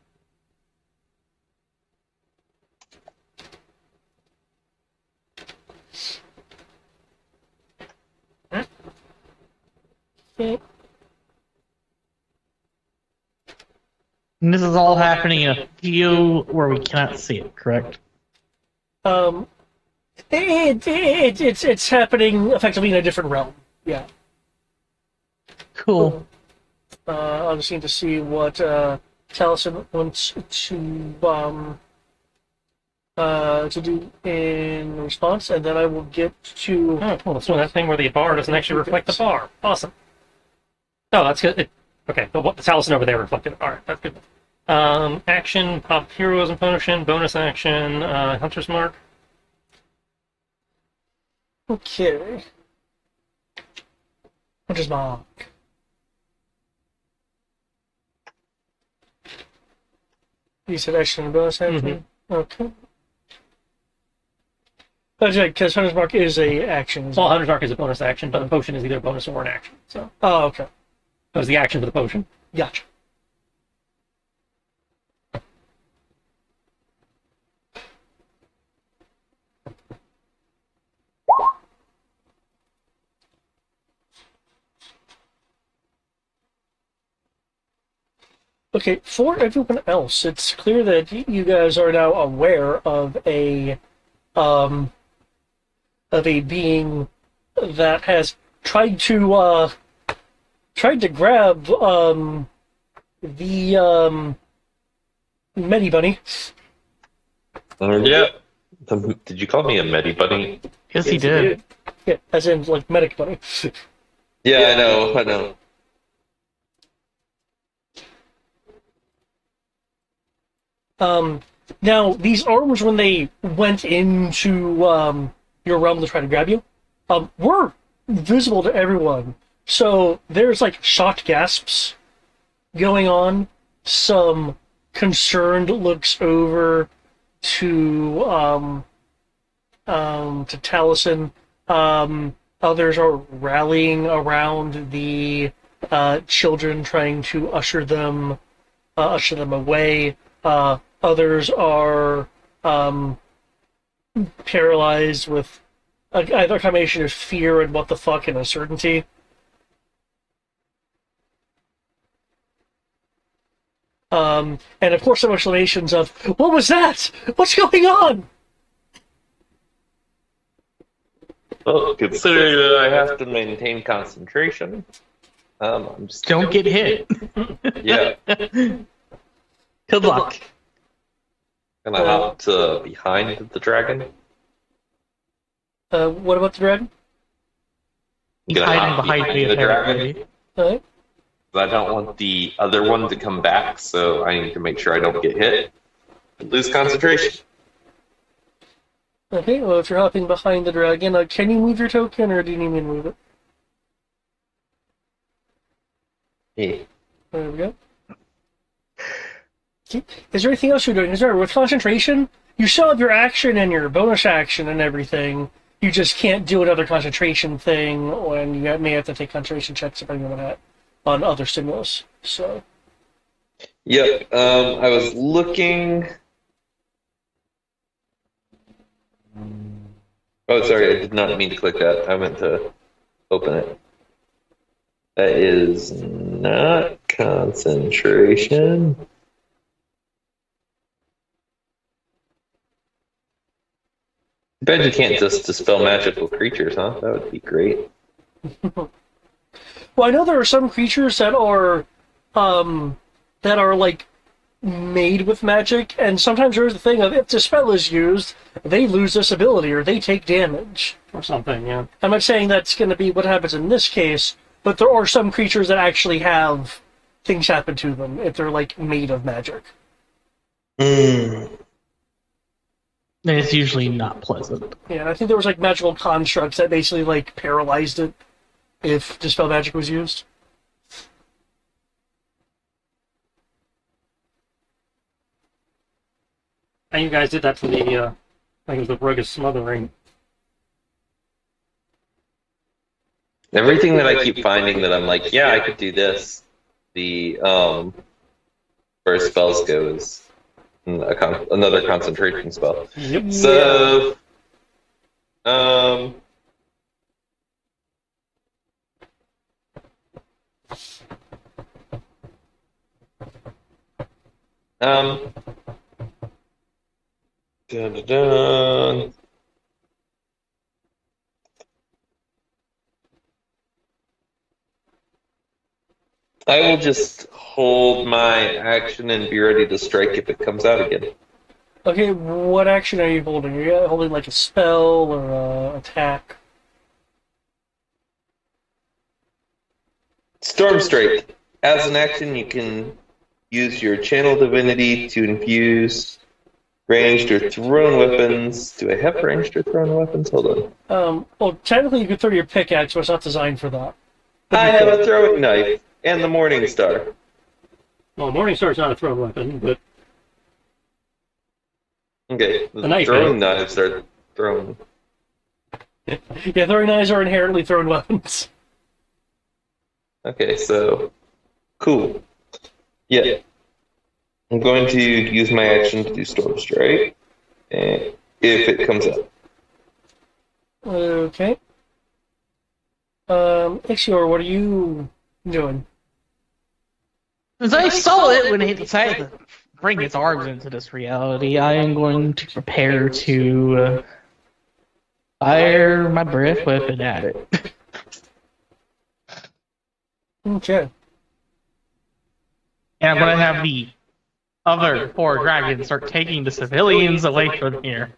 D: Okay.
B: And this is all happening in a field where we cannot see it, correct?
D: It's happening effectively in a different realm. Yeah.
B: Cool.
D: I'll just need to see what Taliesin wants to do in response, and then I will get to.
C: Oh, cool. So that thing where the bar doesn't actually reflect the bar. Awesome. Oh, that's good. Okay, the Taliesin over there reflected. All right, that's good. Action, pop heroism potion, bonus action, hunter's mark.
D: Okay. Hunter's mark. You said action and bonus action? Okay. Because Hunter's Mark is a action.
C: Well, hunter's mark is a bonus action, but the potion is either a bonus or an action. So
D: Oh, okay.
C: that was the action for the potion.
D: Gotcha. Okay, for everyone else, it's clear that you guys are now aware of a being that has tried to grab the Medi Bunny.
A: Yeah. Did you call me a Medi Bunny?
B: Yes, he did.
D: Yeah, as in like Medic Bunny.
A: Yeah, I know.
D: Now, these arms, when they went into your realm to try to grab you, were visible to everyone. So there's like shocked gasps going on. Some concerned looks over to Taliesin. Others are rallying around the children, trying to usher them away. Others are paralyzed with either a combination of fear and what the fuck and uncertainty. And of course some exclamations of, "What was that? What's going on?"
A: Well, considering that I have to maintain concentration, I'm just
B: Don't get hit.
A: yeah.
B: Good luck.
A: Gonna hop to behind the dragon.
D: What about the dragon?
B: He's
A: Gonna
B: hiding
A: hop
B: behind me
A: the dragon.
B: apparently.
D: Alright.
A: I don't want the other one to come back, so I need to make sure I don't get hit and lose concentration.
D: Okay, well, if you're hopping behind the dragon, can you move your token, or do you need me to move it?
A: Yeah.
D: There we go. Okay. Is there anything else you're doing? Is there, with concentration, you still have your action and your bonus action and everything. You just can't do another concentration thing, and you may have to take concentration checks depending on that, on other stimulus. So.
A: Yep. I was looking. Oh, sorry, I did not mean to click that. I meant to open it. That is not concentration. I bet you can't just dispel magical creatures, huh? That would be great.
D: Well, I know there are some creatures that are like made with magic, and sometimes there's the thing of if the spell is used, they lose this ability or they take damage.
C: Or something, yeah.
D: I'm not saying that's going to be what happens in this case, but there are some creatures that actually have things happen to them if they're like made of magic.
A: Mm.
B: And it's usually not pleasant.
D: Yeah, and I think there was like magical constructs that basically like paralyzed it if dispel magic was used.
C: And you guys did that to the, I think it was the rug of smothering.
A: Everything that I keep finding that I'm like, yeah, I could do this. The first spells goes another concentration spell.
C: Yep.
A: So, dun, dun, dun. I will just hold my action and be ready to strike if it comes out again.
D: Okay, what action are you holding? Are you holding like a spell or a attack?
A: Storm Strike. As an action, you can use your Channel Divinity to infuse ranged or thrown weapons. Do I have ranged or thrown weapons? Hold on.
D: Well, technically you could throw your pickaxe, but it's not designed for that.
A: I have a throwing knife and the Morning Star.
C: Well, Morningstar's not a thrown weapon, but
A: Okay,
C: The knife
A: throwing
C: is.
A: knives are thrown.
D: Yeah, throwing knives are inherently thrown weapons.
A: Okay, so cool. Yeah, I'm going to use my action to do Storm Strike, and if it comes up.
D: Okay. Ixior, what are you doing?
B: As I saw it when it decided to bring its arms into this reality, I am going to prepare to fire my breath weapon at it.
D: Okay.
B: And I'm going to have the other four dragons start taking the civilians away from here.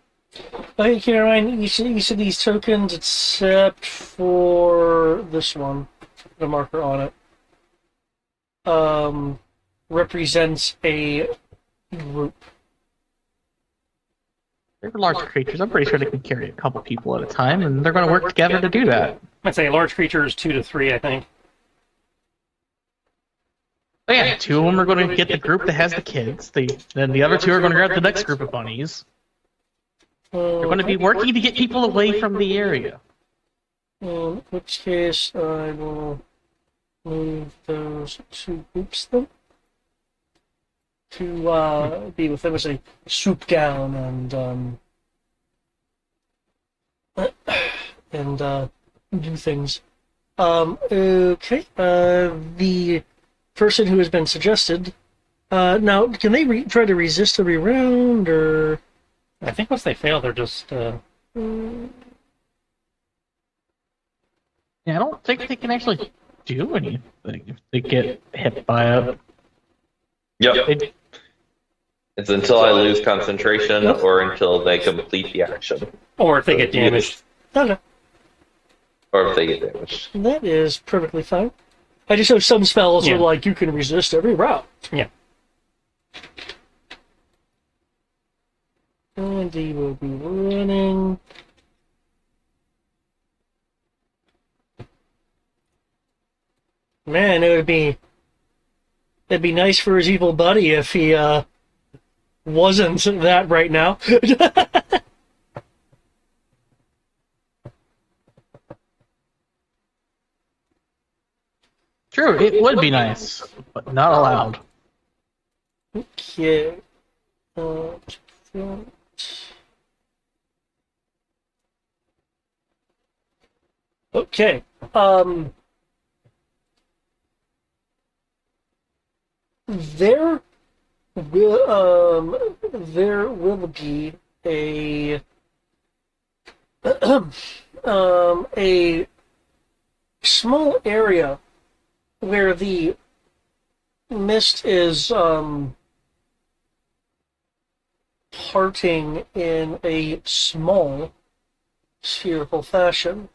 D: Okay, keep in mind, you see these tokens except for this one, the marker on it, represents a group.
B: They're large creatures. I'm pretty sure they can carry a couple people at a time, and they're going to work together to do that.
C: I'd say a large creature is 2 to 3, I think.
B: But yeah, two of them are going to get the group that has the kids. Then the other two are going to grab the next group of bunnies. They're going to be working to get people away from the area.
D: In which case, I will move those two groups then to be with them as a swoop down and do things. Okay. The person who has been suggested. Now, can they try to resist every round, or?
C: I think once they fail, they're just,
B: Yeah, I don't think they can actually do anything if they get hit by it.
A: Yep.
B: They-
A: It's until I lose concentration
D: Yep.
A: or until they complete the action.
C: or if they get damaged.
D: Okay.
A: Or if they get damaged.
D: That is perfectly fine. I just know some spells
C: Yeah.
D: are like you can resist every round.
C: Yeah.
D: And he will be running. Man, it'd be nice for his evil buddy if he wasn't that right now.
B: True, it would be nice, but not allowed.
D: Okay. Okay. There will be a small area where the mist is parting in a small spherical fashion,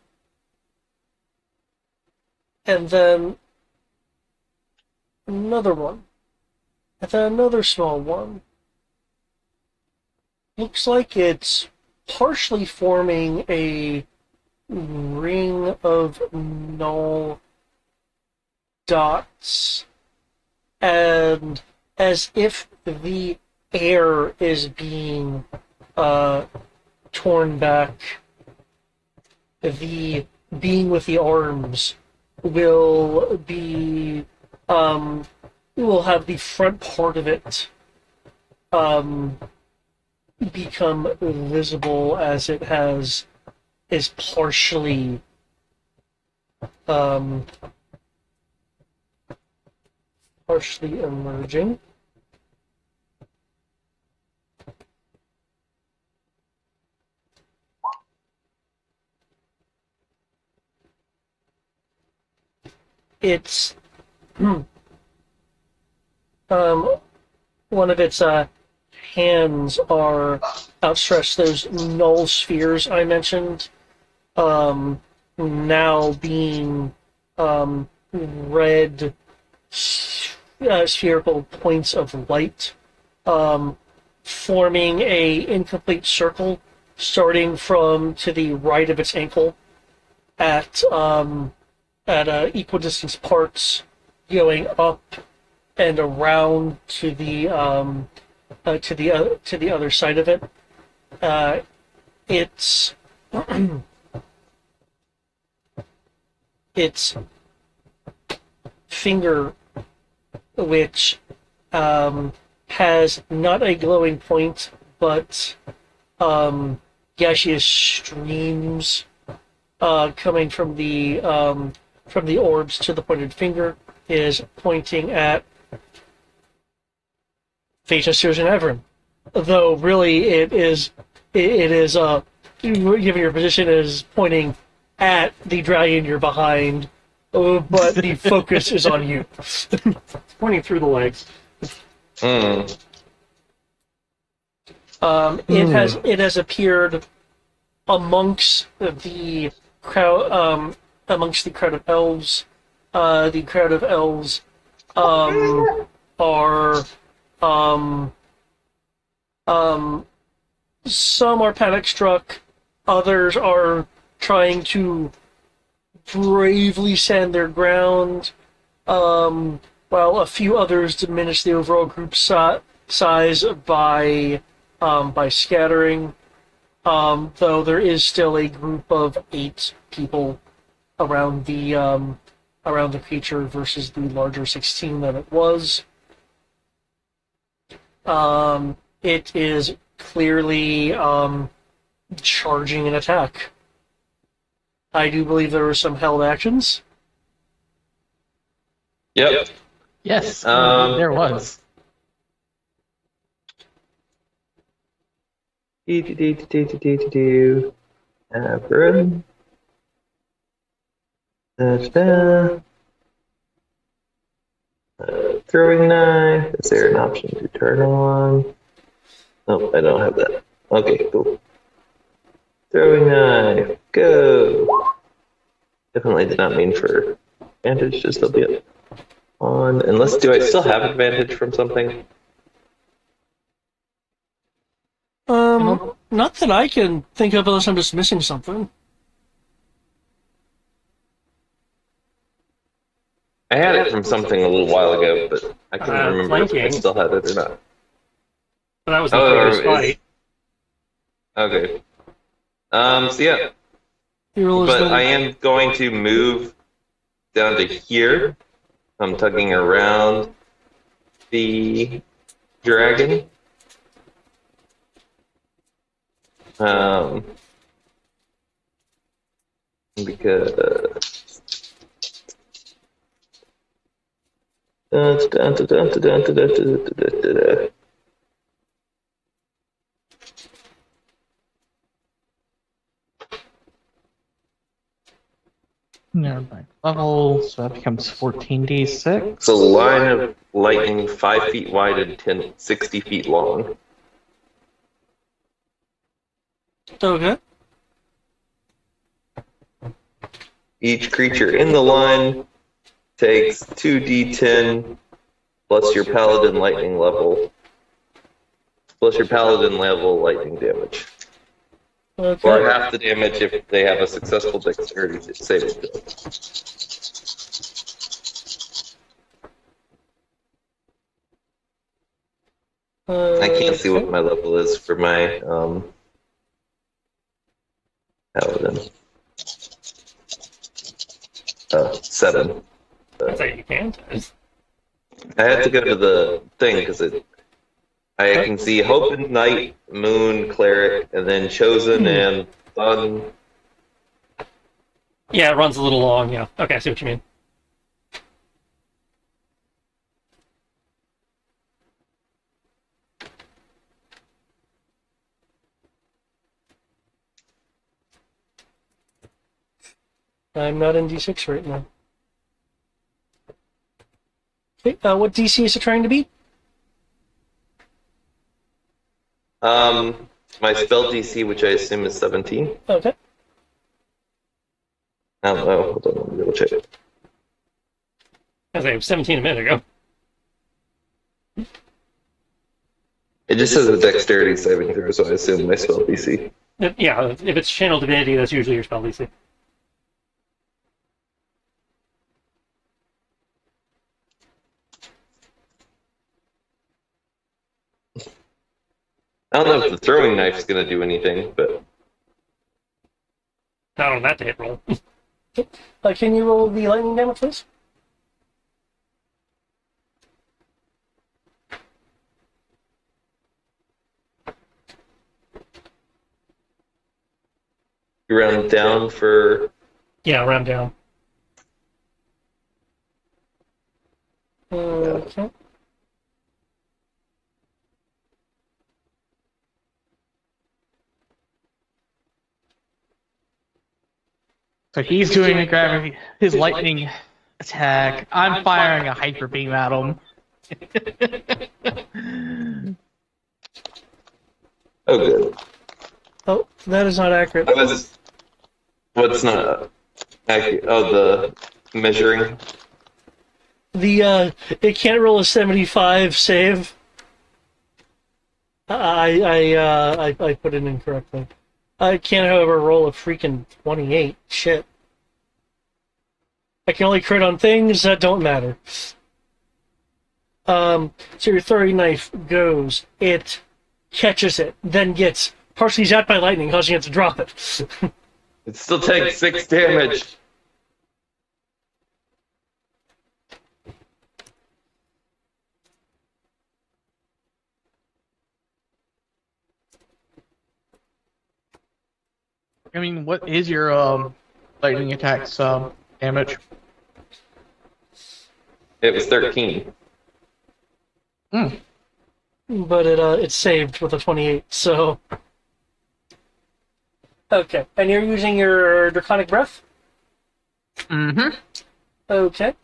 D: and then another one, and then another small one. Looks like it's partially forming a ring of null dots, and as if the air is being torn back, the being with the arms will be will have the front part of it become visible as it is partially partially emerging. It's one of its hands are outstretched. Those null spheres I mentioned, now being red spherical points of light, forming a incomplete circle, starting from to the right of its ankle at equidistant parts, going up and around to the other side of it. It's its finger, which has not a glowing point, but gaseous streams coming from the orbs to the pointed finger, is pointing at Veta Susan Everin. Though really it is given your position, is pointing at the dragon you're behind, but the focus is on you.
C: It's pointing through the legs.
D: It has appeared amongst the crowd of elves. The crowd of elves are some are panic struck, others are trying to bravely stand their ground, while a few others diminish the overall group size by scattering. Though there is still a group of 8 people around the creature versus the larger 16 that it was. It is clearly charging an attack. I do believe there were some held actions.
A: Yep.
B: Yes, there was.
A: Burn. Throwing knife. Is there an option to turn on? Oh, I don't have that. Okay, cool. Throwing knife. Go. Definitely did not mean for advantage to still be on. Unless, do I still have advantage from something?
B: I don't
D: Not that I can think of, unless I'm just missing something.
A: I had it from something a little while ago, but I couldn't remember if I
C: Flanking.
A: still had it or not.
C: But that was the previous
A: is
C: fight.
A: okay. So yeah,
D: Your roll is
A: but I
D: the
A: am going to move down to here. I'm tugging around the dragon. Because
B: Never mind. Level, so that becomes 14d6.
A: it's a line of lightning 5 feet wide and 60 feet long.
D: okay.
A: Each creature in the line takes 2d10 plus your paladin lightning level, plus your paladin level lightning damage.
D: Okay.
A: Or half the damage if they have a successful dexterity saving throw. I can't see what my level is for my paladin. 7.
C: I'd say you can't.
A: I had to go to the thing because I can see Hope and Night, Moon, Cleric, and then Chosen and Sun.
C: Yeah, it runs a little long, yeah. Okay, I see what you mean.
D: I'm not in D6 right now. Okay, what DC is it trying to beat?
A: My spell DC, which I assume is 17.
D: Okay.
A: I don't know. Hold on, let me double check.
C: I was like 17 a minute ago.
A: It just says a dexterity saving throw, so I assume my spell DC.
C: Yeah, if it's channel divinity, that's usually your spell DC.
A: I don't know if the throwing knife's gonna do anything, but
C: Not on that to hit roll.
D: Can you roll the lightning damage, please?
A: you round down for.
C: Yeah, round down.
D: Okay.
B: So he's doing a gravity, his lightning attack. I'm firing a hyper beam at him.
A: Oh, good.
D: Oh, that is not accurate.
A: I was. What's not accurate? Oh, the measuring.
D: It can't roll a 75 save. I put it incorrectly. I can't, however, roll a freaking 28. Shit. I can only crit on things that don't matter. So your throwing knife goes, it catches it, then gets partially zapped by lightning, causing it to drop it.
A: It still takes 6 damage.
B: I mean, what is your lightning attack's damage?
A: It was 13.
D: But it's saved with a 28, so... Okay, and you're using your Draconic Breath?
B: Mm-hmm.
D: Okay.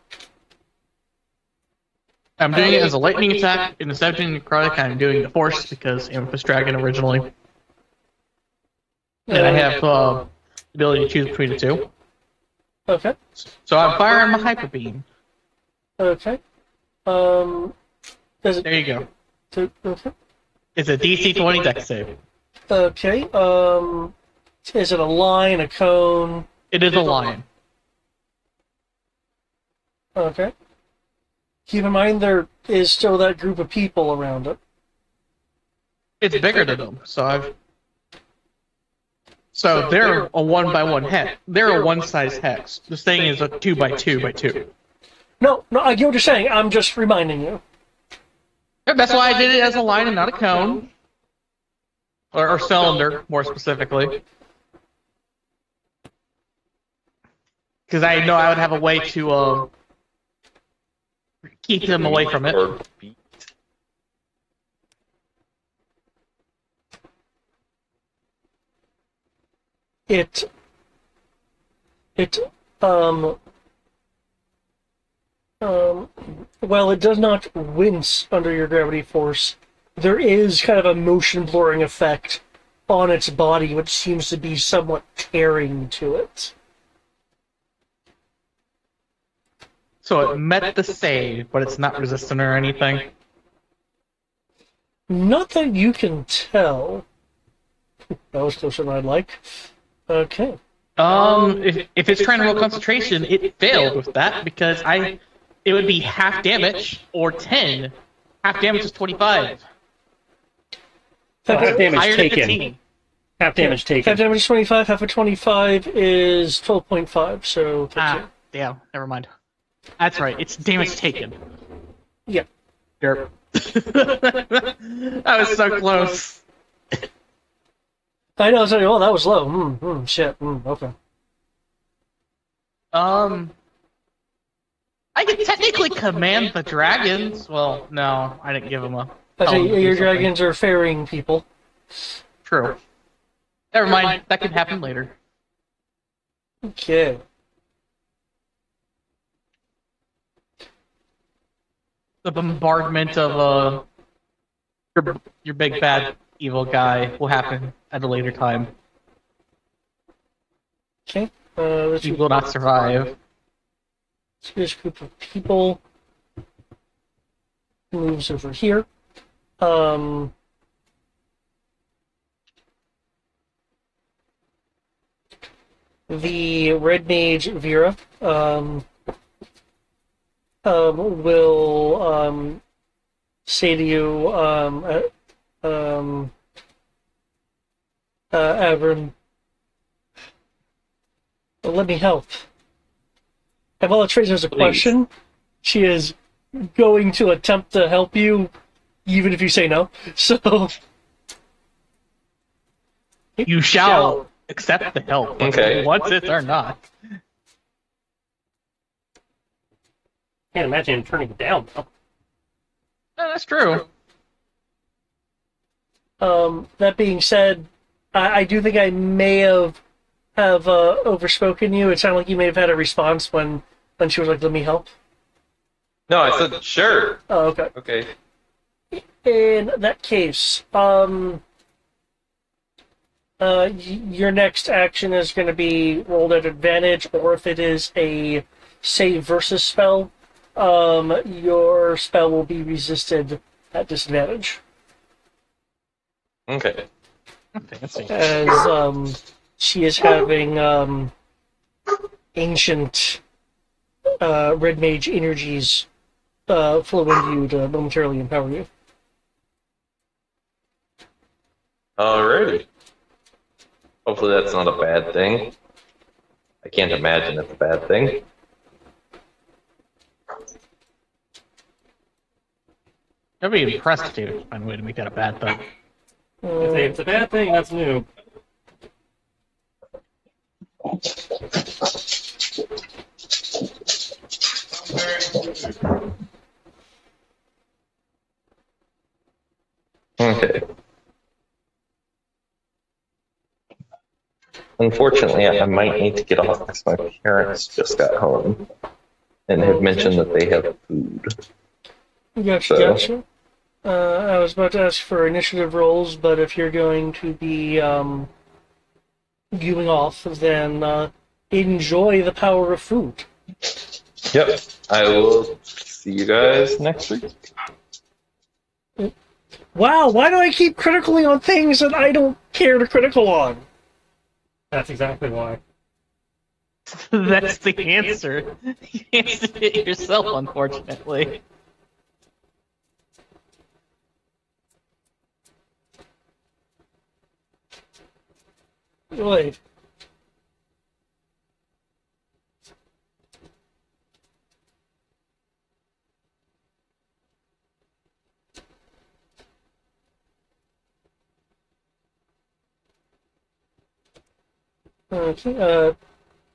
B: I'm doing it as a lightning attack, and instead of doing necrotic, I'm doing the force because Amethyst Dragon originally. And I have the ability to choose between the two.
D: Okay.
B: So I'm firing my hyper beam.
D: Okay. Does it...
B: There you go.
D: Okay.
B: It's a DC 20 dex save.
D: Okay. Is it a line, a cone?
B: It is a lion.
D: Okay. Keep in mind there is still that group of people around it.
B: It's bigger than them, so they're a 1x1 hex. They're a one-size hex. This thing is a 2x2x2.
D: No, I get what you're saying. I'm just reminding you.
B: That's why I did it as a line and not a cone. Or cylinder, more specifically. Because I know I would have a way to keep them away from it.
A: Or beat.
D: Um, while it does not wince under your gravity force, there is kind of a motion blurring effect on its body, which seems to be somewhat tearing to it.
B: So it met the save, but it's not resistant or anything.
D: Not that you can tell. That was closer than I'd like. Okay.
B: If it's trying to roll concentration, it failed with that because it would be half damage or 10. Half damage is 25.
C: Half
B: Higher
C: damage
B: than
C: taken.
B: 15.
C: Half damage taken.
D: Half damage is 25, half of 25 is 12.5, so 15.
B: Ah, damn. Never mind. That's right. It's damage taken.
D: Yeah.
B: Derp. That was so close.
D: I know, so, oh, that was low. Shit. Okay.
B: I can technically command the dragons. Well, no, I didn't give them a.
D: I say
B: tell them to do
D: your
B: something.
D: dragons are faring people.
B: True. Never mind. That can happen later.
D: Okay.
B: The bombardment of your big bad evil guy will happen at a later time.
D: Okay. Let's
B: You will not survive.
D: see this group of people moves over here. The red mage Vera will say to you, Avram, let me help. And while it trains as a question, she is going to attempt to help you, even if you say no. So
B: You shall accept the help, whether
A: Okay.
B: you want it or not.
C: Can't imagine him turning it down, though.
B: That's true.
D: that being said, I do think I may have overspoken you. It sounded like you may have had a response when she was like, "Let me help."
A: No, I said sure.
D: Oh, okay.
A: Okay.
D: In that case, your next action is going to be rolled at advantage, or if it is a save versus spell, your spell will be resisted at disadvantage.
A: Okay.
B: Fancy.
D: As she is having ancient red mage energies flow into you to momentarily empower you.
A: Alrighty. Hopefully that's not a bad thing. I can't imagine it's a bad thing.
B: I'd be impressed if they find a way to make that a bad thing.
C: If it's a bad thing, that's new.
A: Okay. Unfortunately, I might need to get off because my parents just got home and have mentioned that they have food.
D: Gotcha,
A: So-
D: gotcha. I was about to ask for initiative rolls, but if you're going to be viewing off, then enjoy the power of food.
A: Yep. I will see you guys next week.
D: Wow, why do I keep critically on things that I don't care to critical on?
C: That's exactly why.
B: That's the answer. You answered it yourself, unfortunately.
D: Wait.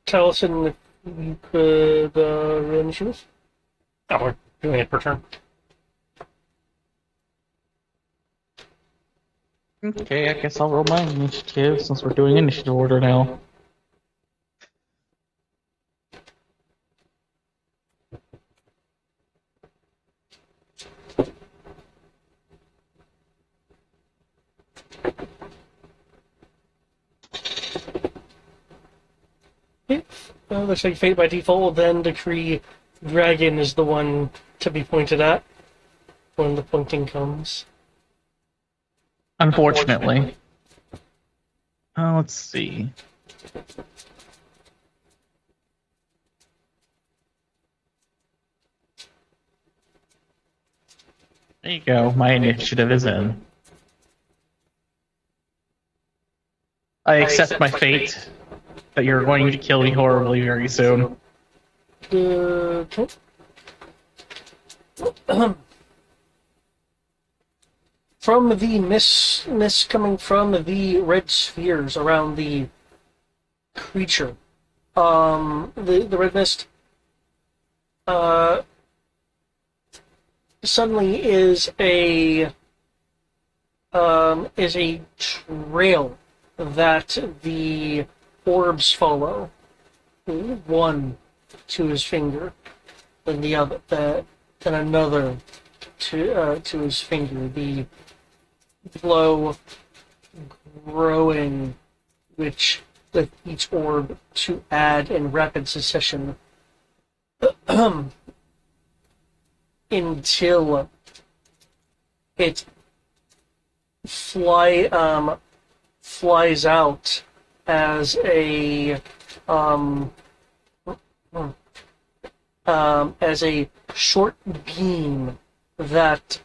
D: Taliesin, if you could roll initiative.
C: Oh, we're doing it per turn.
B: Okay, I guess I'll roll my initiative since we're doing initiative order now.
D: Okay. Looks like fate by default will then decree dragon is the one to be pointed at when the pointing comes.
B: Unfortunately. Let's see. There you go. My initiative is in. I accept my fate that you're going to kill me horribly very soon.
D: Okay. From the mist coming from the red spheres around the creature, the red mist, suddenly is a trail that the orbs follow. One to his finger, then the other, then another to his finger. The flow growing, which with each orb to add in rapid succession until it flies out as um, as a short beam that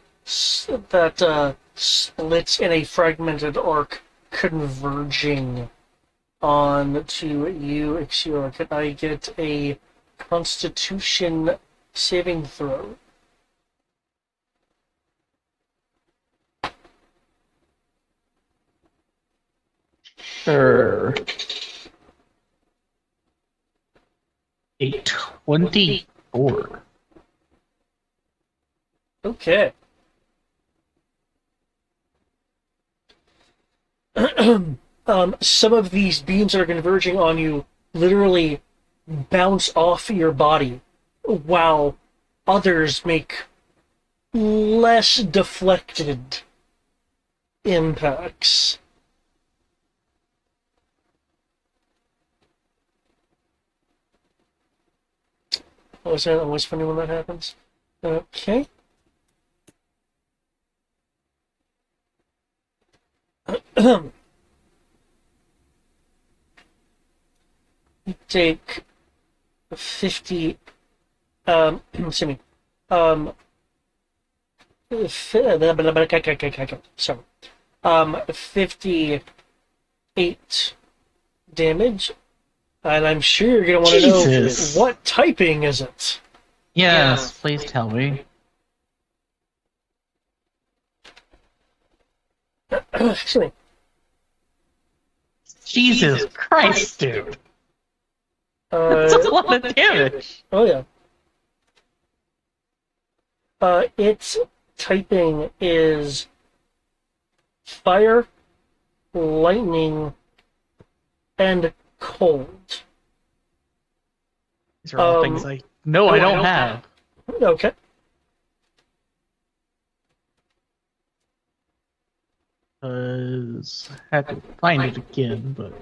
D: splits in a fragmented arc, converging on to you, Ixura. Can I get a Constitution saving throw?
B: Sure. A 24.
D: Okay. Some of these beams that are converging on you literally bounce off your body, while others make less deflected impacts. Always, always funny when that happens. Okay. Take 50. Excuse me. Um, sorry. 58 damage. And I'm sure you're going to want to know
B: Jesus.
D: what typing is it?
B: Yes, please tell me.
D: Excuse me.
B: Jesus Christ, dude. That's a lot of damage.
D: Oh yeah. Its typing is fire, lightning, and cold.
B: These are all things I know I don't have.
D: Okay.
B: Because I had to find it again, but.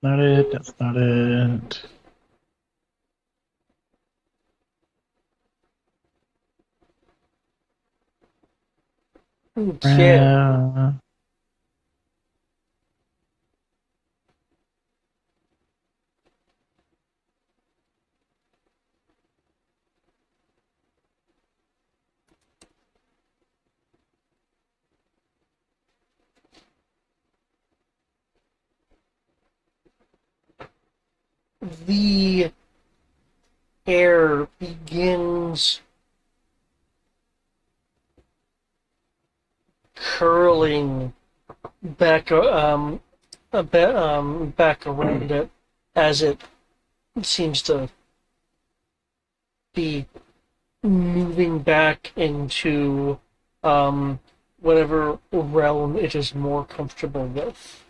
B: Not it. That's not it.
D: Okay. The air begins curling back back around it as it seems to be moving back into whatever realm it is more comfortable with.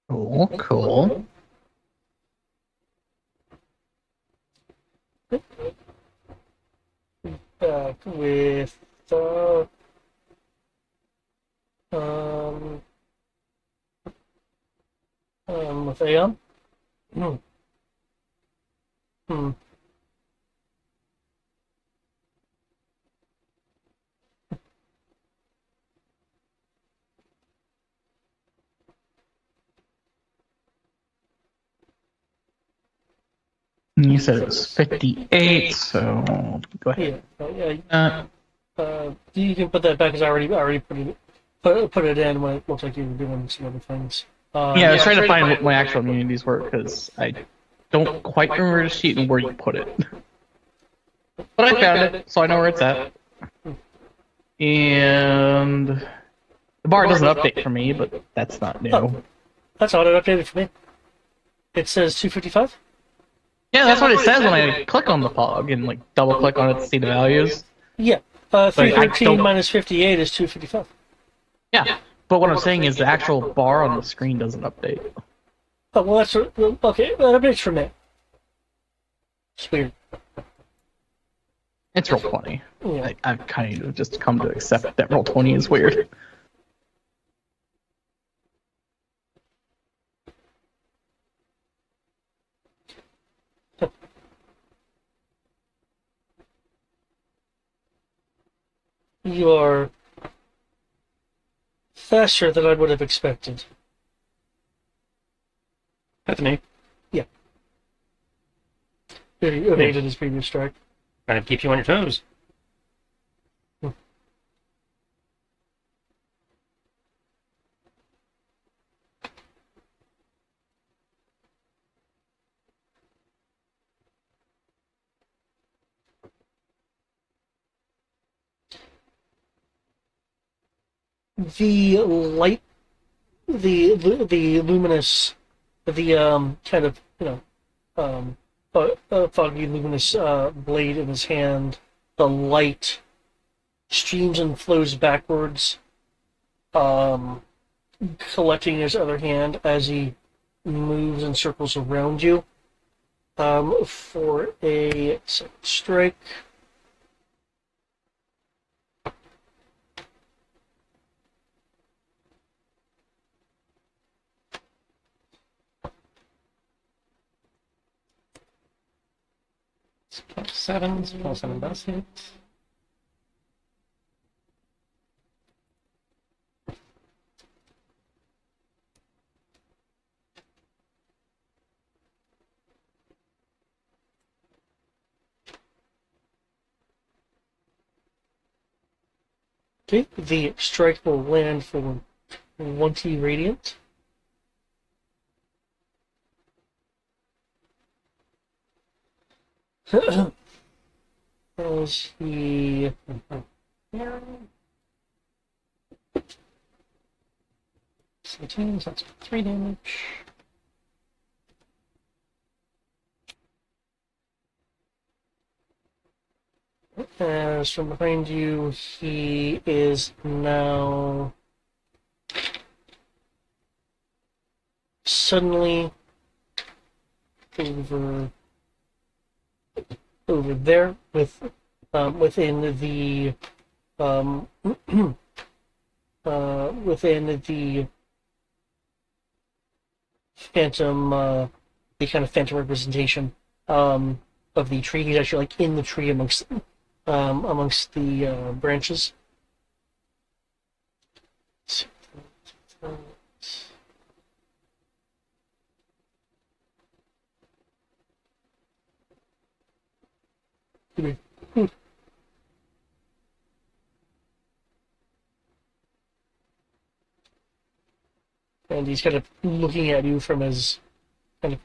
B: Cool, cool.
D: Back um with Aeon. Hmm. Hmm.
B: You said it was 58, so go ahead.
D: Yeah. You can put that back because I already put it in when it looked like you were doing some other things.
B: Yeah, I was trying to find what my actual immunities were because I don't quite remember the sheet and where you put it. But I found it, so I know where it's at. And the bar doesn't update for me, but that's not new.
D: That's auto updated for me. It says 255.
B: Yeah, that's what it says when I click on the fog and like double click on it to see the values.
D: Yeah.
B: But I
D: 313
B: don't.
D: minus 58 is 255.
B: Yeah, but what I'm saying is the actual bar on the screen doesn't update.
D: Oh, well, that's okay. That updates for me. It's weird.
B: It's roll 20.
D: Yeah.
B: I've kind of just come to accept that roll 20 is weird.
D: You are faster than I would have expected.
C: That's me.
D: Yeah. He evaded his previous strike.
C: Trying to keep you on your toes.
D: The light, the luminous, the kind of foggy luminous blade in his hand. The light streams and flows backwards, um, collecting his other hand as he moves and circles around you. For a second strike.
C: +7, +7 does hit.
D: Okay, the strike will land for 20 radiant. As he 17, so that's 3 damage. as from behind you, he is now suddenly over there with within the within the phantom the kind of phantom representation of the tree. He's actually like in the tree amongst the branches. And he's kind of looking at you from his kind of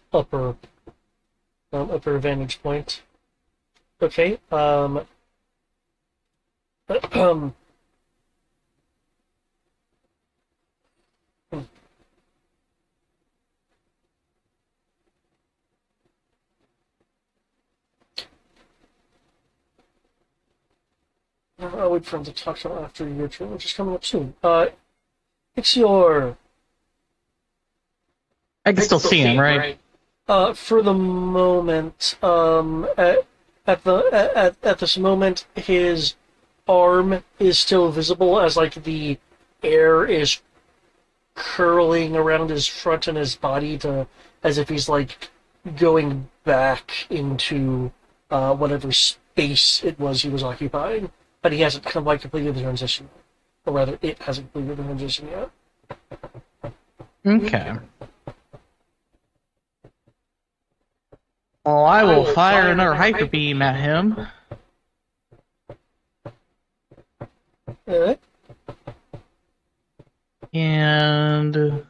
D: upper vantage point. Okay. Um, I'll wait for him to talk to him after your turn, which is coming up soon. It's your
B: I can still see him, right?
D: for the moment, at this moment, his arm is still visible as like the air is curling around his front and his body to as if he's like going back into whatever space it was he was occupying, but he hasn't quite completed the transition, or rather, it hasn't completed the transition yet.
B: Okay. Well, I will fire another hyper beam at him.
D: Alright.
B: And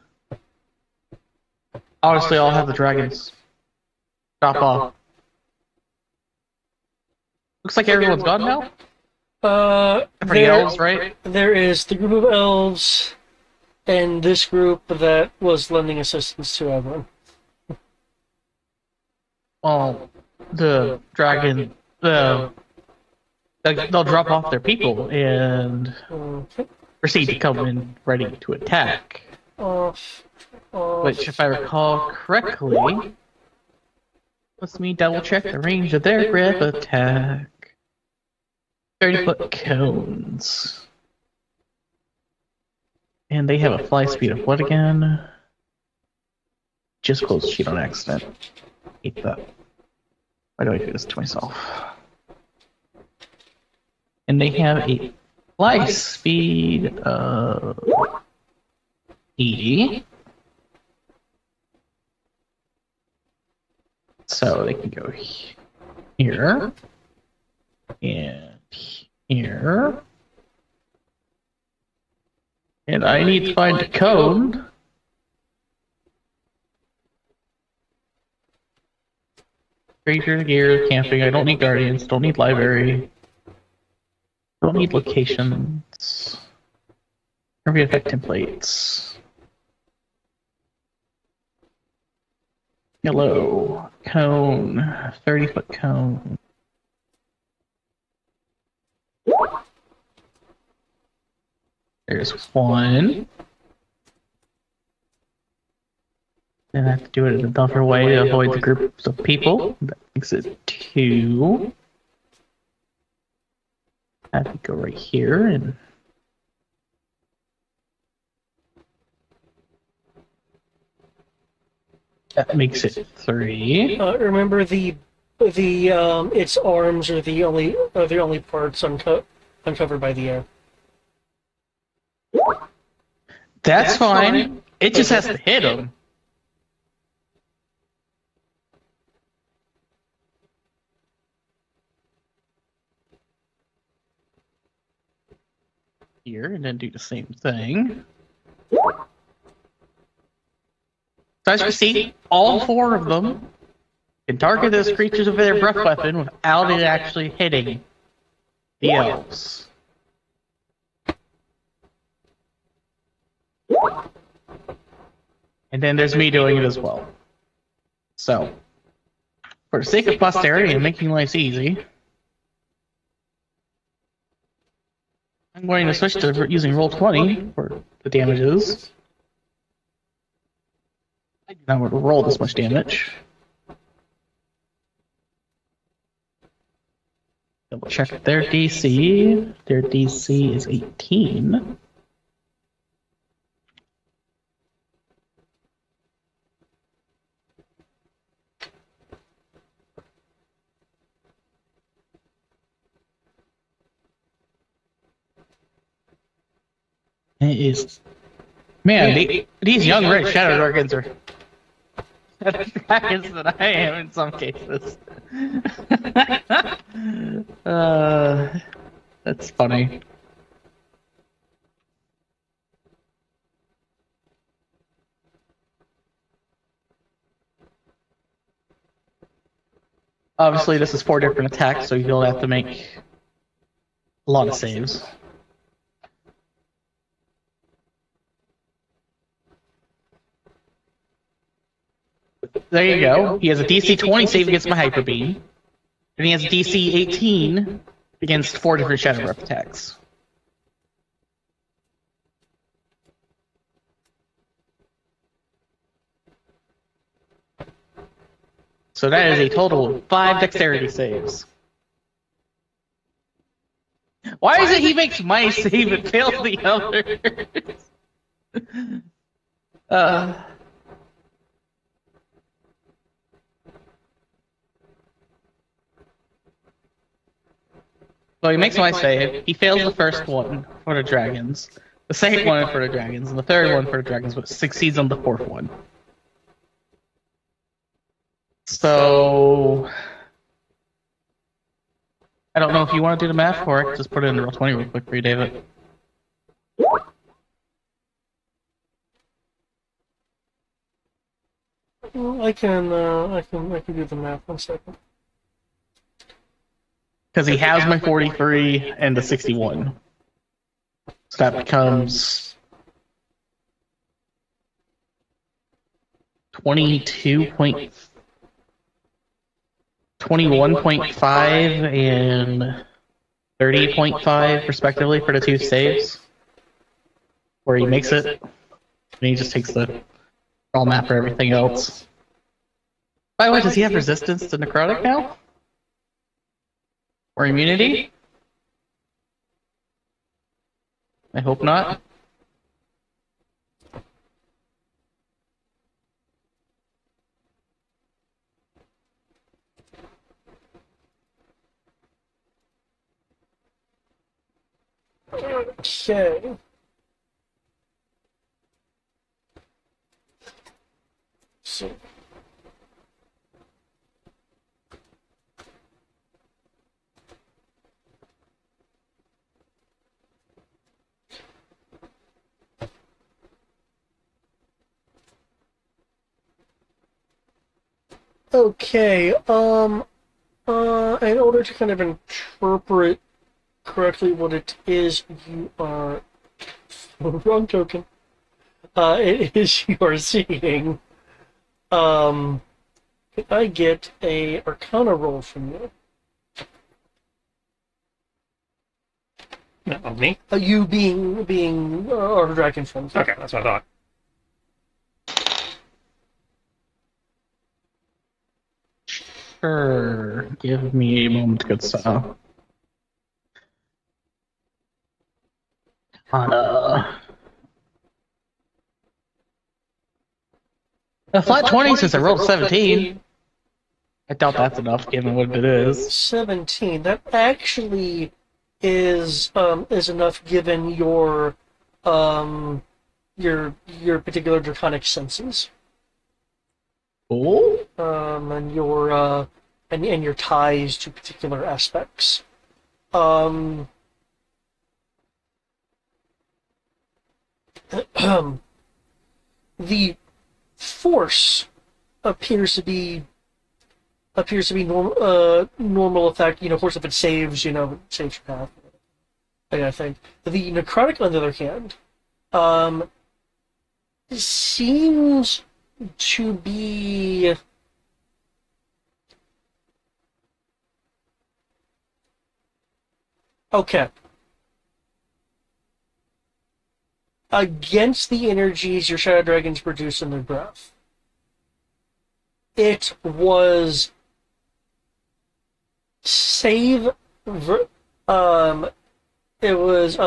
B: obviously I'll have the dragons drop off. Looks like everyone's gone now. For the elves, right?
D: There is the group of elves and this group that was lending assistance to everyone.
B: Well, the dragon, they'll drop off their people and
D: Okay.
B: proceed to come in ready to attack.
D: Off.
B: Which, if I recall correctly, lets me double check the range of their grip attack. 30-foot cones. And they have a fly speed of what again? Just closed sheet on accident. Hate that. Why do I do this to myself? And they have a fly speed of 80. So they can go here. And here. And I need to find a cone. Rapier gear, camping. I don't need guardians. Don't need library. Don't need locations. Every effect templates. Hello. Cone. 30-foot cone. There's one. Then I have to do it in another way to avoid the groups of people. That makes it 2. I have to go right here and that makes it 3.
D: Remember the its arms are the only parts uncovered by the air.
B: That's fine. It just has to hit him. Here, and then do the same thing. So as you see, all 4 of them can target those creatures with their breath weapon without it actually hitting the elves. And then there's me doing it as well. So, for the sake of posterity and making life easy, I'm going to switch to using roll 20 for the damages. I do not want to roll this much damage. Double check their DC. Their DC is 18. It is. Man, these young red shadow dragons are better dragons than I am in some cases. That's funny. Obviously, this is 4 different attacks, so you'll have to make a lot of saves. There you go. He has a DC 20 save against my Hyper Beam, and he has a DC 18 against 4 different Shadow Breath attacks. So that is a total of 5 dexterity saves. Why is it he makes my save and fails the others? So he makes my save. He fails the first one for the dragons, the second one for the dragons, and the third one for the dragons, but succeeds on the fourth one. So I don't know if you want to do the math for it. Just put it in roll 20 real quick for you, David.
D: Well, I can do the math 1 second.
B: Because he has my 43 and the 61. So that becomes 21.5 and 30.5 respectively for the 2 saves. Where he makes it. And he just takes the raw map for everything else. By the way, does he have resistance to necrotic now? Or immunity? I hope not.
D: Okay. So. Okay, in order to kind of interpret correctly what it is you are... wrong token. It is you are seeing. Can I get a Arcana roll from you?
C: No, me?
D: You being our dragon friend.
C: Okay, that's what I thought.
B: Sure. Give me a moment, good sir. A flat 20 since I rolled 17. I doubt that's enough given what it is.
D: 17. That actually is enough given your particular draconic senses.
B: Cool.
D: And your and your ties to particular aspects. The force appears to be normal effect. Of course, if it saves, it saves your path. I think the necrotic, on the other hand, seems to be okay. against the energies your shadow dragons produce in their breath. It was save. Um, it was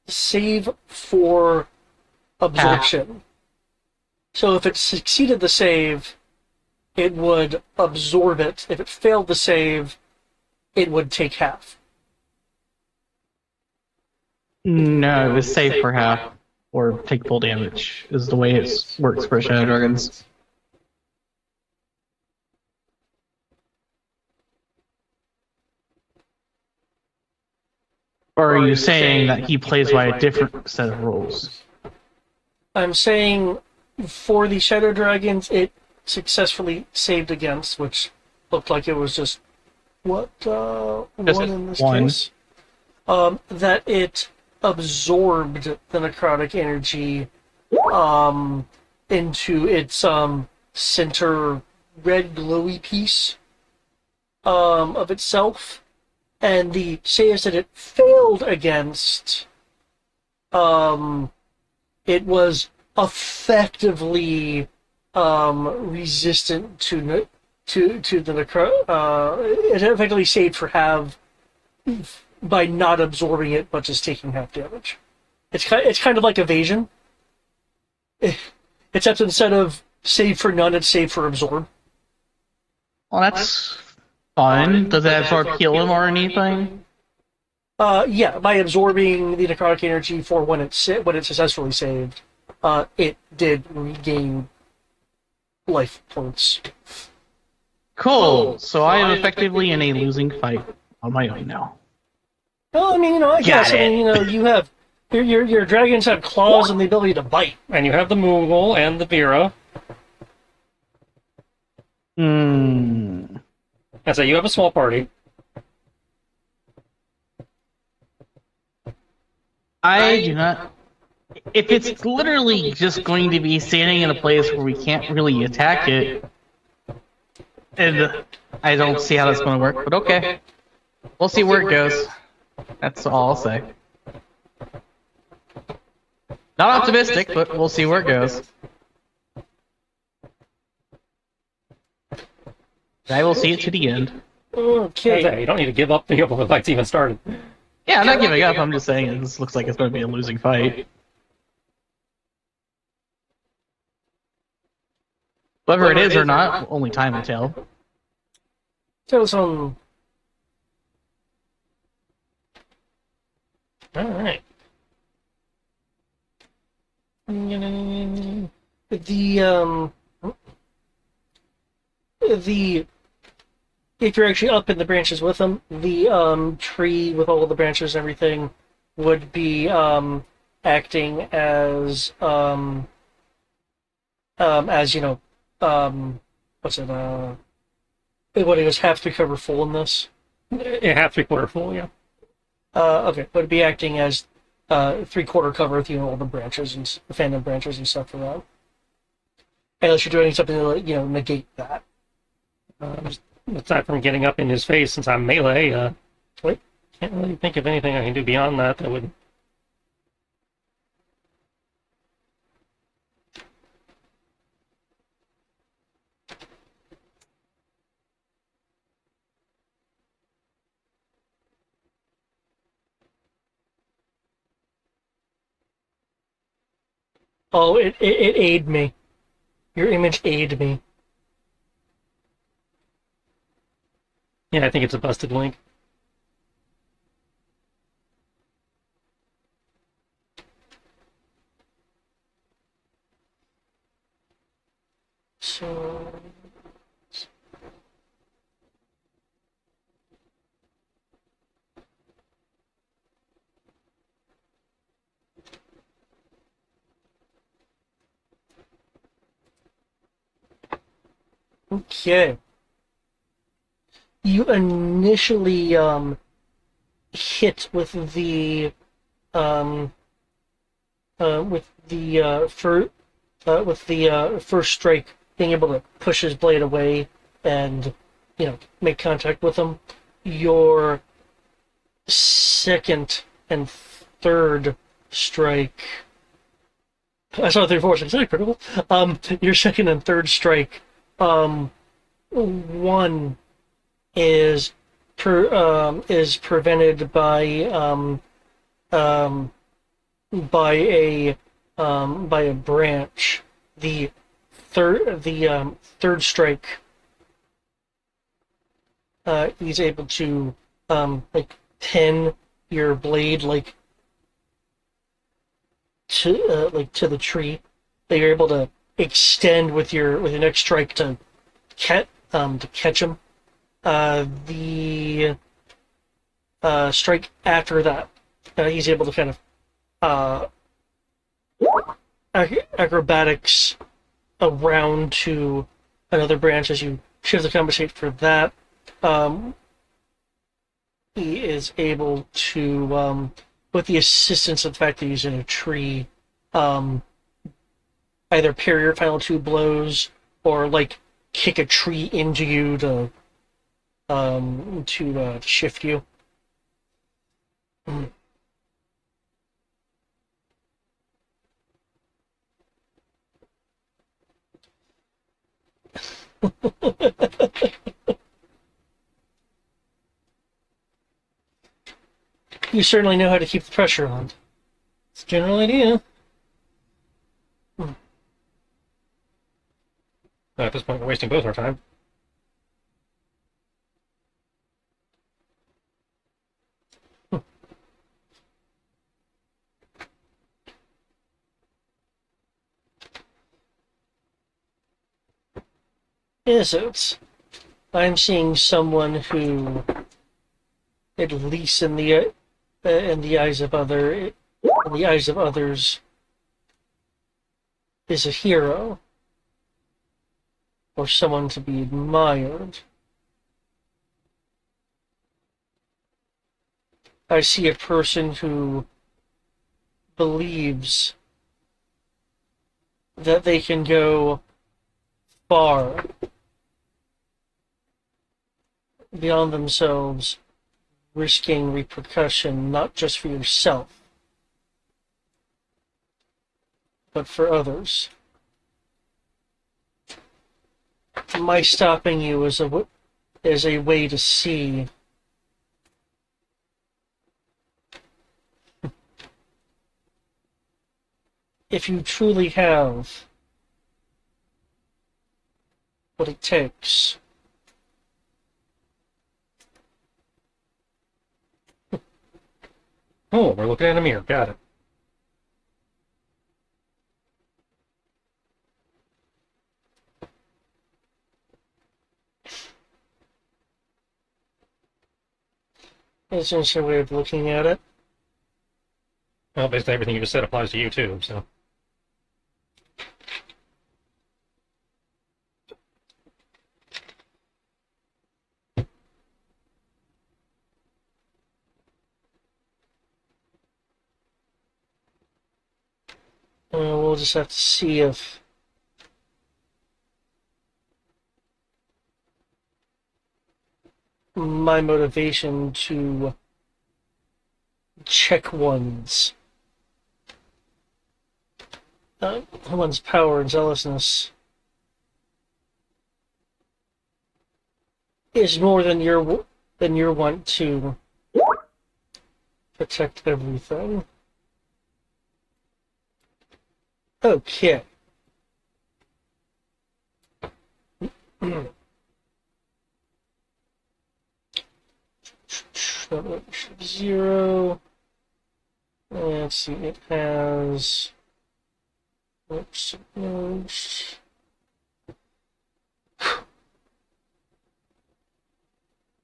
D: save for absorption. So if it succeeded the save, it would absorb it. If it failed the save, it would take half.
B: No, it was safe for half, or take full damage, is the way it works for Shadow Dragons. Or are you saying that he plays by a different set of rules?
D: I'm saying for the Shadow Dragons, it successfully saved against, which looked like it was just one in this
B: one.
D: case. That it absorbed the necrotic energy into its center red glowy piece of itself, and the saves that it failed against, it was effectively resistant to the it effectively saved for half by not absorbing it, but just taking half damage. It's kind of like evasion, except instead of save for none, it's save for absorb.
B: Well, that's fun. Does that sort of heal him or anything?
D: Yeah, by absorbing the necrotic energy for when it successfully saved, it did regain life points.
B: Cool. So I am effectively in a losing fight on my own now.
D: Well, I mean, I guess. I mean, you have your dragons have claws and the ability to bite.
C: And you have the Moogle and the Vera.
B: Hmm.
C: And so you have a small party.
B: I do not. If it's literally just going to be standing in a place where we can't really attack it, and I don't see how that's going to work, but okay. We'll see where it goes. That's all I'll say. Not optimistic, but we'll see where it goes. I will see it to the end.
D: Okay.
C: You don't need to give up before the fight's even started.
B: Yeah, I'm not giving up. I'm just saying this looks like it's going to be a losing fight. Whether it is or not, only time will tell.
D: Tell us on.
C: All right.
D: The if you're actually up in the branches with them, the tree with all the branches and everything would be acting as what's it what it is, half to cover full in this.
C: You have to be quarter full, yeah.
D: Okay, would be acting as 3/4 cover with all the branches and the phantom branches and stuff around. Unless you're doing something to negate that.
C: Aside from getting up in his face, since I'm melee, can't really think of anything I can do beyond that that would.
D: Oh, it aided me. Your image aided me.
C: Yeah, I think it's a busted link.
D: So. Okay. You initially hit with the first strike, being able to push his blade away and make contact with him. Your second and third strike I saw 3/4. Is that critical? Your second and third strike. One is is prevented by by a branch. The third strike, he's able to like pin your blade to the tree. That you're able to extend with your next strike to catch him. The strike after that, he's able to kind of acrobatics around to another branch as you shift to compensate for that. He is able to, with the assistance of the fact that he's in a tree, either parry your final two blows or like kick a tree into you to shift you. You certainly know how to keep the pressure on. It's a general idea.
C: At this point, we're wasting both our time.
D: Yes, I'm seeing someone who, at least in the eyes of others, is a hero or someone to be admired. I see a person who believes that they can go far beyond themselves, risking repercussion not just for yourself, but for others. My stopping you is a way to see if you truly have what it takes.
C: Oh, we're looking at a mirror. Got it.
D: It's just a way of looking at it.
C: Well, basically everything you just said applies to you too, so.
D: We'll just have to see if my motivation to check one's power and zealousness is more than your want to protect everything. Okay. Zero. Let's see, it has. Oops.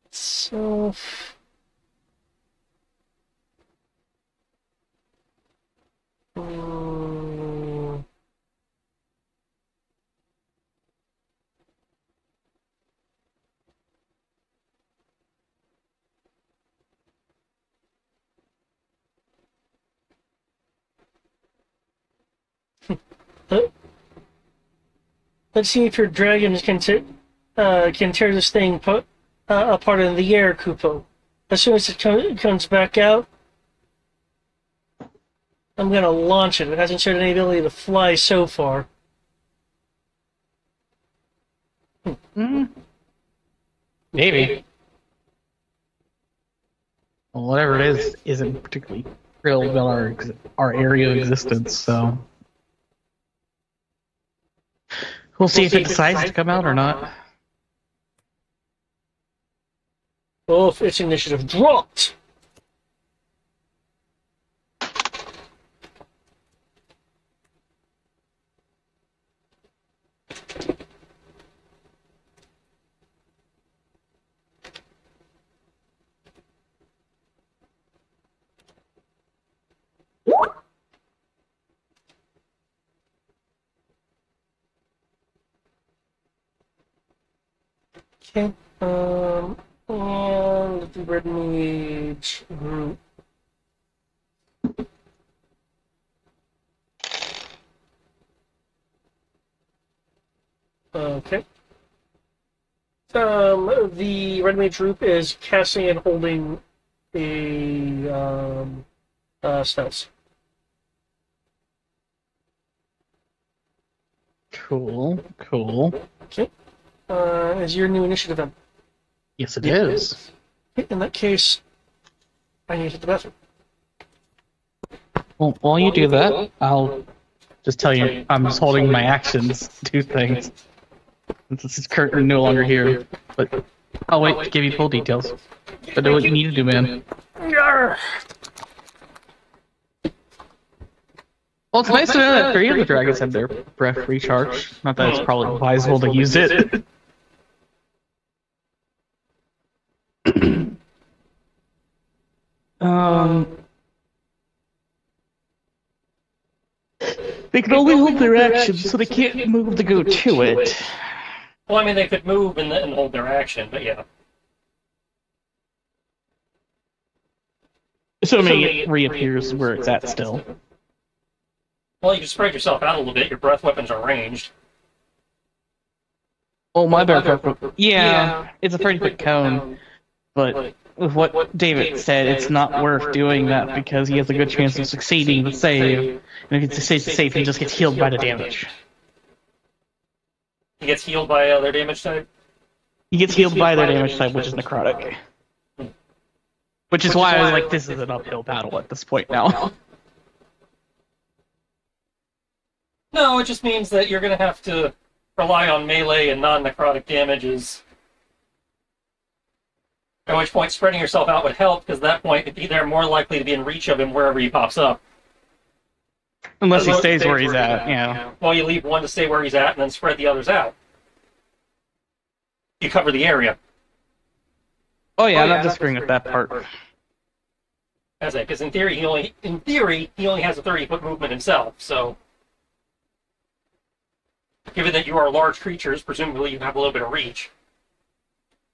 D: Itself. Let's see if your dragons can tear this thing apart in the air, Kupo. As soon as it comes back out, I'm gonna launch it. It hasn't showed any ability to fly so far.
B: Mm, maybe. Well, whatever it is, isn't particularly thrilled about our area of existence. So we'll see if it decides to come out or not.
D: Oh, its initiative dropped! Okay, and the red mage group. Okay. The red mage group is casting and holding a stealth.
B: Cool, cool.
D: Okay. Is your new initiative then?
B: Yes, it is.
D: Okay, in that case, I need to hit the bathroom.
B: Well, while you do that, I'll just tell you I'm just holding my actions to do things. Since this is currently no longer here. But I'll wait to give you full details. But do what you need to do, man.
D: Yarr!
B: Well, it's nice to know that 3 of the dragons have their breath recharged. Not that it's probably advisable to use it. They can only hold their actions, so they can't move to go to it.
C: Well, I mean, they could move and hold their action, but yeah.
B: Assuming it reappears where it's at still.
C: Well, you can spread yourself out a little bit. Your breath weapons are ranged.
B: Oh, my breath weapon. Yeah, it's a 30-foot cone. But with what David said, it's not worth doing that because he has a good chance of succeeding the save. And if he succeeds the save, he just gets healed by the damage.
C: He gets healed by their damage type?
B: He gets healed by their damage type, which is necrotic. Which is why I was like, this is an uphill battle at this point now.
C: No, it just means that you're going to have to rely on melee and non-necrotic damages. At which point, spreading yourself out would help, because at that point, they're more likely to be in reach of him wherever he pops up.
B: Unless he stays where he's at, yeah.
C: Well, you leave one to stay where he's at, and then spread the others out. You cover the area.
B: Oh yeah, I'm not disagreeing with that part.
C: As I, because in theory, he only has a 30-foot movement himself. So, given that you are large creatures, presumably you have a little bit of reach.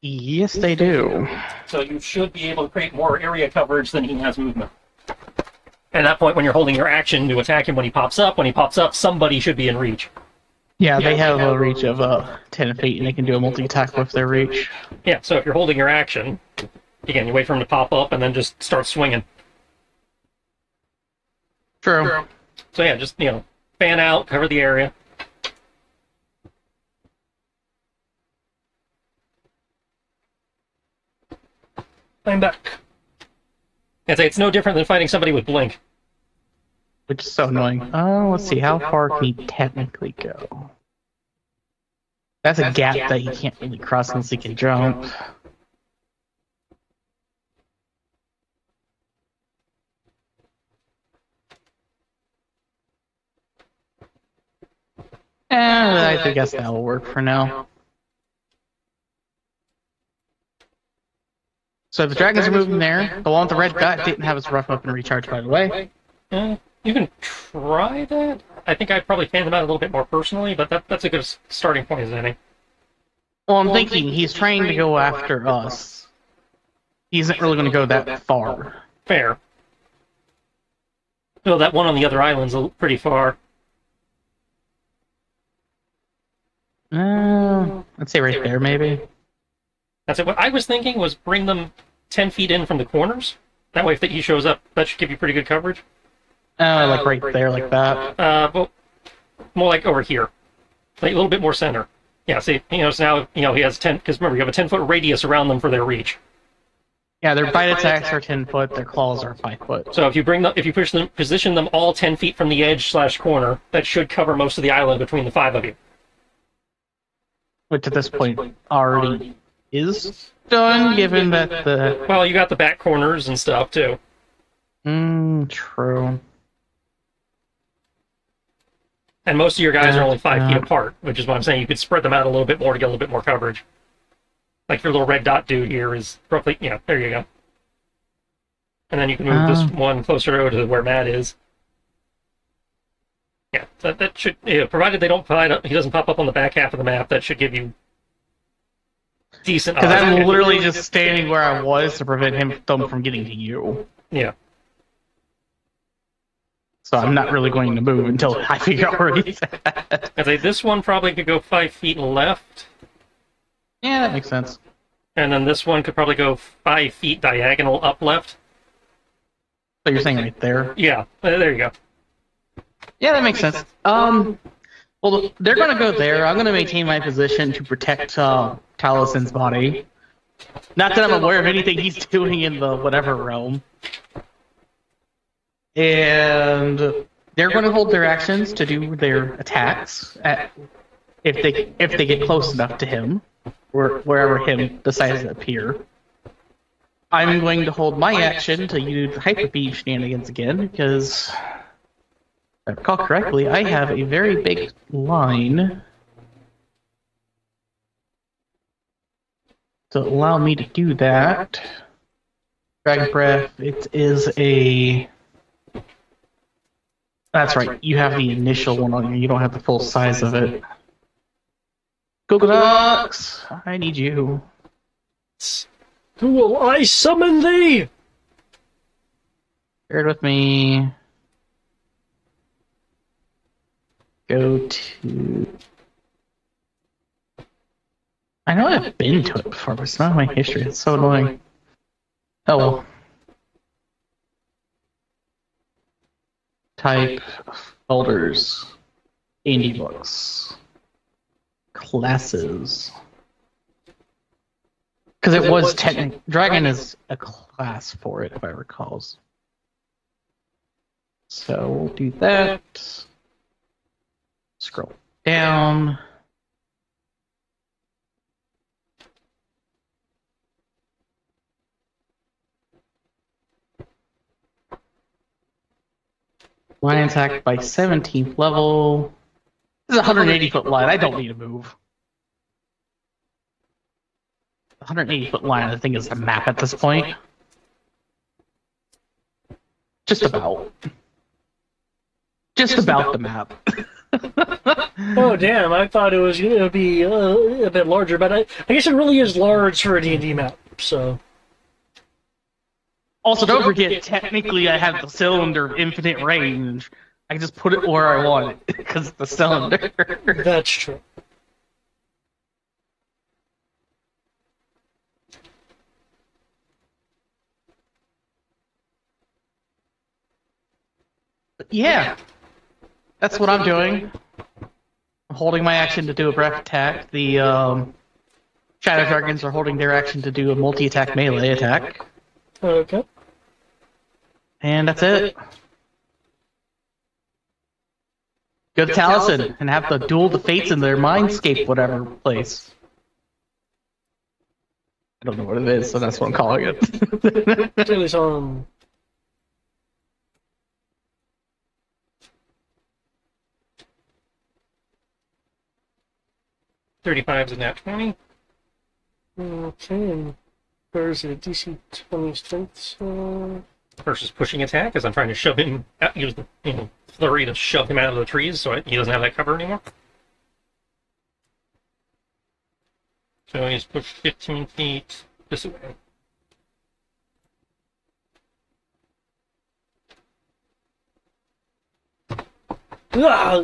B: Yes, they do.
C: So you should be able to create more area coverage than he has movement. At that point, when you're holding your action to attack him when he pops up, somebody should be in reach.
B: Yeah, they have a reach of 10 feet, and they can do a multi-attack with their reach.
C: Yeah, so if you're holding your action, again, you wait for him to pop up and then just start swinging.
B: True.
C: So yeah, just, fan out, cover the area.
D: I'm back.
C: I'd say it's no different than fighting somebody with blink.
B: Which is so annoying. Oh, let's see, how far can he technically go? That's a gap that he can't really cross unless he can jump. I guess that will work for now. So the dragons are moving there. The one with the red dot didn't have his rough weapon recharge, by the way.
C: You can try that. I think I'd probably fan them out a little bit more personally, but that's a good starting point as any.
B: Well, I'm thinking he's trying to go after us. He isn't really going to go that far.
C: Fair. No, that one on the other island's pretty far.
B: I'd say right there, maybe.
C: That's it. What I was thinking was bring them 10 feet in from the corners. That way, if he shows up, that should give you pretty good coverage.
B: Like right there, like that.
C: Well, more like over here, like a little bit more center. Yeah, see, so now, he has 10, because remember, you have a 10-foot radius around them for their reach.
B: Yeah, their bite attacks are 10 foot, their claws are 5 foot.
C: So if you position them all 10 feet from the edge / corner, that should cover most of the island between the 5 of you.
B: Which at this point already is done, given that the...
C: Well, you got the back corners and stuff, too.
B: True.
C: And most of your guys are only 5 feet apart, which is why I'm saying you could spread them out a little bit more to get a little bit more coverage. Like your little red dot dude here is roughly, there you go. And then you can move this one closer to where Matt is. Yeah, that should, provided he doesn't pop up on the back half of the map, that should give you decent odds.
B: Because I'm literally just standing where I was to prevent them from getting to you.
C: Yeah.
B: So I'm not really going to move until I figure out where he's at.
C: I'd say this one probably could go 5 feet left.
B: Yeah, that makes sense.
C: And then this one could probably go 5 feet diagonal up left.
B: So you're saying right there?
C: Yeah, there you go.
B: Yeah, that makes sense. Well, they're going to go there. I'm going to maintain my position to protect Talison's body. Not that I'm aware of anything he's doing in the whatever realm. And they're going to hold their actions to do their attacks if they get close enough to him, or wherever him decides to appear. I'm going to hold my action to use Hyper Beam shenanigans again, because if I recall correctly, I have a very big line to allow me to do that. Dragon Breath, it is a... That's right, you have the initial one on here, you don't have the full size of it. Google Docs, I need you.
D: Who will I summon thee?
B: Bear with me. Go to... I know I've been to it before, but it's not in my history. It's so annoying. Oh well. Type, folders, indie books, classes. Because it was technically... Dragon is a class for it, if I recall. So we'll do that. Scroll down. Line attack by 17th level. This is a 180-foot line. I don't need to move. 180-foot line, I think, is the map at this point. Just about. Just about the map.
D: Oh damn! I thought it was going to be a bit larger, but I guess it really is large for a D&D map. So.
B: Also, don't forget, technically, I have the cylinder of infinite range. I can just put it where I want it because it's the cylinder.
D: That's true.
B: Yeah, that's what I'm doing. I'm holding my action to do a breath attack. The Shadow Dragons are holding their action to do a multi-attack melee attack.
D: Okay.
B: And that's it. Go to Taliesin and have the duel the fates in their mindscape, whatever place. I don't know what it is, so that's what I'm calling it.
D: Taliesin.
C: .35's a nat 20.
D: Okay, and there's a DC 20 strength.
C: Versus pushing attack, as I'm trying to shove him, use the flurry to shove him out of the trees, so he doesn't have that cover anymore. So he's pushed 15 feet this way.
D: Ah!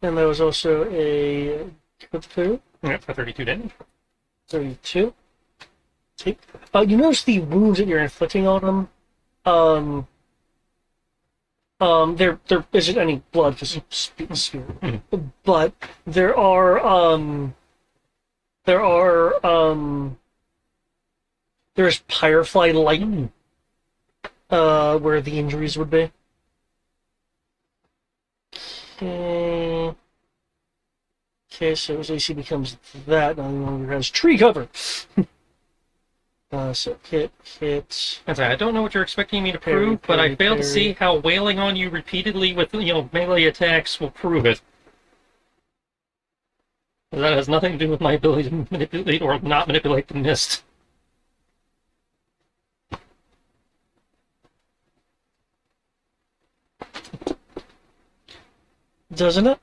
D: And there was also a...
C: Yeah, for 32 damage.
D: 32. You notice the wounds that you're inflicting on them? there isn't any blood because spirit, but there are there's Firefly light where the injuries would be. Okay. Okay, so his AC becomes that. Now he no longer has tree cover. So hit.
C: I don't know what you're expecting me to
D: Parry,
C: prove, but I
D: parry,
C: fail to
D: parry.
C: see how wailing on you repeatedly with melee attacks will prove it. That has nothing to do with my ability to manipulate or not manipulate the mist.
D: Doesn't it?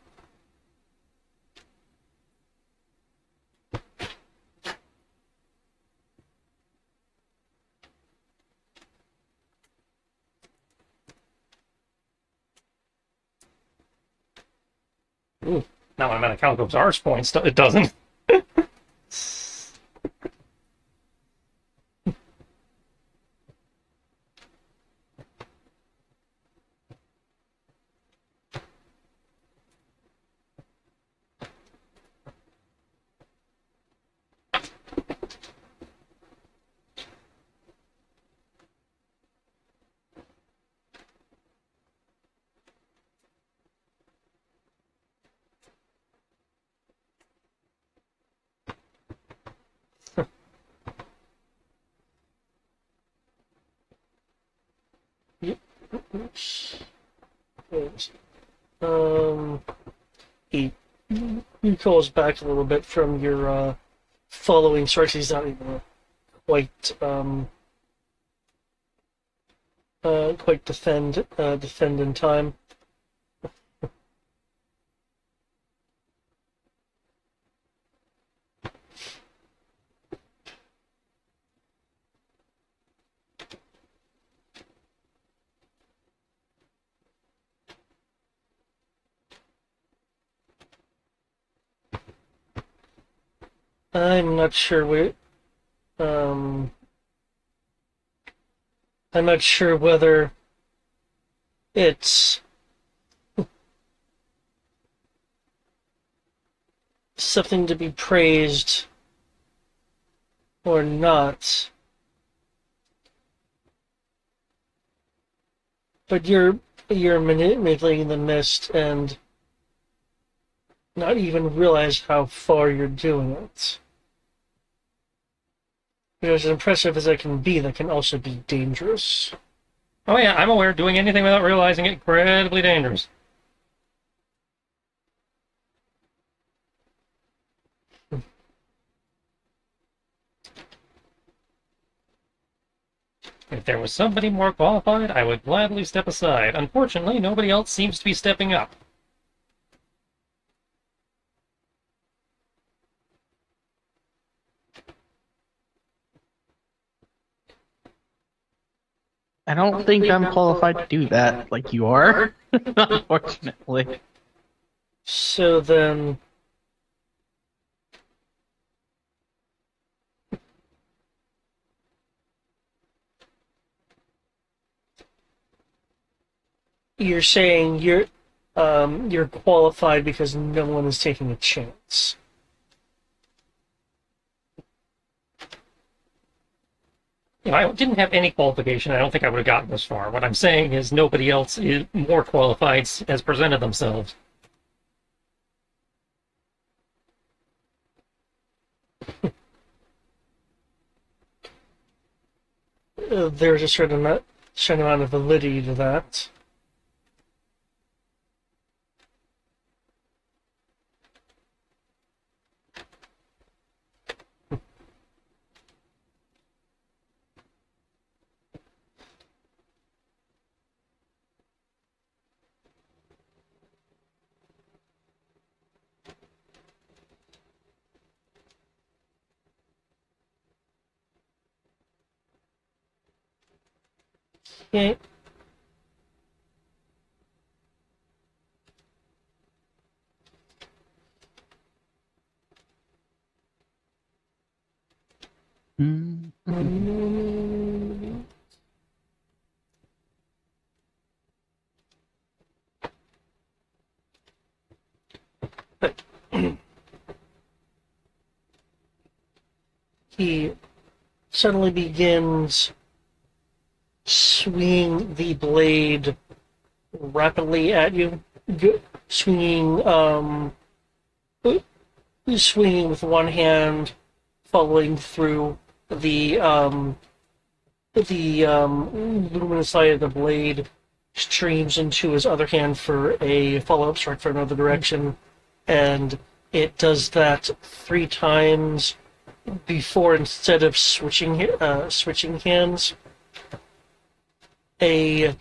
C: Ooh, now I'm out of Calico's Ars points. It doesn't.
D: Oops. Um, he recalls back a little bit from your following strikes. He's not even quite quite defend in time. I'm not sure what um I'm not sure whether it's something to be praised or not. But you're manipulating the mist and not even realize how far you're doing it. Because as impressive as that can be, that can also be dangerous.
C: Oh yeah, I'm aware. Doing anything without realizing it, incredibly dangerous. If there was somebody more qualified, I would gladly step aside. Unfortunately, nobody else seems to be stepping up.
B: I don't think I'm qualified to do that like you are, unfortunately.
D: So then, you're saying you're qualified because no one is taking a chance.
C: I didn't have any qualification. I don't think I would have gotten this far. What I'm saying is nobody else is more qualified has presented themselves.
D: There's a certain amount of validity to that. Okay. he suddenly begins swinging the blade rapidly at you, swinging, swinging with one hand, following through the luminous light of the blade streams into his other hand for a follow-up strike for another direction, and it does that 3 times before, instead of switching hands, a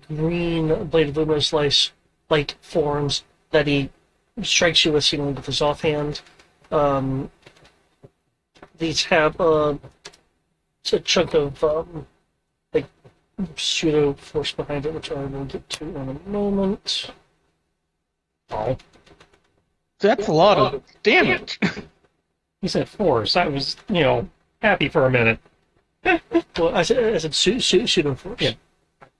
D: green blade of luminous light forms that he strikes you with seemingly with his offhand. These have a chunk of like pseudo force behind it, which I will get to in a moment.
C: Oh,
B: That's a lot of damage.
C: you said force. I was, happy for a minute.
D: Well, I said pseudo force.
C: Yeah.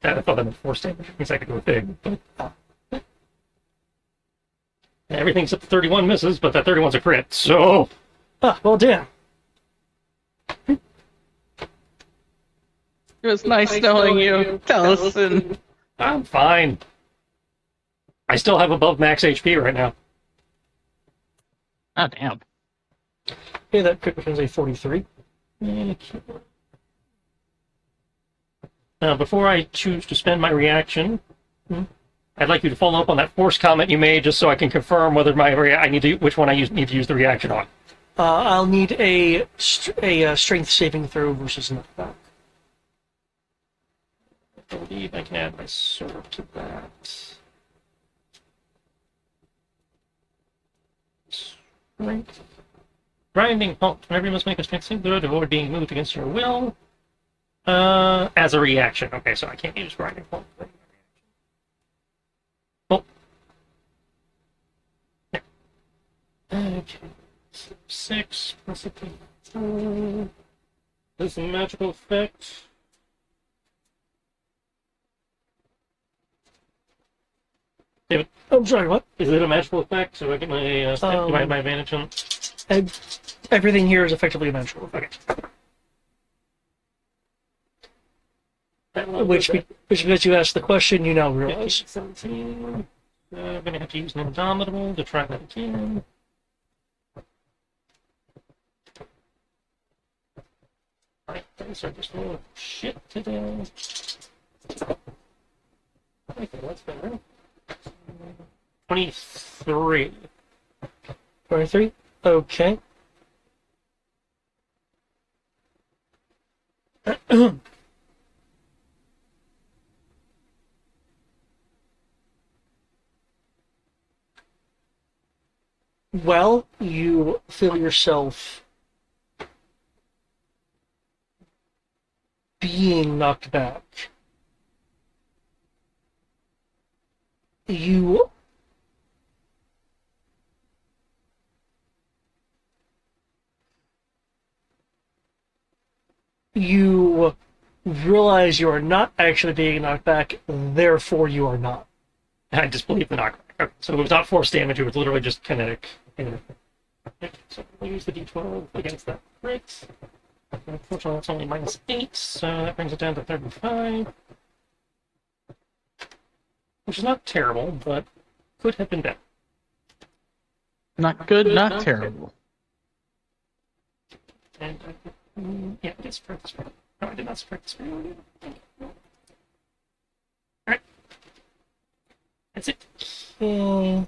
C: I thought that meant force damage. Means I could do a thing. But everything except the 31 misses, but that 31's a crit, so...
D: Ah, well, damn.
B: It was nice knowing you, Tellison.
C: I'm fine. I still have above max HP right now.
B: Oh, damn.
D: Okay, that crit becomes a 43.
C: Now, before I choose to spend my reaction, I'd like you to follow up on that force comment you made, just so I can confirm whether which one I need to use the reaction on.
D: I'll need a strength saving throw versus knockback.
C: I believe I can add my sword to that. Strength. Grinding halt. Whenever you must make a strength saving throw to avoid being moved against your will. As a reaction. Okay, so I can't use grinding halt. Oh. Yeah. Okay. 6 plus a 2. This is a magical effect. David,
D: I'm sorry, what?
C: is it a magical effect? So I get my do I have my advantage on?
D: Everything here is effectively a magical effect.
C: Okay.
D: Which, because you asked the question, you now realize.
C: 17. I'm gonna have to use an indomitable to try that again. Alright, dice are just full of shit today. Okay, that's better. 23.
D: 23? Okay. Well, you feel yourself being knocked back. You realize you are not actually being knocked back, therefore you are not.
C: I disbelieve the knockback. Okay, so it was not force damage, it was literally just kinetic. So we'll use the d12 against that crit. Unfortunately, that's only -8, so that brings it down to 35. Which is not terrible, but could have been better.
B: Not good, not terrible.
C: And yeah, I did spread the spell. No, I did not spread the spell. Alright. That's it.
D: Okay.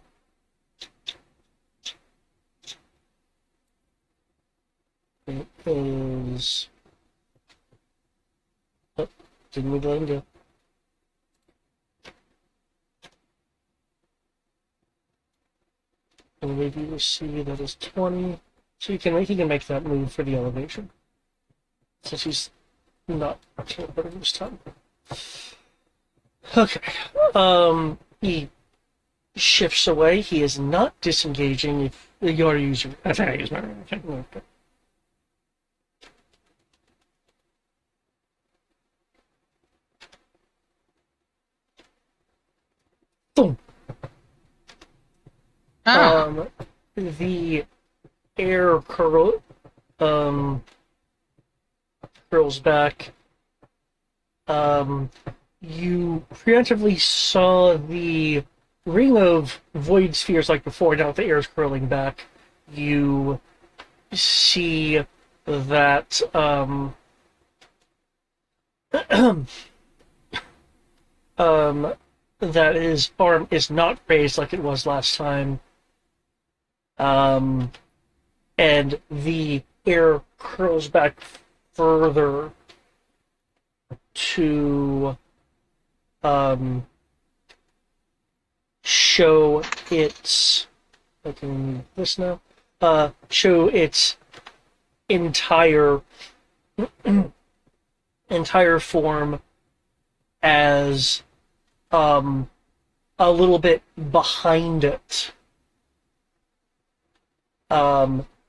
D: It is. Oh, didn't we let him go? And maybe you see that is 20. So he can make that move for the elevation. Since he's not teleporting this time. Okay. He shifts away. He is not disengaging if you already use your.
C: That's how I use my reaction.
D: Okay. Boom.
B: Ah,
D: the air curls back, you preemptively saw the ring of void spheres like before. Now that the air is curling back, you see that that his arm is not raised like it was last time, and the air curls back further to show its. I can remove this now. Show its entire form as a little bit behind it.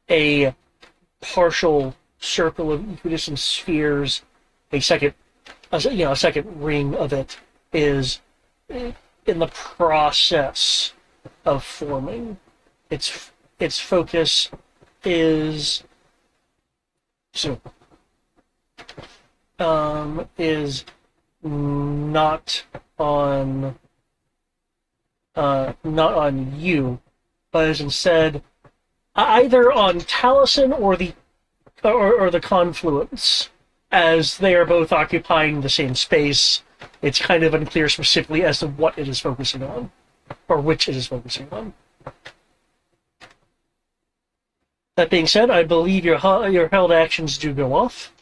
D: A partial circle of equidistant spheres, a second ring of it is in the process of forming. Its focus is is not on you, but is instead either on Taliesin or the confluence, as they are both occupying the same space. It's kind of unclear specifically as to what it is focusing on, or which it is focusing on. That being said, I believe your held actions do go off.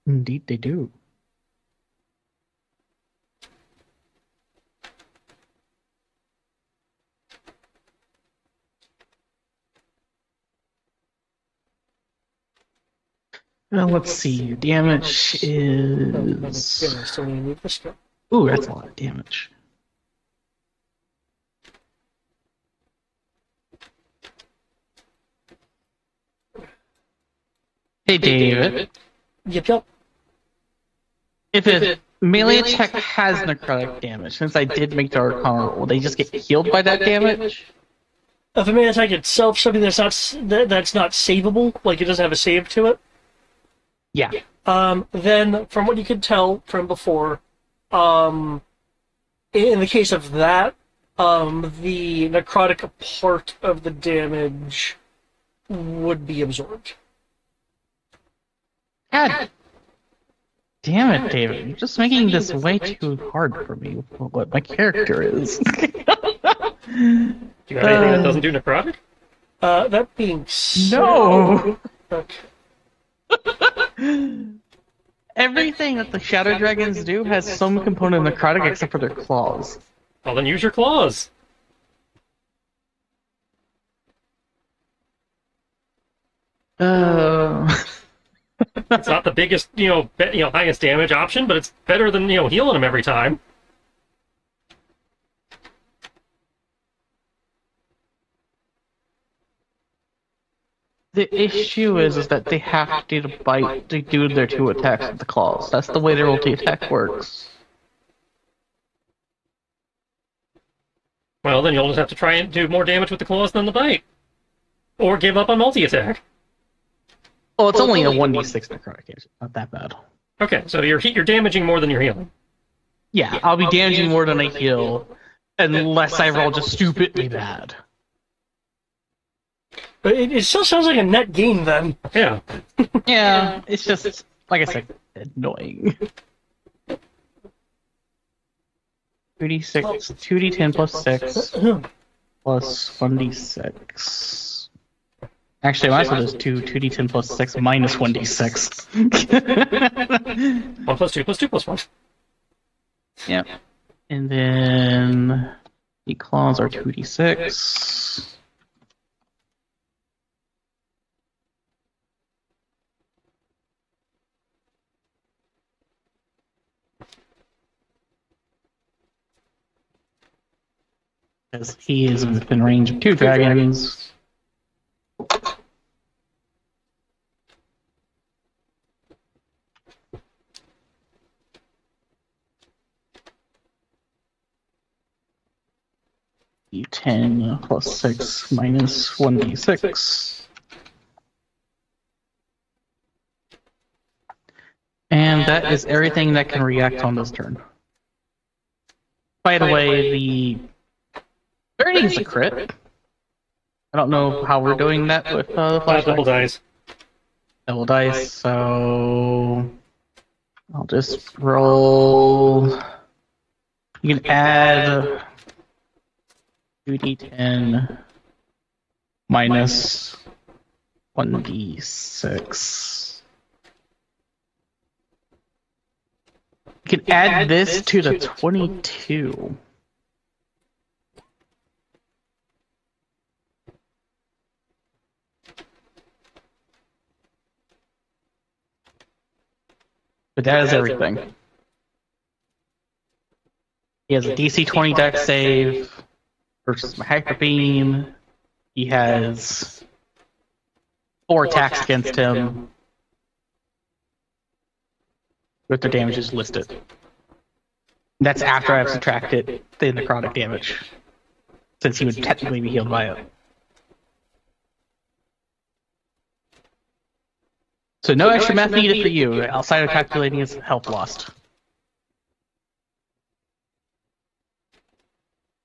B: Indeed, they do. Well, let's see. Your damage is.
D: Still need to move this guy.
B: Ooh, that's a lot of damage. Hey, David.
D: Yep.
B: If a melee attack has necrotic damage, since I did make the Arcana roll, will they just get healed by that damage?
D: If a melee attack itself, something that's not savable, like it doesn't have a save to it.
B: Yeah.
D: Then, from what you could tell from before, in the case of that, the necrotic part of the damage would be absorbed.
B: God damn it, David. You're just making this way too hard for me for what my character is.
C: Do you have anything that doesn't do necrotic?
D: That being said...
B: No!
D: Okay.
B: Everything that the Shadow Dragons do has some component of necrotic except for their claws.
C: Well, then use your claws. It's not the biggest, highest damage option, but it's better than, healing them every time.
B: The issue is that they have to bite to do their two attacks with the claws. That's the way their multi-attack works.
C: Well, then you'll just have to try and do more damage with the claws than the bite. Or give up on multi-attack.
B: Oh, it's only a 1d6 necrotic damage. Not that bad.
C: Okay, so you're damaging more than you're healing.
B: Yeah, I'll be damaging more than I heal, unless I roll just stupidly bad.
D: But it still sounds like a net gain, then.
C: Yeah.
B: Yeah, it's just, like I said, annoying. 2d6, 2d10 plus 6, plus 1d6. Actually, I might as well just do 2d10 plus 6 minus 1d6.
C: 1 plus 2 plus 2 plus 1.
B: Yep. And then the claws are 2d6. Because he is within range of 2 dragons. D10 plus 6 minus 1d6. And that is everything that can react on this turn. By the way, the 30 is a crit. I don't know how we're doing that with the flashback.
C: Double dice.
B: Double dice, so I'll just roll. You can add 2d10 minus 1d6. You can add this to the 22. But that is everything. He has a DC 20 dex save versus my Hyper Beam. He has 4 attacks against him with the damages listed. That's after I've subtracted the necrotic damage, since he would technically be healed by it. So no extra math needed for you, outside of calculating his health lost.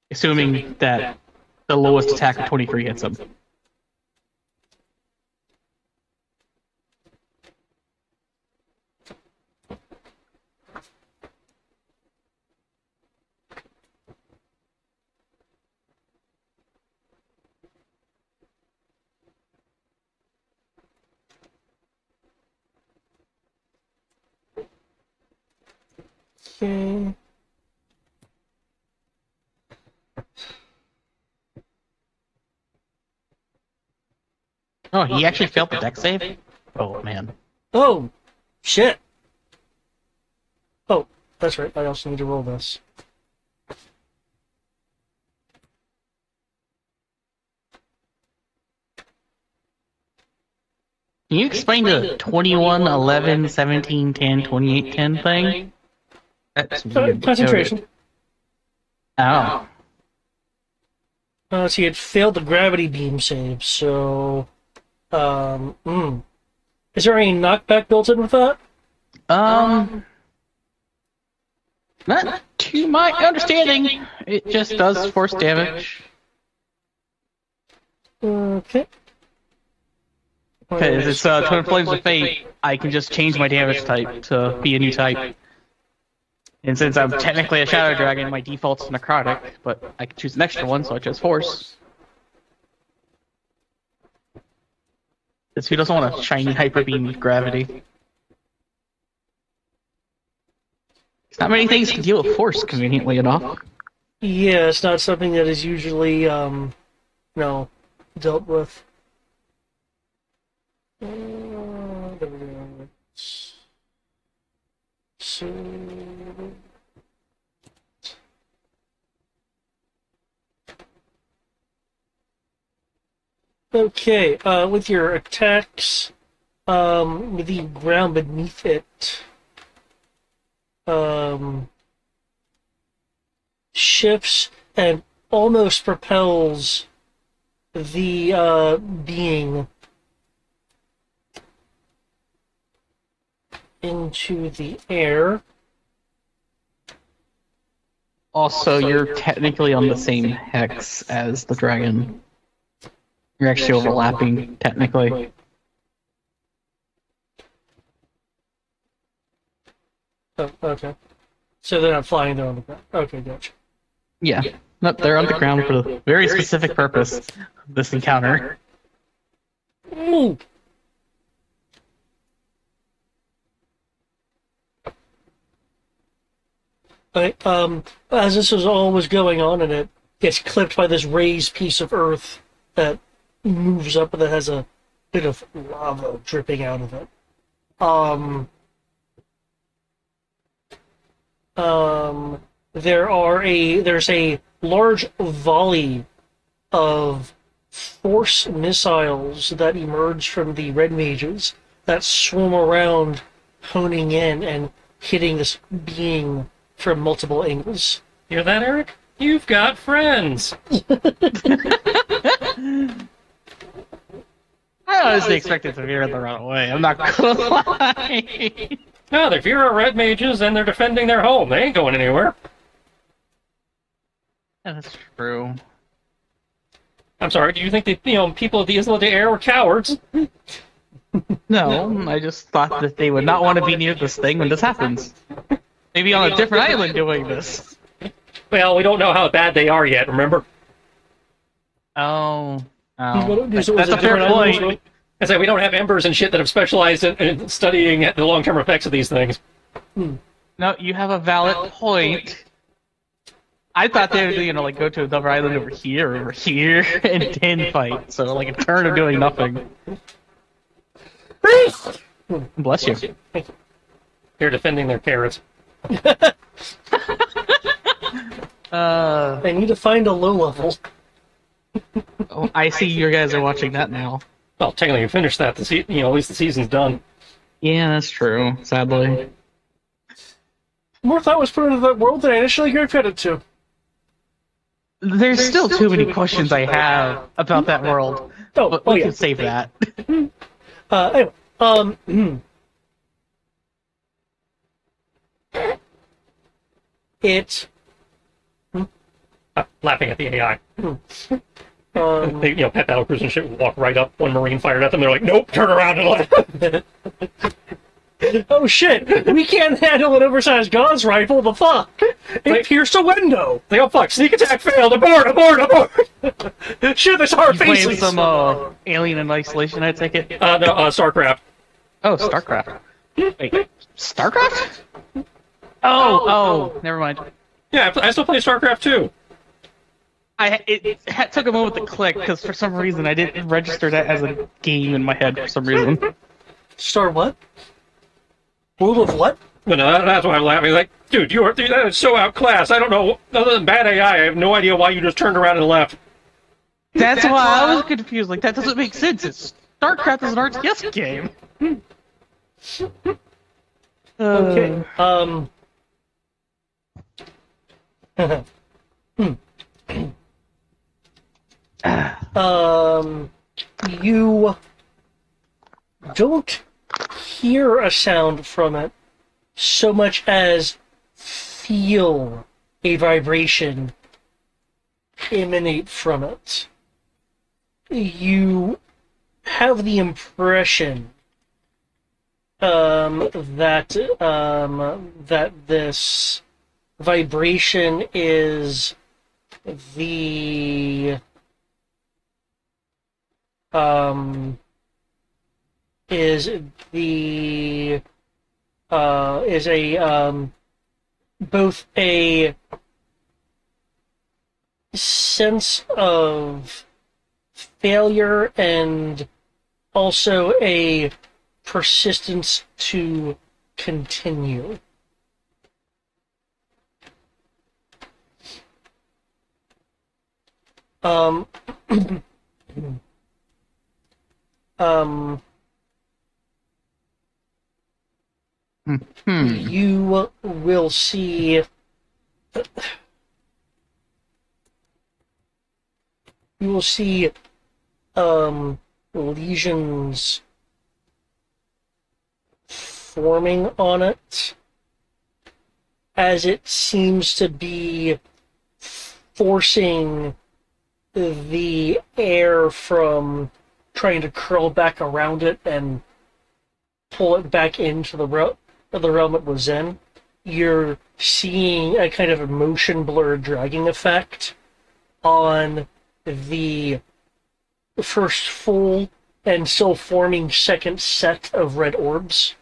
B: Assuming that the lowest attack of 23 hits him.
D: Okay.
B: Oh, he actually failed the dex save? Oh, man.
D: Oh, shit. Oh, that's right. I also need to roll this.
B: Can you explain the 21, 11, 17, 10, 28, 10 thing? That's weird.
D: Concentration.
B: Oh.
D: So he had failed the gravity beam save, so... Is there any knockback built in with that?
B: Not to my understanding. It just does force damage.
D: Okay.
B: Because it's Twin Flames of Fate, I can just change my damage type to be a new type. And since I'm technically a Shadow Dragon, my default's necrotic, but I can choose an extra one, so I chose Force. Because who doesn't want a shiny Hyper Beam with gravity? There's not many things can deal with Force, conveniently enough.
D: Yeah, it's not something that is usually, dealt with. There we go. So... Okay, with your attacks, with the ground beneath it, shifts and almost propels the being into the air.
B: Also, you're technically on the same hex as the dragon. You're actually overlapping, technically.
D: Oh, okay. So they're not flying, they're on the ground. Okay, gotcha.
B: Yeah. Nope, they're on the ground for a very specific purpose of this encounter.
D: Ooh. Okay, as this was all was going on, and it gets clipped by this raised piece of earth that moves up and that has a bit of lava dripping out of it. There's a large volley of force missiles that emerge from the red mages that swarm around, honing in and hitting this being from multiple angles.
C: Hear that, Eric? You've got friends.
B: I honestly expected to veer the wrong way. I'm not gonna lie.
C: No, they're Vera red mages and they're defending their home. They ain't going anywhere.
B: Yeah, that's true.
C: I'm sorry, do you think the people of the Isla de Air were cowards?
B: No, I just thought that they would not want to be near this thing when this happens. Maybe on a different island doing this.
C: Well, we don't know how bad they are yet, remember?
B: Oh.
D: Was
B: That's
D: it
B: a fair
D: different islands,
B: point.
D: right?
C: I say we don't have embers and shit that have specialized in studying the long-term effects of these things.
B: No, you have a valid point. I thought they would, like go to another island over here, and then fight. So, like a turn of doing nothing. Bless you.
C: They're defending their carrots.
D: I need to find a low level.
B: Oh, I see you guys are watching that now.
C: Well, technically, you finished that. At least the season's done.
B: Yeah, that's true. Sadly.
D: More thought was put into that world than I initially gave credit to.
B: There's still too many questions I have about that world. But we can save that.
D: Anyway, it.
C: Laughing at the AI. They, pet battlecruisers and shit would walk right up. One Marine fired at them. They're like, nope, turn around and left.
D: Oh shit! We can't handle an oversized Gauss rifle. The fuck! It pierced a window.
C: They go, fuck, sneak attack failed. Abort, abort, abort.
D: Shoot this hard
B: You playing
D: faces.
B: some Alien in Isolation, I take it?
C: No, StarCraft.
B: Oh, StarCraft. Wait, StarCraft? Oh, never mind.
C: Yeah, I still play StarCraft too.
B: It took a moment to click because for some reason I didn't register that as a game in my head for some reason.
D: Star what? World of what?
C: But no, that's why I'm laughing. Like, dude, that is so outclassed. I don't know. Other than bad AI, I have no idea why you just turned around and left.
B: That's why I was confused. Like, that doesn't make sense. StarCraft is an RTS game.
D: Okay. You don't hear a sound from it so much as feel a vibration emanate from it. You have the impression that this vibration is the is a both a sense of failure and also a persistence to continue. Um, you will see lesions forming on it as it seems to be forcing the air from trying to curl back around it and pull it back into the realm it was in. You're seeing a kind of a motion blur dragging effect on the first full and still forming second set of red orbs.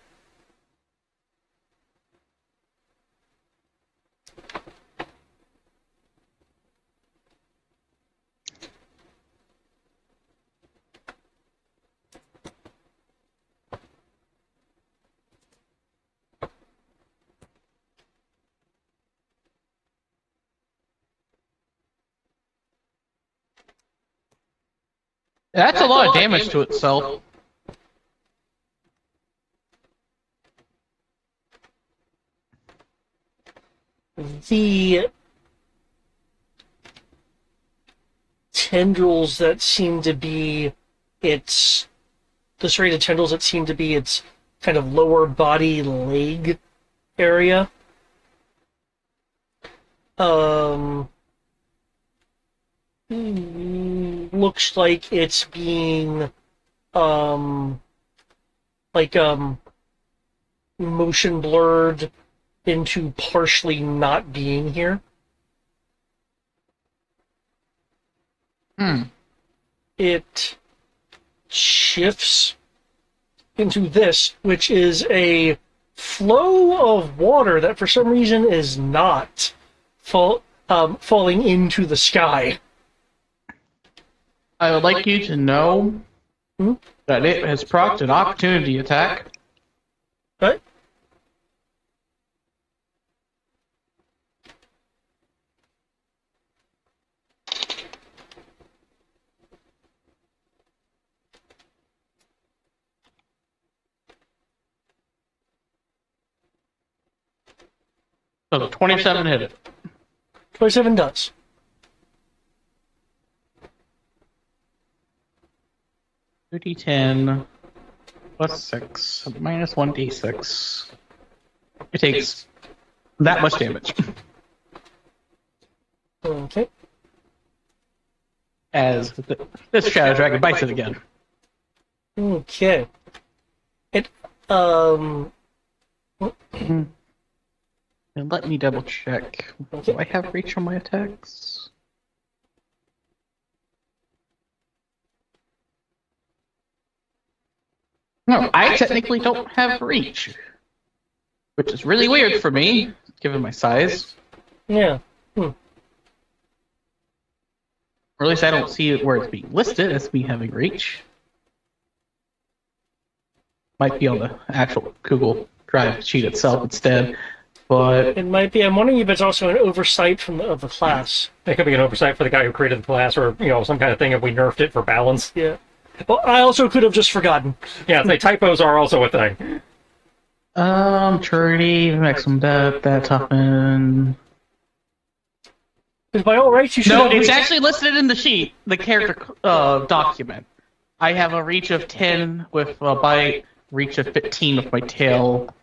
B: That's a lot of damage to itself.
D: The tendrils that seem to be its the serrated tendrils that seem to be its kind of lower body leg area. Looks like it's being like motion blurred into partially not being here. It shifts into this, which is a flow of water that for some reason is not falling into the sky.
B: I would like you to know that it has procced an opportunity attack.
D: Right?
B: So 27 hit it.
D: 27 does.
B: D10 plus 6 minus 1d6. It takes that much damage.
D: Okay.
B: As this Shadow Dragon bites it again.
D: Okay. It
B: And let me double check. Do I have reach on my attacks? No, I technically don't have reach. Which is really weird for me, given my size.
D: yeah.
B: Or at least I don't see it where it's being listed as me having reach. Might be on the actual Google Drive sheet itself instead. But
D: It might be. I'm wondering if it's also an oversight of the class.
C: It could be an oversight for the guy who created the class, or some kind of thing if we nerfed it for balance.
D: Yeah. Well, I also could have just forgotten.
C: Yeah, the typos are also a thing.
B: maturity, maximum depth, that toughen.
D: Because by all rights, you should
B: No,
D: have
B: it's
D: reached-
B: actually listed in the sheet, the character document. I have a reach of 10 with a bite, reach of 15 with my tail,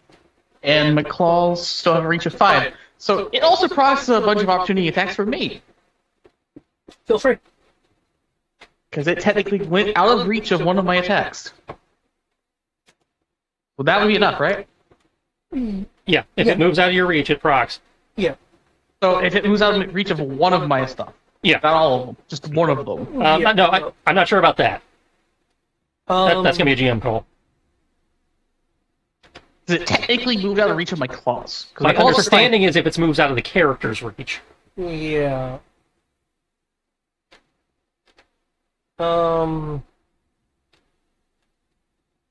B: and my claws still have a reach of 5. So it also processes a bunch of opportunity attacks for me,
D: Feel free.
B: because it technically went out of reach of one of my attacks. Well, that would be enough, right?
C: Yeah, if it moves out of your reach, it procs.
D: Yeah.
B: So if it moves out of reach of one of my stuff,
C: Yeah.
B: not all of them, just one of them.
D: Yeah.
C: No, I'm not sure about that. That's going to be a GM call.
B: Does it technically move out of reach of my claws? 'Cause
C: My
B: claws are fine.
C: understanding is if it moves out of the character's reach.
D: Yeah.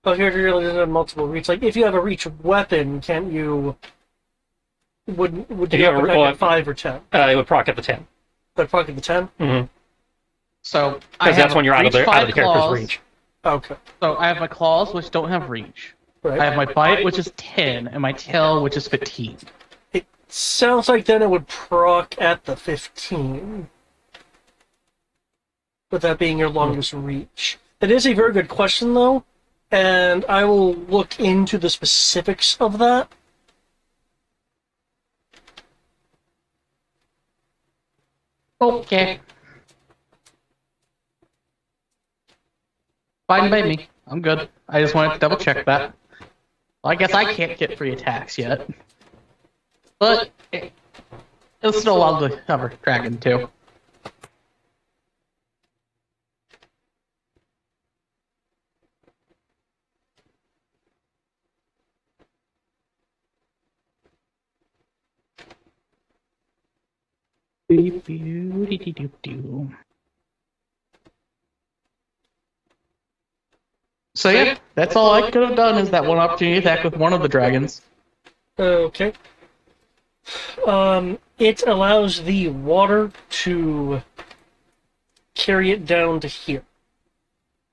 D: But here really doesn't have multiple reach. Like, if you have a reach weapon, can't you? Would
C: If
D: you
C: you have
D: have
C: a-
D: a
C: well,
D: 5 or 10?
C: It would proc at the 10.
D: But pocket the 10?
C: Mm-hmm.
B: So I
C: Because
B: have
C: that's when you're out of
B: reach
C: the
B: 5
C: character's
B: claws.
C: reach.
D: Okay.
B: So I have my claws, which don't have reach.
D: Right.
B: I have my bite, which is 10, and my tail, which is 15.
D: It sounds like then it would proc at the 15. With that being your longest reach. That is a very good question, though, and I will look into the specifics of that.
B: Okay. Fine by me. I'm good. I just wanted to double check that. Well, I guess I can't get free attacks yet. But it's still allowed to have a dragon, too. So yeah, that's all I could have done is that one opportunity attack with one of the dragons.
D: Okay. It allows the water to carry it down to here.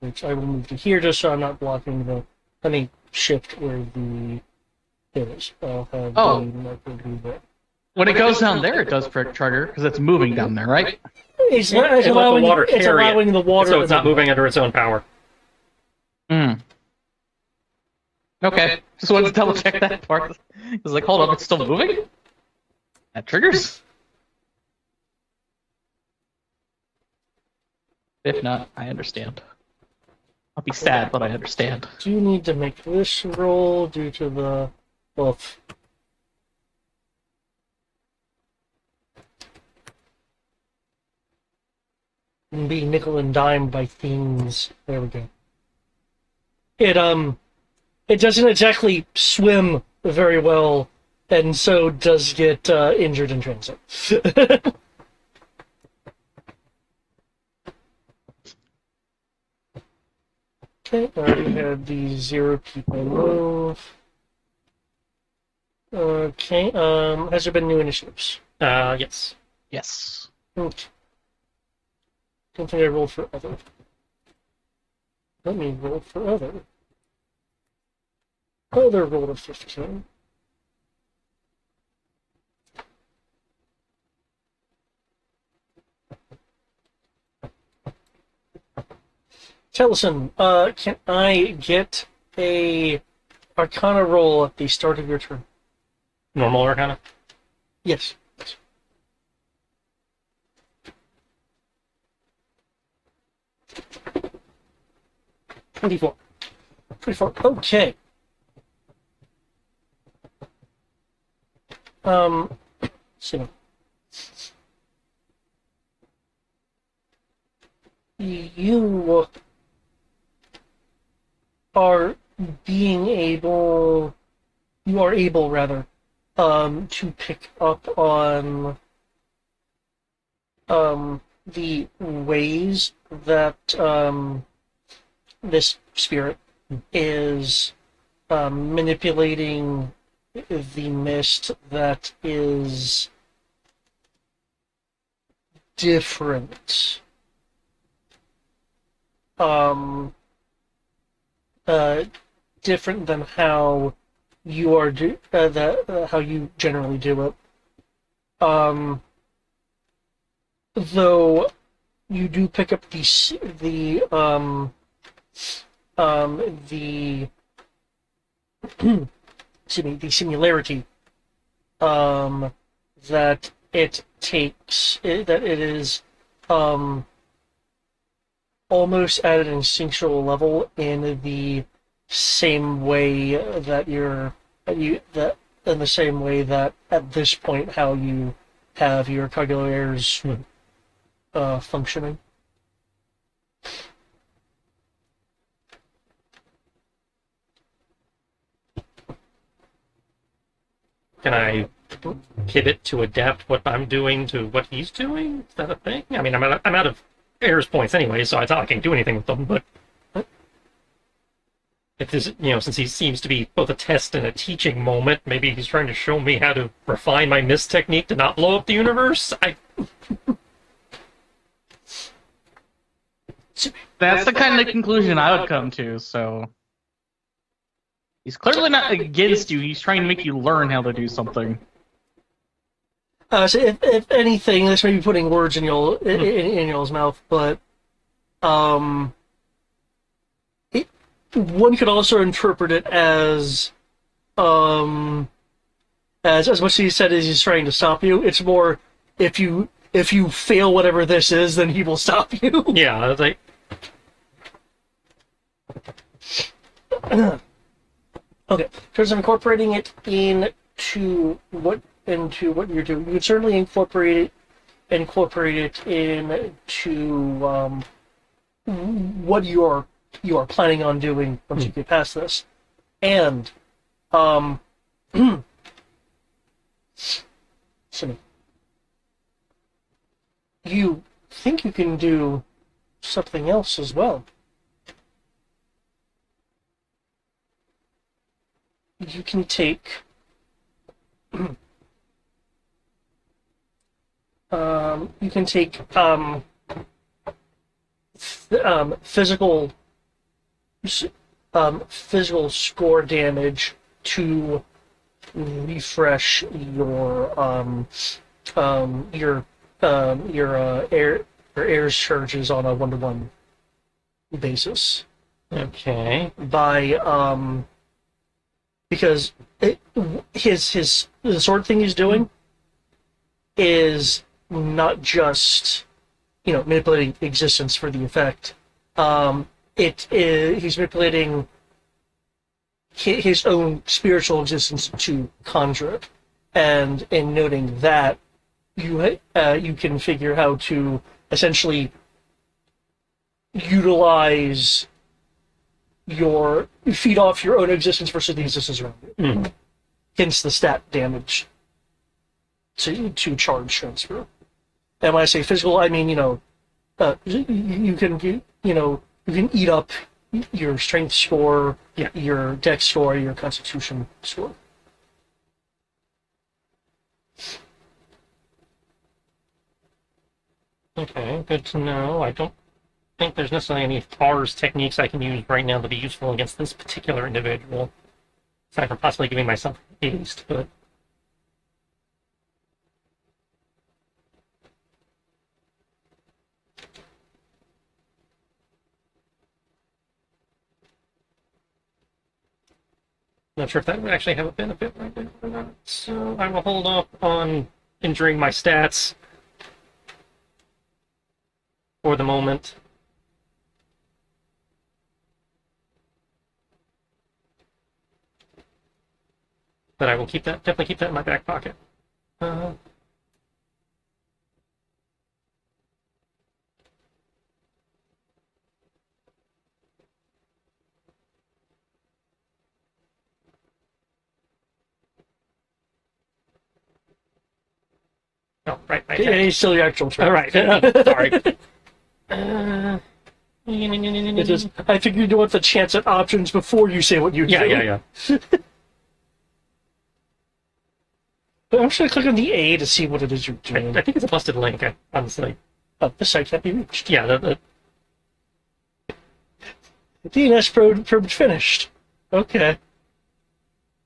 D: Which I will move to here just so I'm not blocking the... Let me shift where the... There it is. I'll have
B: Oh.
D: the marker be there.
B: When it goes down there, it does trigger because it's moving down there, right?
D: It's
C: It let the
D: allowing
C: water
D: it's
C: carry
D: allowing
C: it,
D: the water,
C: so it's not moving under its own power.
B: Hmm. Okay. Just wanted to double check that part. I was like, hold up, it's still moving? That triggers? If not, I understand. I'll be sad, but I understand.
D: Do you need to make this roll due to the wolf? And being nickel and dimed by fiends. There we go. It doesn't exactly swim very well, and so does get injured in transit. Okay, I already had the 0 people move. Okay, has there been new initiatives?
C: Yes.
B: Yes.
D: Okay. Don't think I rolled for other. Let me roll for other. Other rolled a 15. Tellison, can I get a Arcana roll at the start of your turn?
C: Normal Arcana?
D: Yes. 24. 24. Okay. So you are being able, you are able rather, to pick up on the ways that this spirit is manipulating the mist that is different. Different than how you are how you generally do it. Though you do pick up the excuse me, the similarity that it takes, that it is almost at an instinctual level in the same way that that in the same way that at this point how you have your cogulaires functioning.
C: Can I pivot to adapt what I'm doing to what he's doing? Is that a thing? I mean, I'm out of errors points anyway, so I thought I can't do anything with them, but if this, since he seems to be both a test and a teaching moment, maybe he's trying to show me how to refine my mist technique to not blow up the universe?
B: That's the kind of conclusion I would come to, so... He's clearly not against you, he's trying to make you learn how to do something.
D: So if anything, this may be putting words in y'all's mouth, but one could also interpret it as much as he said as he's trying to stop you. It's more if you fail whatever this is, then he will stop you.
C: Yeah, I was like,
D: okay, in terms of incorporating it into what you're doing, you could certainly incorporate it into what you are planning on doing once you get past this, and so you think you can do something else as well. You can take physical score damage to refresh your air's charges on a 1-to-1 basis
C: Okay.
D: by because the sort of thing he's doing is not just manipulating existence for the effect. He's manipulating his own spiritual existence to conjure it, and in noting that you can figure how to essentially utilize your feed off your own existence versus the existence around you.
C: Mm.
D: Hence the stat damage to charge transfer. And when I say physical, I mean you can eat up your strength score,
C: Yeah.
D: your dex score, your constitution score.
C: Okay, good to know. I don't think there's necessarily any TARS techniques I can use right now to be useful against this particular individual. Aside from possibly giving myself haste, but... Not sure if that would actually have a benefit right now or not. So I will hold off on injuring my stats for the moment. But I will definitely keep that in my back pocket. Uh, oh, right, my
D: Yeah,
C: attack.
D: it's still your actual turn.
C: All right, sorry.
D: It is, I figured you want the chance at options before you say what you do.
C: Yeah.
D: But I'm just going to click on the A to see what it is you're doing.
C: I think it's a busted link on the site.
D: The site can't be reached.
C: Yeah,
D: The DNS probe finished. Okay.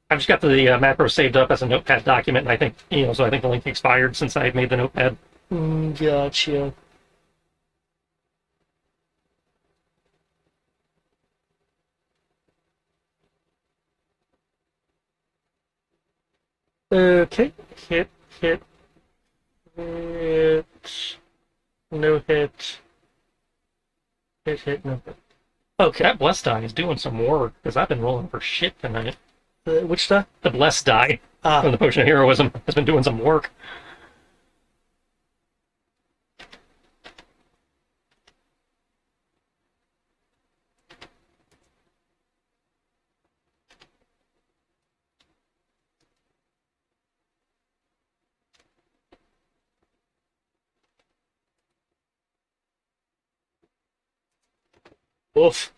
C: I've just got the macro saved up as a notepad document, and I think so I think the link expired since I made the notepad.
D: Gotcha. Okay. Hit. No hit. Hit, no hit. Okay.
C: That blessed die is doing some work because I've been rolling for shit tonight.
D: Which die?
C: The blessed die from the potion of heroism has been doing some work.
D: Oof.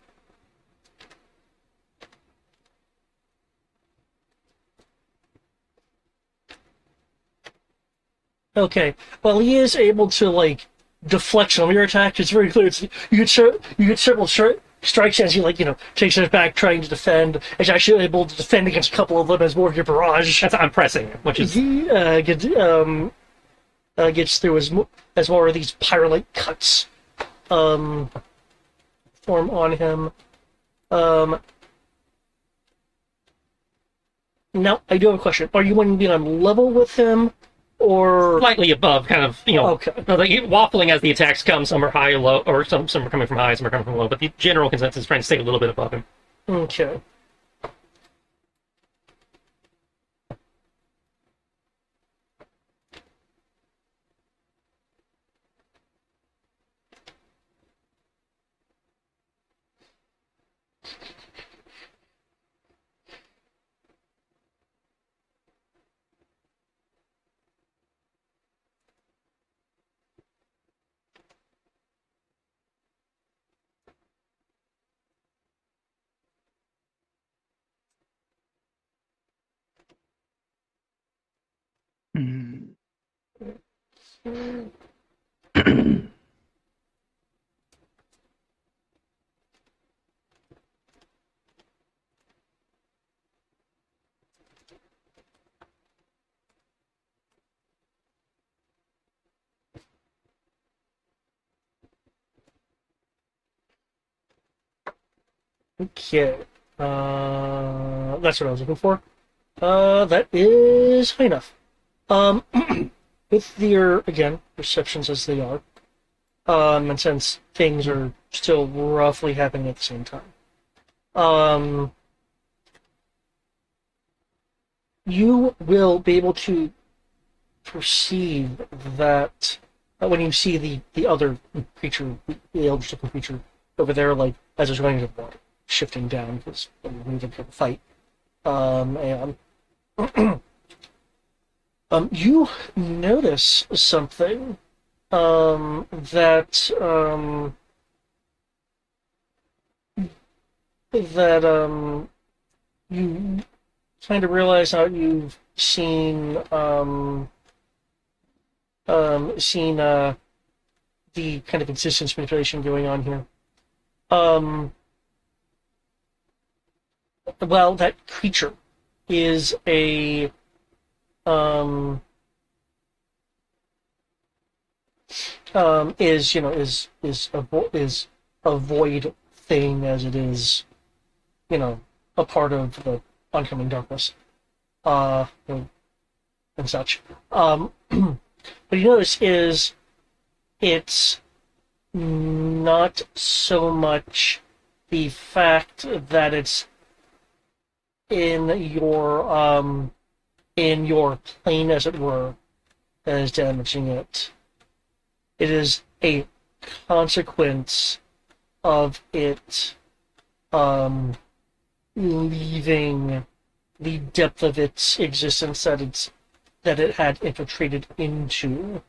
D: Okay. Well, he is able to deflect some of your attacks. It's very clear. You get several strikes as he takes it back, trying to defend. He's actually able to defend against a couple of them as more of your barrage.
C: I'm pressing it, which is
D: He gets through as more of these pyro-like cuts form on him. Now, I do have a question. Are you wanting to be on level with him, or
C: slightly above, kind of
D: Okay.
C: waffling as the attacks come. Some are high or low, or some are coming from high, some are coming from low. But the general consensus is trying to stay a little bit above him.
D: Okay.
B: Hmm.
D: Okay. That's what I was looking for. That is high enough. Um, with your, again, perceptions as they are, and since things are still roughly happening at the same time, um, you will be able to perceive that when you see the other creature, the elder-looking creature over there, like as it's going to the water, shifting down because we're moving for the fight, and you notice something that you kind of realize how you've seen the kind of existence manipulation going on here. Um, well, that creature is a um, is is a void thing as it is, a part of the oncoming darkness, and such. What you notice is it's not so much the fact that it's in your plane, as it were, that is damaging it. It is a consequence of it leaving the depth of its existence that it had infiltrated into,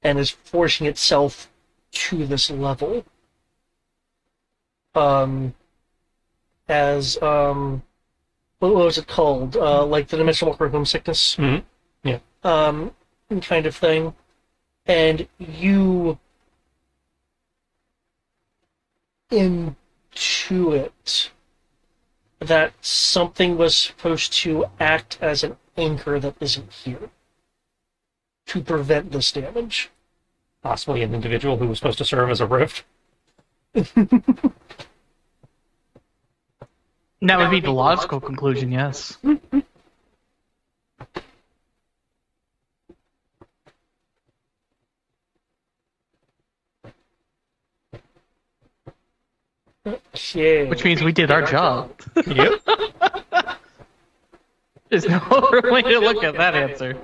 D: and is forcing itself to this level. As what was it called? Like the dimensional walker homesickness,
C: Mm-hmm. Yeah.
D: kind of thing. And you intuit that something was supposed to act as an anchor that isn't here to prevent this damage.
C: Possibly an individual who was supposed to serve as a rift.
B: That would be the logical conclusion, yes.
D: Okay.
B: Which means we did our job.
C: Yep.
B: There's no other way to look at that answer.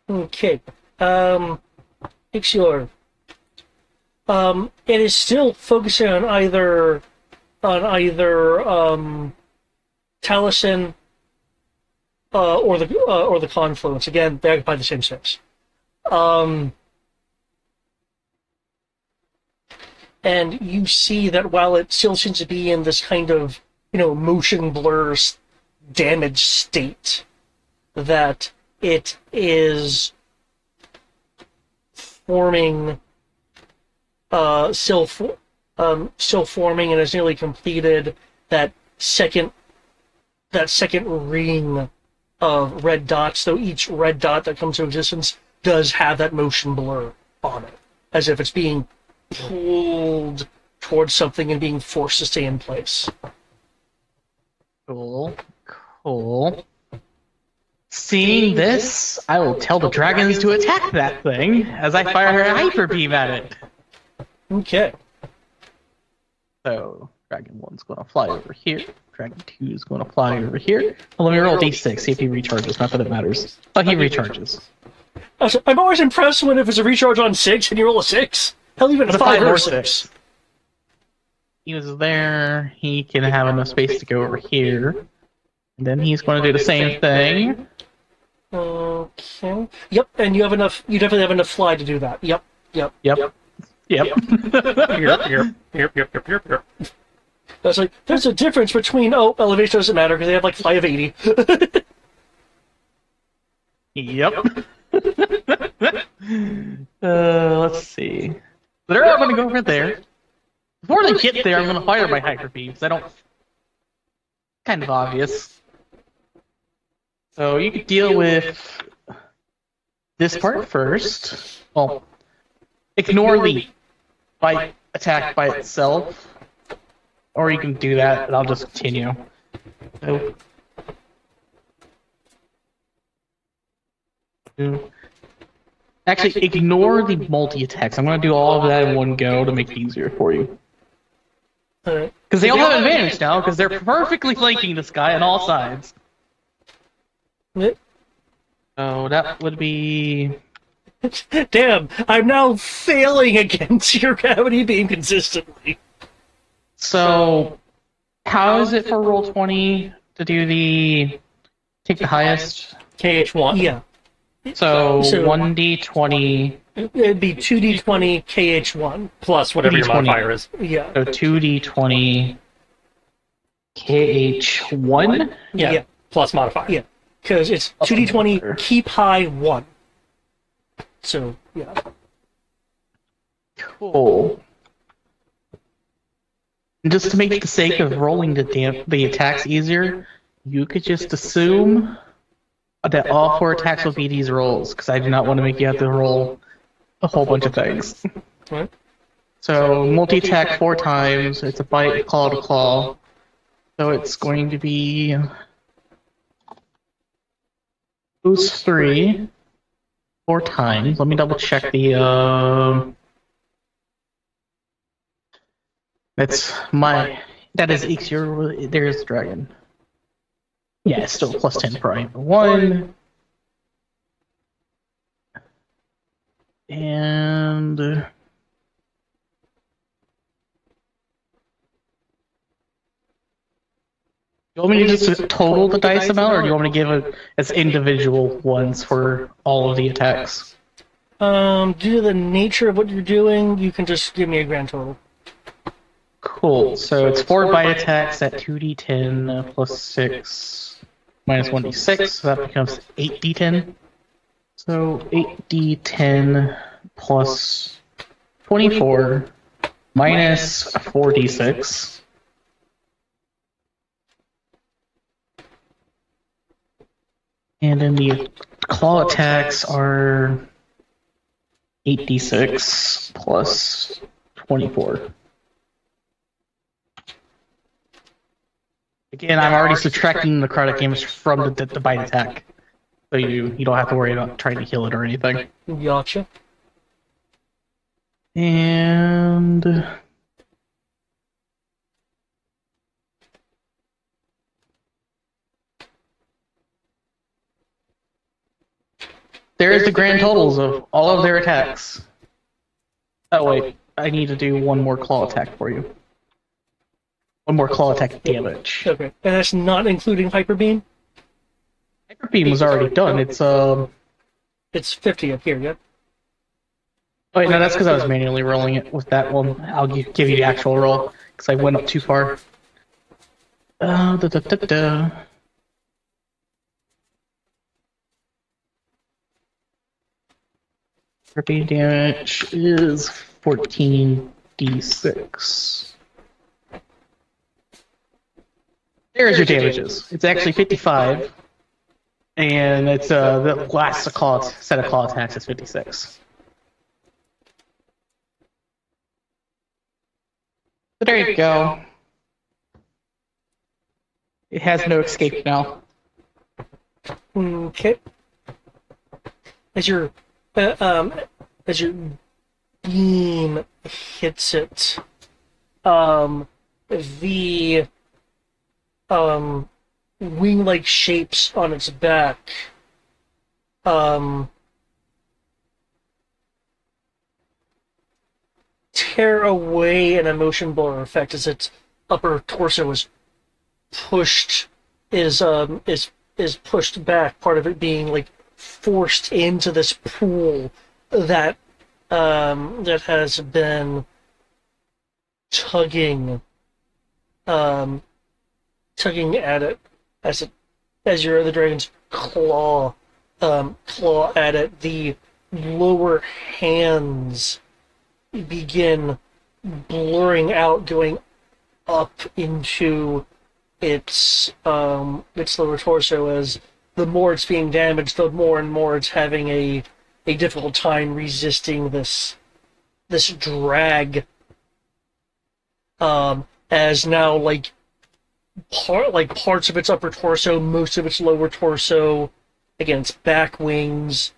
D: Okay. Ixior. It is still focusing on either Taliesin or the Confluence. Again, they occupy the same space. And you see that while it still seems to be in this kind of, motion blur damaged state, that it is forming, still forming, and has nearly completed that second ring of red dots. Though each red dot that comes to existence does have that motion blur on it, as if it's being pulled towards something and being forced to stay in place.
B: Cool. Seeing this, I will tell the dragons to attack that thing as I fire a hyper beam at it.
D: Okay.
B: So, Dragon 1's going to fly over here. Dragon 2 is going to fly over here. Well, let me roll d6, see if he recharges. Not that it matters. But he recharges.
D: I'm always impressed when if it's a recharge on 6 and you roll a 6. Hell, even a 5 or 6.
B: He was there. He can have enough space to go over here. And then he's going to do the same thing.
D: Okay. Yep, and you definitely have enough fly to do that. Yep.
B: Yep.
C: Yep.
D: That's like, there's a difference between, elevation doesn't matter because they have like fly of 80.
B: Yep. Let's see. So they're all going to go over there. Before they get there, I'm going to fire my hyper beams. I don't. Kind of obvious. So you could deal with this part first. Well, ignore the bite attack by itself, or you can do that, and I'll just continue. So, actually, ignore the multi-attacks. I'm going to do all of that in one go to make it easier for you.
D: Alright.
B: Because they all have advantage now, because they're perfectly flanking this guy on all sides.
D: Yep.
B: So that would be...
D: Damn, I'm now failing against your gravity beam consistently.
B: So, how is it for roll 20 to do the... take the highest?
C: KH1.
D: Yeah.
B: So,
D: So-
B: 1d20...
D: It'd be 2d20 KH1.
C: Plus whatever your
B: 2d20.
C: modifier is.
D: Yeah.
B: So 2d20 KH1?
C: Yeah. Plus modifier.
D: Yeah. Because it's 2d20 keep high 1. So, yeah.
B: Cool. And just to make the sake of rolling the attacks easier, you could just assume that all 4 attacks will be these rolls, because I do not want to make you have to roll a whole bunch of things.
D: Right.
B: So, multi-attack 4 times, it's a bite, claw to claw. So it's going to be... boost 3, 4 times. Let me double check the, that's my... That is X, there's the dragon. Yeah, it's still plus 10 per item. 1. And... you want me to just total the dice amount, or do you want me to give it as individual ones for all of the attacks?
D: Due to the nature of what you're doing, you can just give me a grand total.
B: Cool. So it's 4 bite attacks at 2d10 plus 6 minus 1d6, so that becomes 8d10. So 8d10 plus 24 minus 4d6. And then the claw attacks are 8d6 plus 24. Again, I'm already subtracting the necrotic damage from the bite attack. So you don't have to worry about trying to heal it or anything.
D: Gotcha.
B: And... there's the grand totals of all of their attacks. Oh wait, I need to do one more claw attack for you. One more claw attack damage.
D: Okay. And that's not including Hyper Beam?
B: Hyper Beam was already done. It's
D: It's 50 up here, yep.
B: oh wait, no, that's because I was manually rolling it with that one. I'll give you the actual roll because I went up too far. Da, da, da, da. Hyper damage is 14d6. There's your damages. It's actually 55, and it's the last set of claw attacks is 56. So there you go. It has no escape now.
D: Okay. As your beam hits it, the wing-like shapes on its back tear away an emotion blur effect as its upper torso is pushed back, part of it being like forced into this pool that that has been tugging at it as the dragon's claw at it. The lower hands begin blurring out, going up into its lower torso. As the more it's being damaged, the more and more it's having a difficult time resisting this this drag, as now parts of its upper torso, most of its lower torso, again its back wings,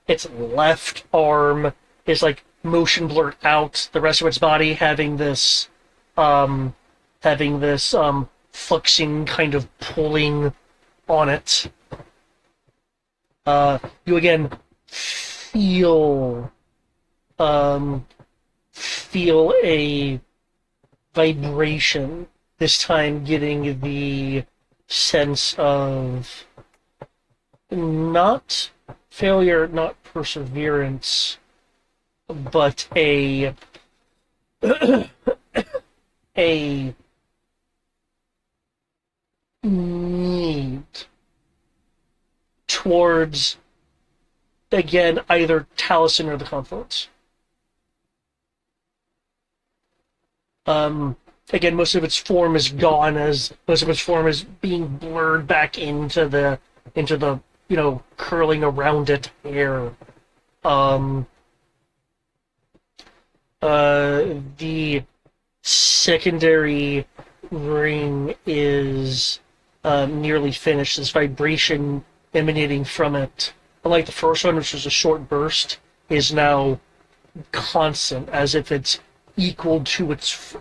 D: its left arm is like motion blurred out. The rest of its body having this flexing kind of pulling on it. You again feel a vibration, this time getting the sense of not failure, not perseverance, but a a need towards, again, either Taliesin or the Confluence. Again, most of its form is gone, as most of its form is being blurred back into the curling around it hair. The secondary ring is nearly finished. This vibration emanating from it, unlike the first one, which was a short burst, is now constant, as if it's equal to its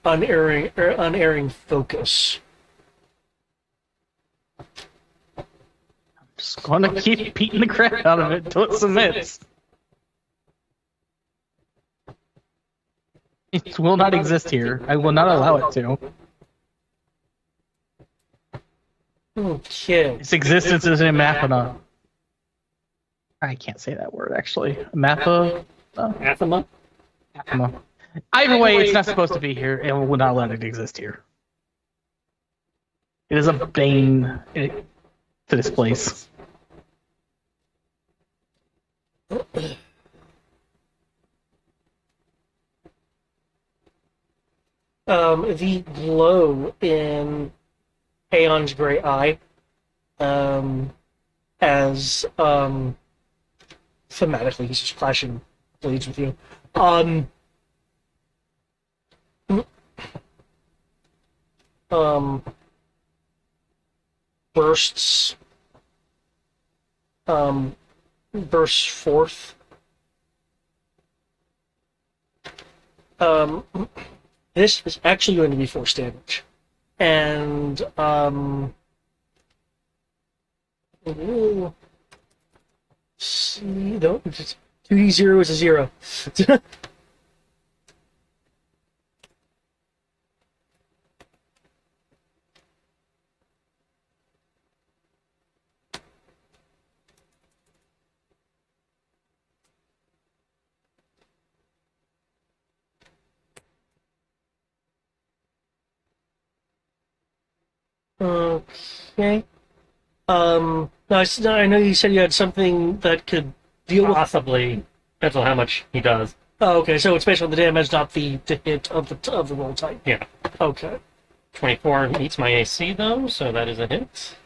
D: unerring focus.
B: Just gonna keep beating the crap out of it until it submits. It will not exist here. I will not allow it to.
D: Okay.
B: Its existence is in Mappana. I can't say that word, actually. Mappa?
C: Athema?
B: Mappana. Either way, it's not supposed to be here, and we will not let it exist here. It is a bane to this place.
D: The glow in Aeon's gray eye, as thematically he's just flashing blades with you. Bursts bursts forth. This is actually going to be force damage, and we'll see. No, 2d0 is a 0. Okay. I know you said you had something that could deal with.
C: Possibly. Depends on how much he does.
D: Oh, okay. So it's based on the damage, not the hit of the roll type.
C: Yeah.
D: Okay.
C: 24 meets my AC, though, so that is a hit.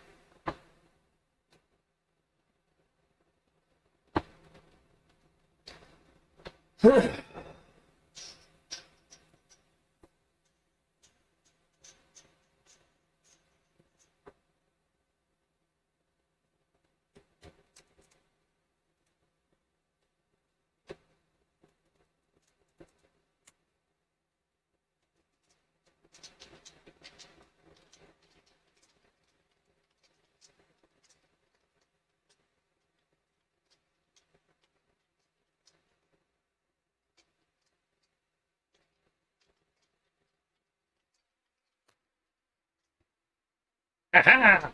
C: Aha!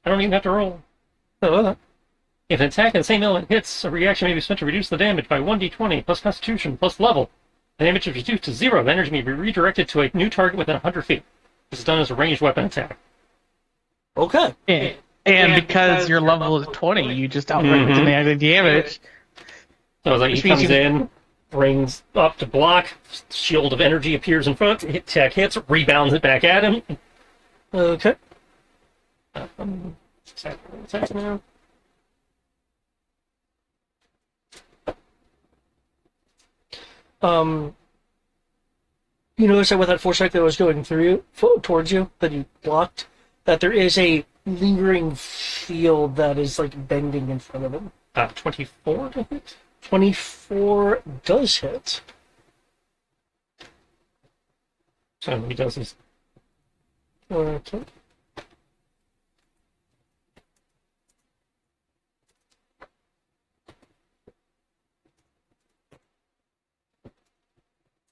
C: I don't even have to roll.
D: Oh,
C: If an attack in the same element hits, a reaction may be spent to reduce the damage by 1d20 plus Constitution plus level. The damage is reduced to 0. The energy may be redirected to a new target within 100 feet. This is done as a ranged weapon attack.
D: okay.
B: And because your level is 20, you just outright the damage.
C: So it's like he
B: Which means
C: comes in, brings up to block, shield of energy appears in front, attack hits, rebounds it back at him.
D: Okay.
C: Attack now.
D: Um, you notice that with that foresight that was going through you, towards you, that you blocked, that there is a lingering field that is like bending in front of him.
C: 24 to hit?
D: 24 does hit.
C: So he does his.
D: Okay.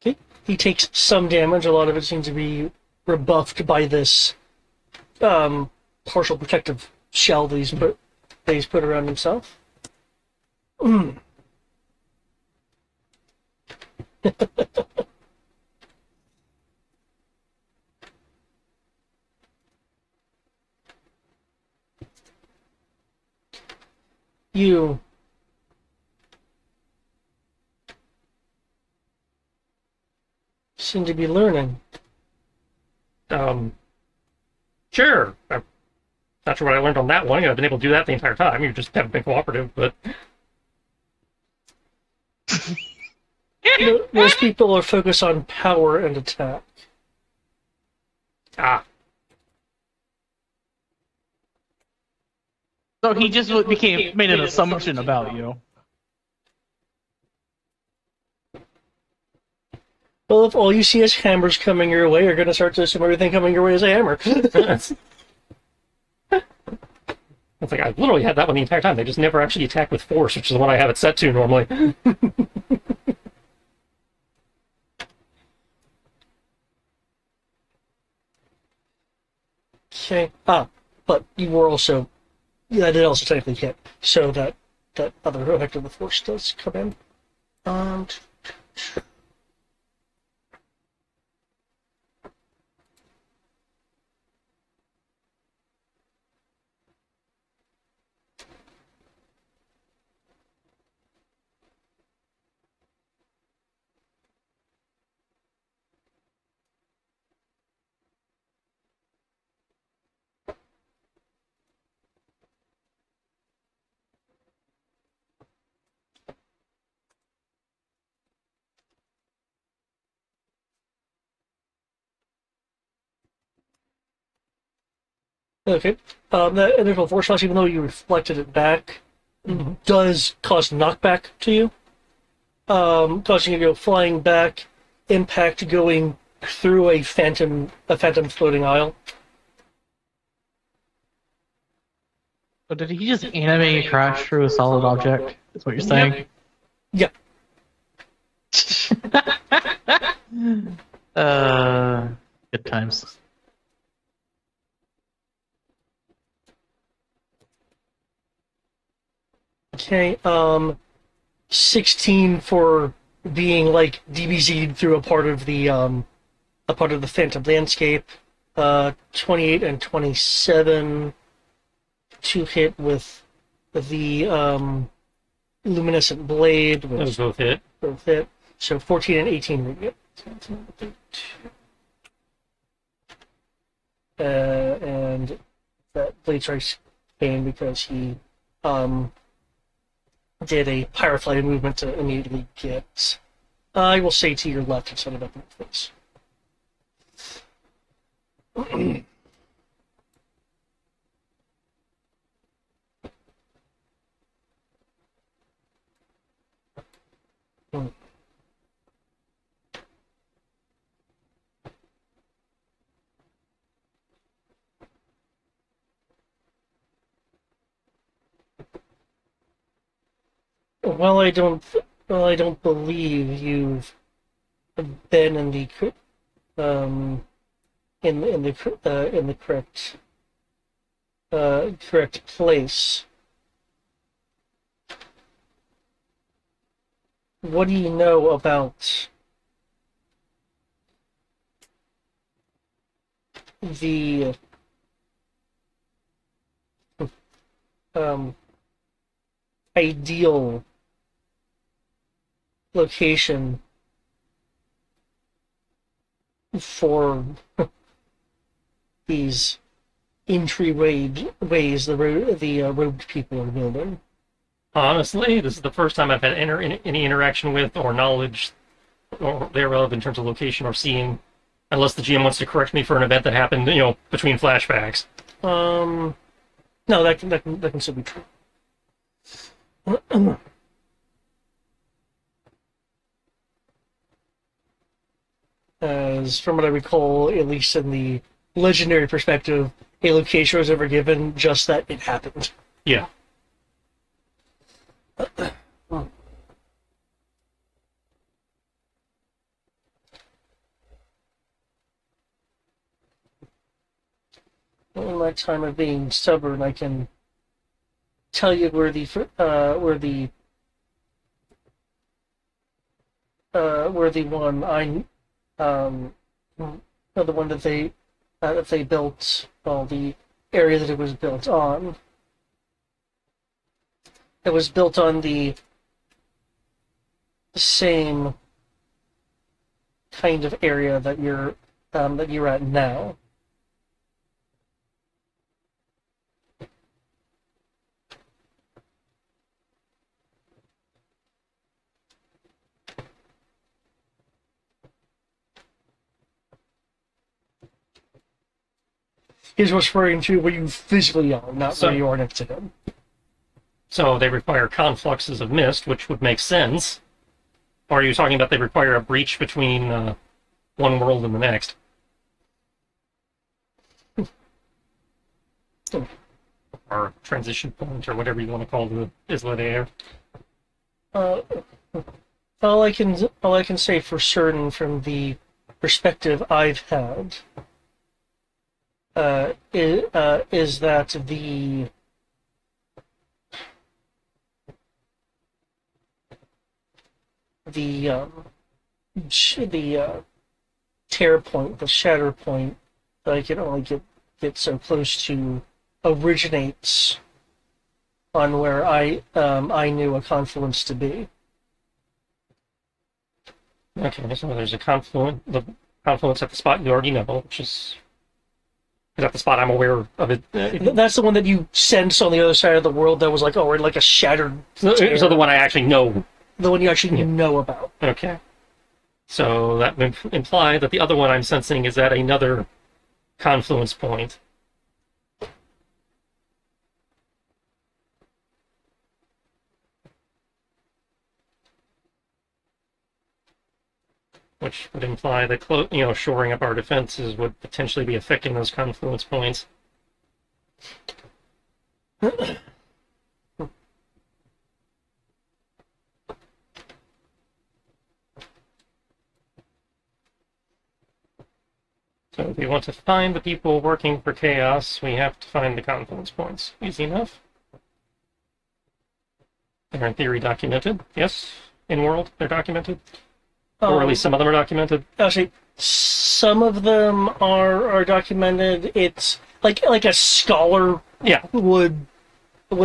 D: Okay. He takes some damage. A lot of it seems to be rebuffed by this partial protective shell that he's put around himself. You seem to be learning.
C: Sure. I'm not sure what I learned on that one. I've been able to do that the entire time. You just haven't been cooperative, but.
D: Most people are focused on power and attack.
C: Ah.
B: So he just made an assumption about you.
D: Well, if all you see is hammers coming your way, you're going to start to assume everything coming your way is a hammer.
C: It's like I literally had that one the entire time. They just never actually attack with force, which is what I have it set to normally.
D: Okay. But you were also... Yeah, that did also technically hit. So that other effect of the force does come in. Okay. That initial force loss, even though you reflected it back, does cause knockback to you. Causing you to go flying back, impact going through a phantom floating aisle.
B: So did he just animate a crash through a solid object? Is what you're saying?
D: Yeah.
B: Good times.
D: Okay, 16 for being like DBZ'd through a part of the phantom landscape. 28 and 27 to hit with the luminescent blade,
C: Those
D: which
C: both hit.
D: both hit. So 14 and 18 would get. And that blade strikes Bane because he did a pyrofly movement to immediately get. I will say to your left instead of up in the face. Well, I don't believe you've been in the in the correct place. What do you know about the ideal location for these entryways the robed people are building?
C: Honestly, this is the first time I've had any interaction with or knowledge or they're relevant in terms of location or seeing, unless the GM wants to correct me for an event that happened, between flashbacks.
D: No, that can still be true. As from what I recall, at least in the legendary perspective, a location was ever given, just that it happened.
C: Yeah.
D: In my time of being stubborn, I can tell you where the one the one that they built, well, the area that it was built on. It was built on the same kind of area that you're at now. He's referring to where you physically are, not where you are next to him.
C: So they require confluxes of mist, which would make sense. Or are you talking about they require a breach between one world and the next? Or transition point, or whatever you want to call the Isla de Air.
D: All I can say for certain from the perspective I've had is that the tear point, the shatter point that I can only get so close to originates on where I knew a confluence to be.
C: Okay, so there's the confluence at the spot you already know, which is at the spot I'm aware of it.
D: That's the one that you sensed on the other side of the world that was like, we're like a shattered tear.
C: So the one I actually know.
D: The one you actually know about.
C: Okay. So that would imply that the other one I'm sensing is at another confluence point. Which would imply that shoring up our defenses would potentially be affecting those confluence points. So if we want to find the people working for Chaos, we have to find the confluence points. Easy enough. They're in theory documented. Yes, in world they're documented. Or at least some of them are documented.
D: Actually, some of them are documented. It's like a scholar would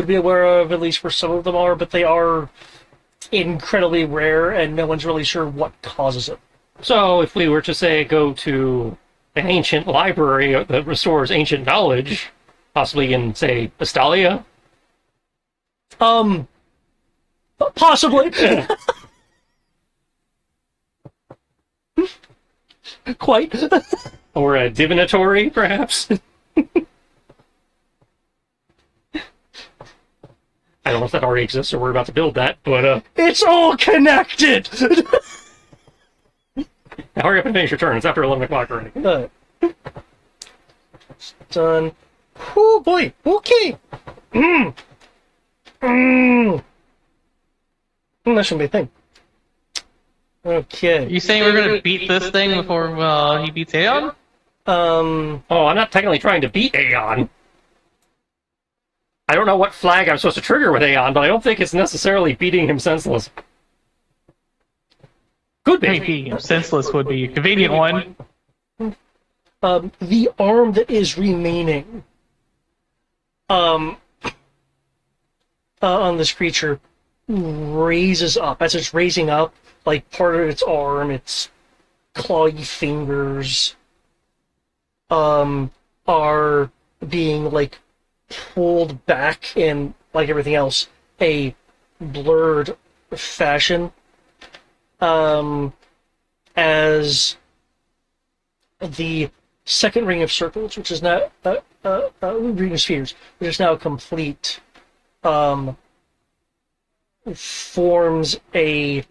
D: be aware of, at least for some of them are, but they are incredibly rare, and no one's really sure what causes it.
C: So if we were to say go to an ancient library that restores ancient knowledge, possibly in, say, Astalia?
D: Possibly. Quite.
C: Or a divinatory, perhaps? I don't know if that already exists or we're about to build that, but
D: It's all connected!
C: Now hurry up and finish your turn. It's after 11 o'clock already.
D: Done. Oh boy, okay. That shouldn't be a thing. Okay.
B: You saying we're gonna beat this thing before he beats Aeon?
C: Oh, I'm not technically trying to beat Aeon. I don't know what flag I'm supposed to trigger with Aeon, but I don't think it's necessarily beating him senseless. Could be.
B: Beating him senseless would be a convenient one.
D: The arm that is remaining on this creature raises up. As it's raising up, like part of its arm, its clawy fingers are being like pulled back in, like everything else, a blurred fashion. as the second ring of circles, which is now ring of spheres, which is now complete, um, forms a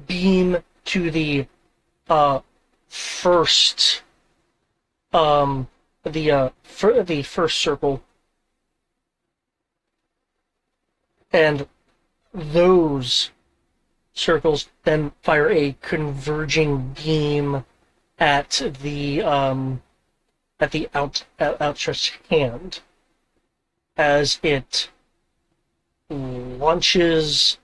D: beam to the first the first circle, and those circles then fire a converging beam at the outstretched hand as it launches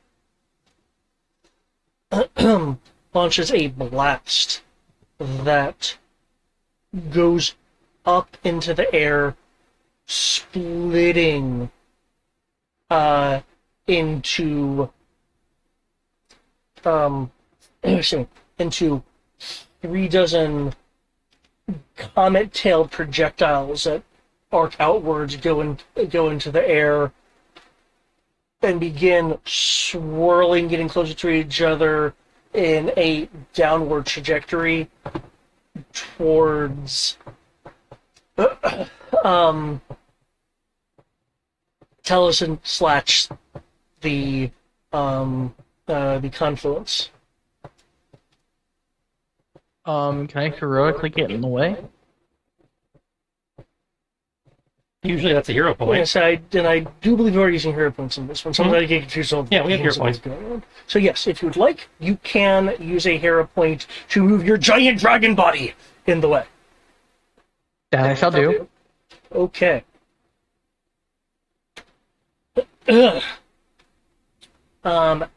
D: launches a blast that goes up into the air, splitting into into 3 dozen comet-tailed projectiles that arc outwards, go into the air, and begin swirling, getting closer to each other in a downward trajectory towards Taliesin slash the confluence.
B: Can I heroically get in the way?
C: Usually that's a hero point.
D: Yes, I do believe we're using hero points in this one. Sometimes I get confused on
C: Yeah, we have hero
D: what's
C: points.
D: going on. So yes, if you would like, you can use a hero point to move your giant dragon body in the way.
B: That I shall do.
D: Okay.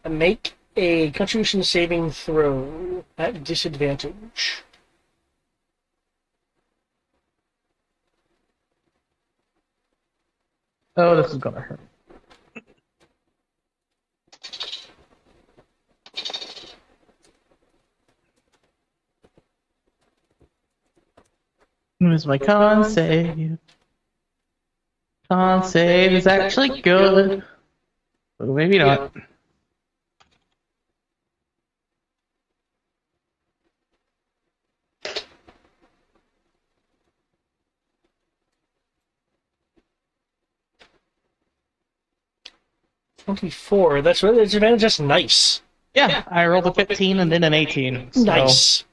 D: Make a constitution saving throw at disadvantage.
B: Oh, this is gonna hurt. Where's my con save? Con save is actually good. But maybe not.
D: $24. That's advantage. That's nice.
B: Yeah, I rolled a 15 and then an 18. So.
D: Nice.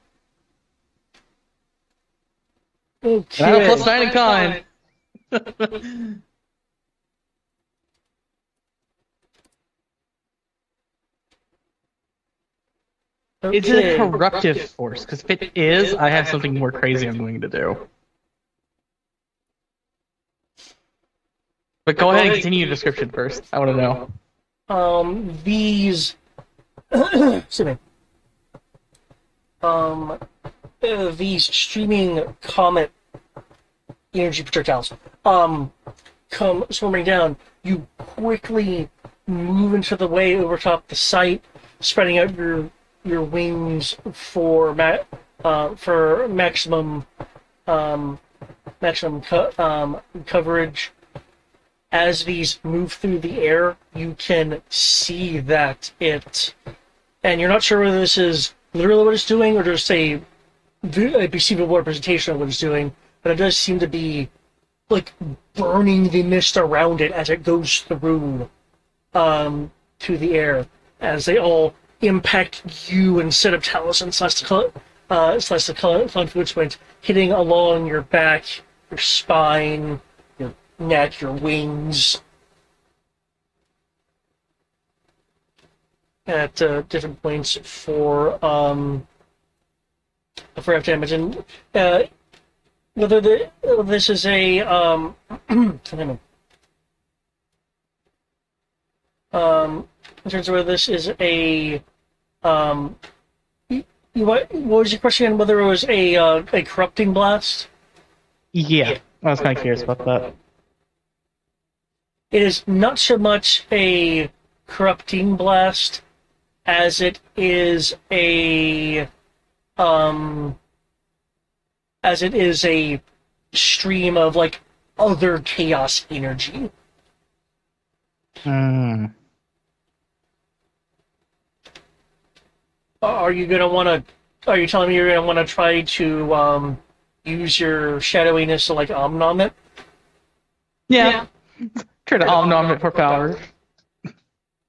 B: And I have a
D: Okay.
B: plus 9 in con. Is it a corruptive force? Because if it is, I have something more crazy I'm going to do. But go ahead and continue your description first. I want to know.
D: These excuse me. These streaming comet energy projectiles come swarming down. You quickly move into the way over top the site, spreading out your wings for maximum coverage. As these move through the air, you can see that and you're not sure whether this is literally what it's doing or just a perceivable representation of what it's doing, but it does seem to be like burning the mist around it as it goes through to the air, as they all impact you instead of Taliesin slash the confluence point, hitting along your back, your spine, your neck, your wings, at different points for F damage. And whether this is a in terms of whether this is a what was your question again? Whether it was a corrupting blast?
B: Yeah, I was kind of curious about that.
D: It is not so much a corrupting blast as it is a stream of like other chaos energy. Are you gonna want to Are you telling me you're gonna want to try to use your shadowiness to like omnom it?
B: Yeah. Try to omnom it for power.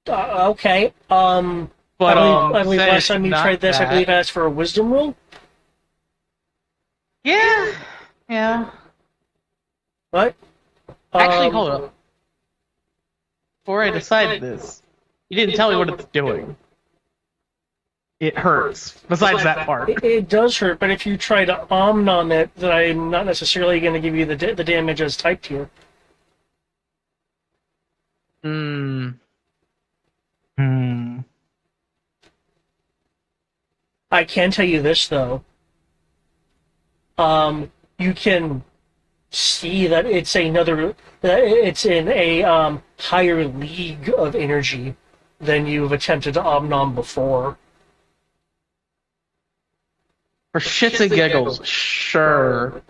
D: Okay.
B: But
D: I believe
B: say
D: last
B: it's
D: time you
B: not
D: tried this, I believe
B: that.
D: I asked for a wisdom roll.
B: Yeah. Yeah.
D: What?
B: Actually, hold up. Before I decide this, you didn't tell me what it's doing. It hurts. Besides that part.
D: It does hurt, but if you try to omnom it, then I'm not necessarily going to give you the damage as typed here.
B: Hmm. Hmm.
D: I can tell you this though. You can see that it's in a higher league of energy than you've attempted to omnom before.
B: For shits and giggles, sure.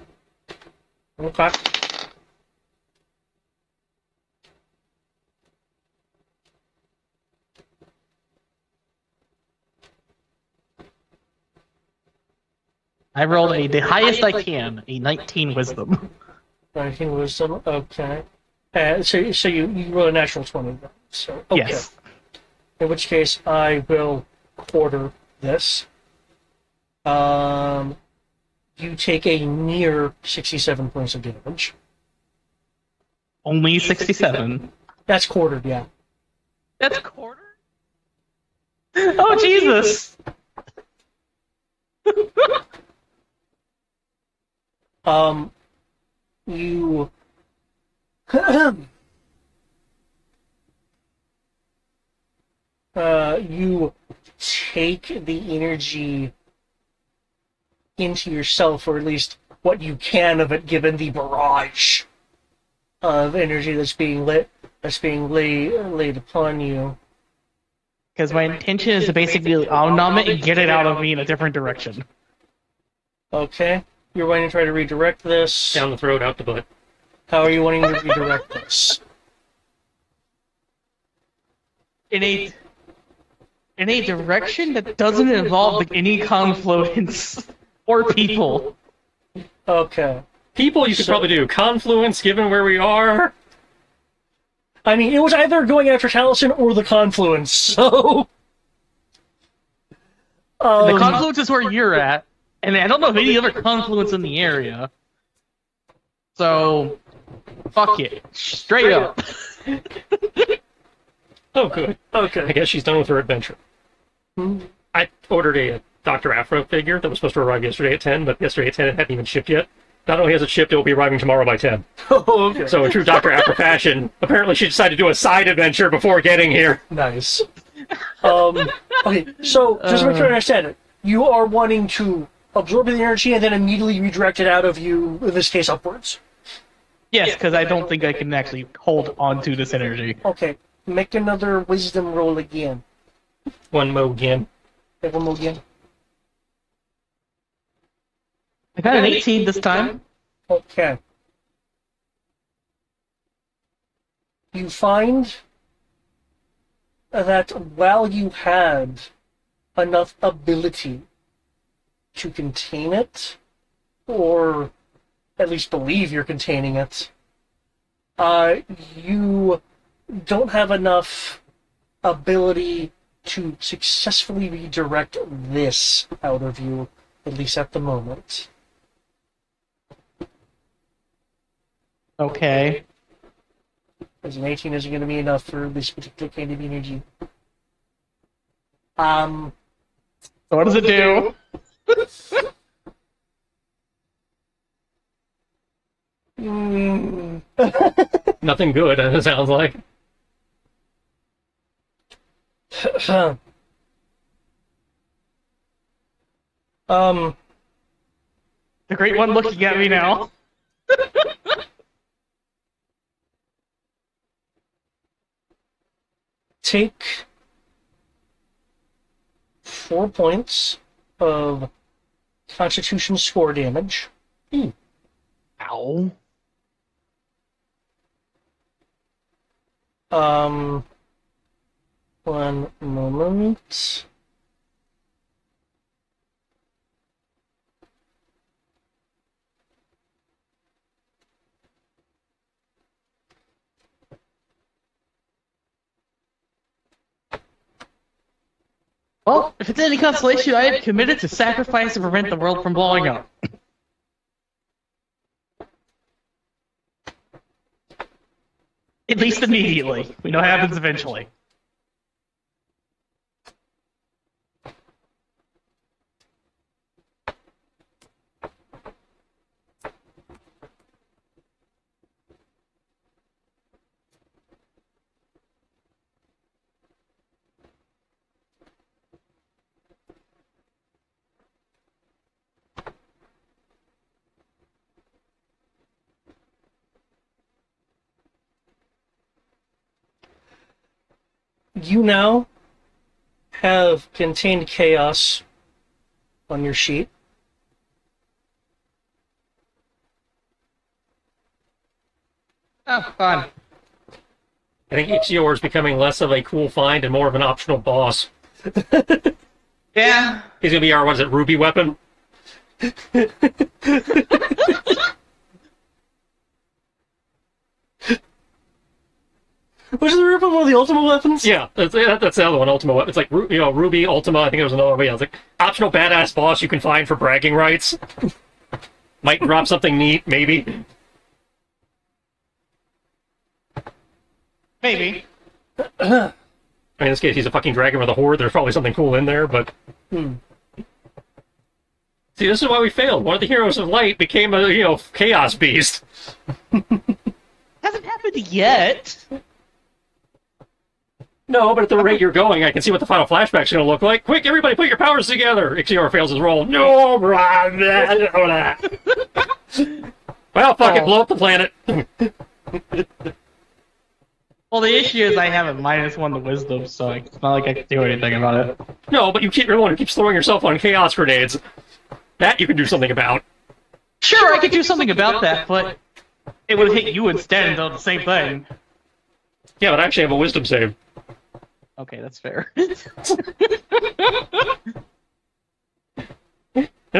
D: Okay.
B: I rolled the highest I can, a 19 wisdom.
D: 19 wisdom. Okay. So you roll a natural 20 then. So okay.
B: Yes.
D: In which case I will quarter this. You take a near 67 points of damage.
B: Only 67.
D: That's quartered, yeah.
B: That's a quarter? Oh, Jesus!
D: You you take the energy into yourself, or at least what you can of it, given the barrage of energy that's being laid upon you.
B: Because my intention is to basically omnom it and get it out of me in a different direction.
D: Okay, you're wanting to try to redirect this.
C: Down the throat, out the butt.
D: How are you wanting to redirect this?
B: In a direction that doesn't involve like, any confluence or people.
D: Okay.
C: People, you could probably do confluence, given where we are.
D: I mean, it was either going after Taliesin or the confluence, so.
B: The confluence is where you're at, and I don't know of any other confluence in the area. So, fuck it. Straight up.
C: Oh, good.
D: Okay.
C: I guess she's done with her adventure. I ordered a Dr. Afro figure that was supposed to arrive yesterday at 10, but yesterday at 10 it hadn't even shipped yet. Not only has it shipped, it will be arriving tomorrow by 10.
D: Oh, okay.
C: So in true Dr. Afro fashion, apparently she decided to do a side adventure before getting here.
D: Nice. Okay, so just to make sure I understand it, you are wanting to absorb the energy and then immediately redirect it out of you, in this case, upwards.
B: Yes, because I don't think I can actually hold on to this energy.
D: Okay, make another wisdom roll again.
C: One mo again.
D: Okay, one more again.
B: I got an 18 this time.
D: Okay. You find that while you had enough ability to contain it, or at least believe you're containing it, you don't have enough ability to successfully redirect this out of you, at least at the moment.
B: Okay.
D: Because an 18 isn't going to be enough for this particular kind of energy.
B: So what does it do?
C: Nothing good, it sounds like.
B: The great one looking at me now.
D: Take 4 points of Constitution score damage.
B: Ow.
D: One moment.
B: Well, if it's any consolation, I am committed to sacrifice to prevent the world from blowing up. At least immediately. We know what happens eventually.
D: You now have contained chaos on your sheet.
B: Oh, fun.
C: I think Ixior is becoming less of a cool find and more of an optional boss.
B: Yeah.
C: He's gonna be our, what is it, Ruby weapon?
D: Which is the one of the ultimate weapons?
C: Yeah, that's the other one, Ultima weapon. It's like, Ruby, Ultima, I think there was another one. Yeah, it's like, optional badass boss you can find for bragging rights. Might drop something neat, maybe.
B: Maybe.
C: I mean, in this case, he's a fucking dragon with a horde. There's probably something cool in there, but... See, this is why we failed. One of the heroes of light became a, chaos beast.
B: Hasn't happened yet.
C: No, but at the rate you're going, I can see what the final flashback's going to look like. Quick, everybody, put your powers together! Ixior fails his roll. No, blah, blah, blah, blah. Well, fuck it, blow up the planet.
B: Well, the issue is I have a -1 to wisdom, so it's not like I can do anything about it.
C: No, but you're the one who keeps throwing yourself on chaos grenades. That you can do something about.
B: Sure, I could do something about that, but it would hit you instead and do the same thing.
C: Yeah, but I actually have a wisdom save.
B: Okay, that's fair.
C: There's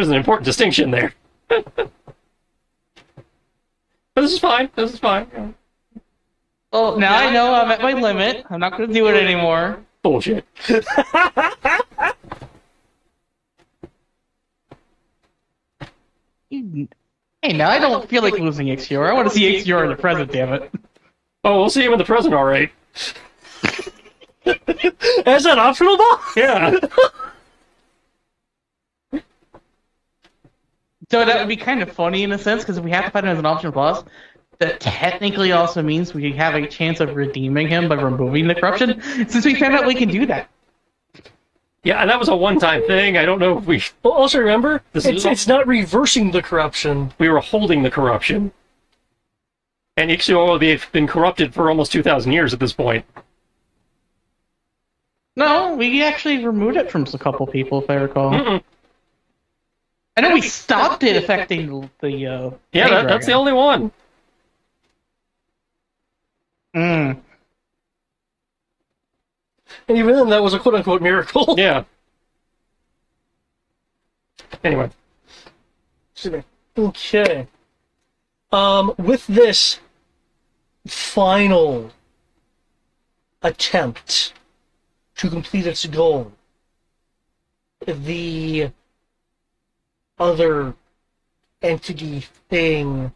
C: an important distinction there. But this is fine. This is fine.
B: Well, now I know I'm at my limit. I'm not going to do it anymore.
C: Bullshit.
B: Hey, now I don't feel like losing Ixior. I want to see Ixior in the present, damn it.
C: Oh, we'll see him in the present, all right.
D: As an optional boss?
C: Yeah.
B: So that would be kind of funny in a sense, because if we have to fight him as an optional boss, that technically also means we have a chance of redeeming him by removing the corruption, since we found out we can do that.
C: Yeah, and that was a one-time thing. I don't know if we...
D: Well, also remember,
C: This
D: it's,
C: is-
D: it's not reversing the corruption.
C: We were holding the corruption. And Ixior will have been corrupted for almost 2,000 years at this point.
B: No, we actually removed it from a couple people, if I recall.
C: Mm-mm.
B: I know we stopped it affecting the
C: Yeah,
B: Dragon.
C: that's the only one.
B: Mm.
D: And even then, that was a quote-unquote miracle.
C: Yeah. Anyway.
D: Okay. With this final attempt to complete its goal, the other entity thing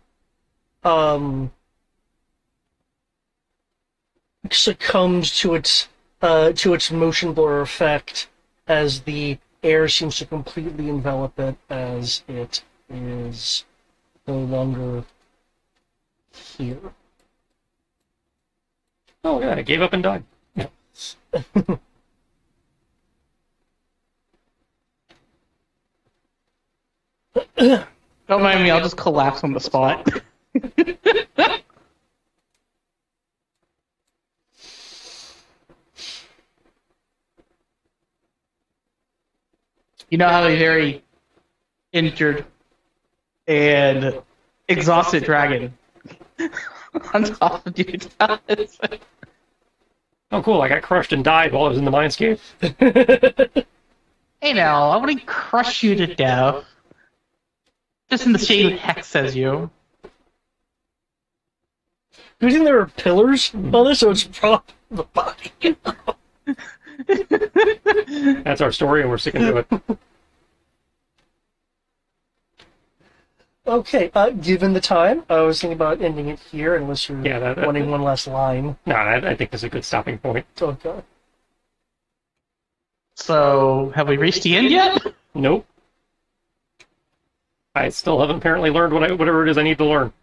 D: succumbs to its motion blur effect as the air seems to completely envelop it, as it is no longer here.
C: Oh, yeah, I gave up and died. Yeah.
B: Don't mind me, I'll just collapse on the spot. You know how a very injured and exhausted dragon on top of you does.
C: Oh, cool, I got crushed and died while I was in the mindscape.
B: Hey now, I want to crush you to death. Just in the shade of Hex says you.
D: Do you think there are pillars on this, or it's probably the body?
C: That's our story, and we're sticking to it.
D: Okay, given the time, I was thinking about ending it here, unless you're
C: Yeah,
D: wanting one last line.
C: No, I think that's a good stopping point.
D: Okay.
B: So, have we reached the end yet?
C: Nope. I still haven't apparently learned whatever it is I need to learn.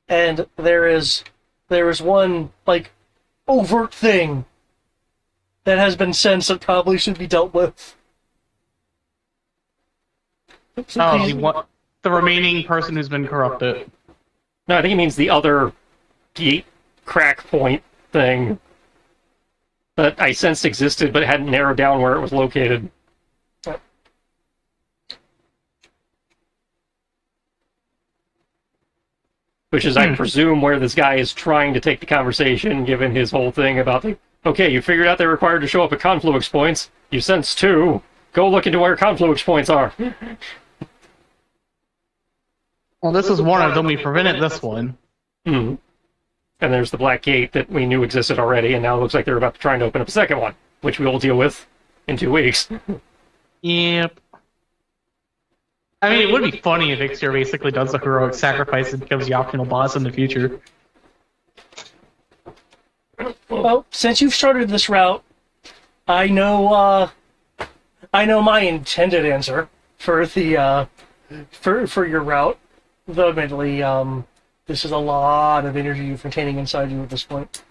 D: And there is one, like, overt thing that has been sensed that probably should be dealt with.
B: Oh, the remaining person who's been corrupted.
C: No, I think he means the other gate crack point thing that I sensed existed, but it hadn't narrowed down where it was located. Which is, I presume, where this guy is trying to take the conversation, given his whole thing about okay, you figured out they're required to show up at confluence points. You sense two. Go look into where confluence points are.
B: Well, this is one of them. We prevented this one.
C: And there's the black gate that we knew existed already, and now it looks like they're about to try and open up a second one, which we will deal with in 2 weeks.
B: Yep. I mean, it would be funny if Ixir basically does the heroic sacrifice and becomes the optional boss in the future.
D: Well, since you've started this route, I know my intended answer for the for your route. Though admittedly, this is a lot of energy you're containing inside you at this point.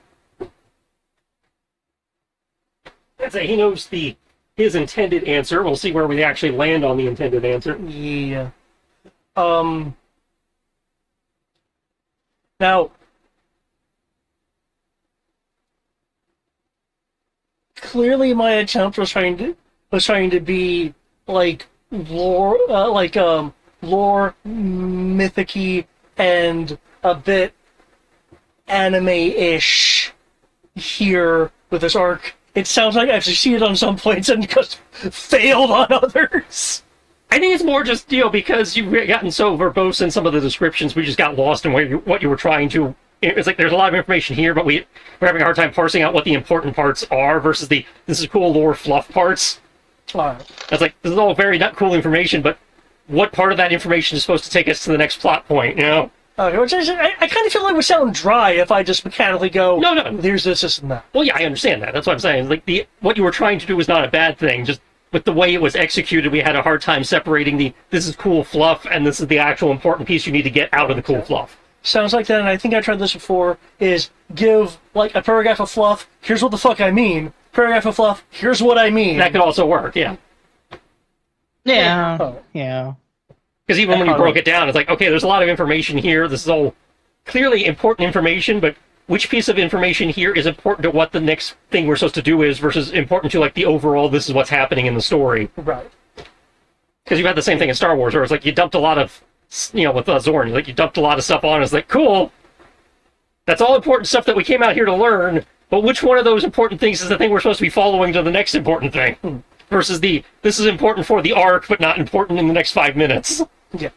C: I'd say he knows his intended answer. We'll see where we actually land on the intended answer.
D: Yeah. Now, clearly, my attempt was trying to be like lore, lore, mythic-y, and a bit anime-ish here with this arc. It sounds like I've succeeded on some points and just failed on others.
C: I think it's more just, because you've gotten so verbose in some of the descriptions, we just got lost in what you were trying to... It's like there's a lot of information here, but we're having a hard time parsing out what the important parts are versus this is cool lore fluff parts. It's like, this is all very not cool information, but what part of that information is supposed to take us to the next plot point,
D: Which I kind of feel like would sound dry if I just mechanically go,
C: no.
D: There's this, and that.
C: Well, yeah, I understand that. That's what I'm saying. Like, what you were trying to do was not a bad thing. Just with the way it was executed, we had a hard time separating this is cool fluff and this is the actual important piece you need to get out of the cool fluff.
D: Sounds like that, and I think I tried this before, is give, like, a paragraph of fluff, here's what the fuck I mean. Paragraph of fluff, here's what I mean.
C: That could also work, yeah.
B: Yeah. Yeah.
C: Because even when you broke it down, it's like, okay, there's a lot of information here. This is all clearly important information, but which piece of information here is important to what the next thing we're supposed to do is versus important to, like, the overall, this is what's happening in the story.
D: Right.
C: Because you had the same thing in Star Wars, where it's like you dumped a lot of, with Zorn, like you dumped a lot of stuff on. It's like, cool, that's all important stuff that we came out here to learn, but which one of those important things is the thing we're supposed to be following to the next important thing? Versus this is important for the arc, but not important in the next 5 minutes.
D: Yeah.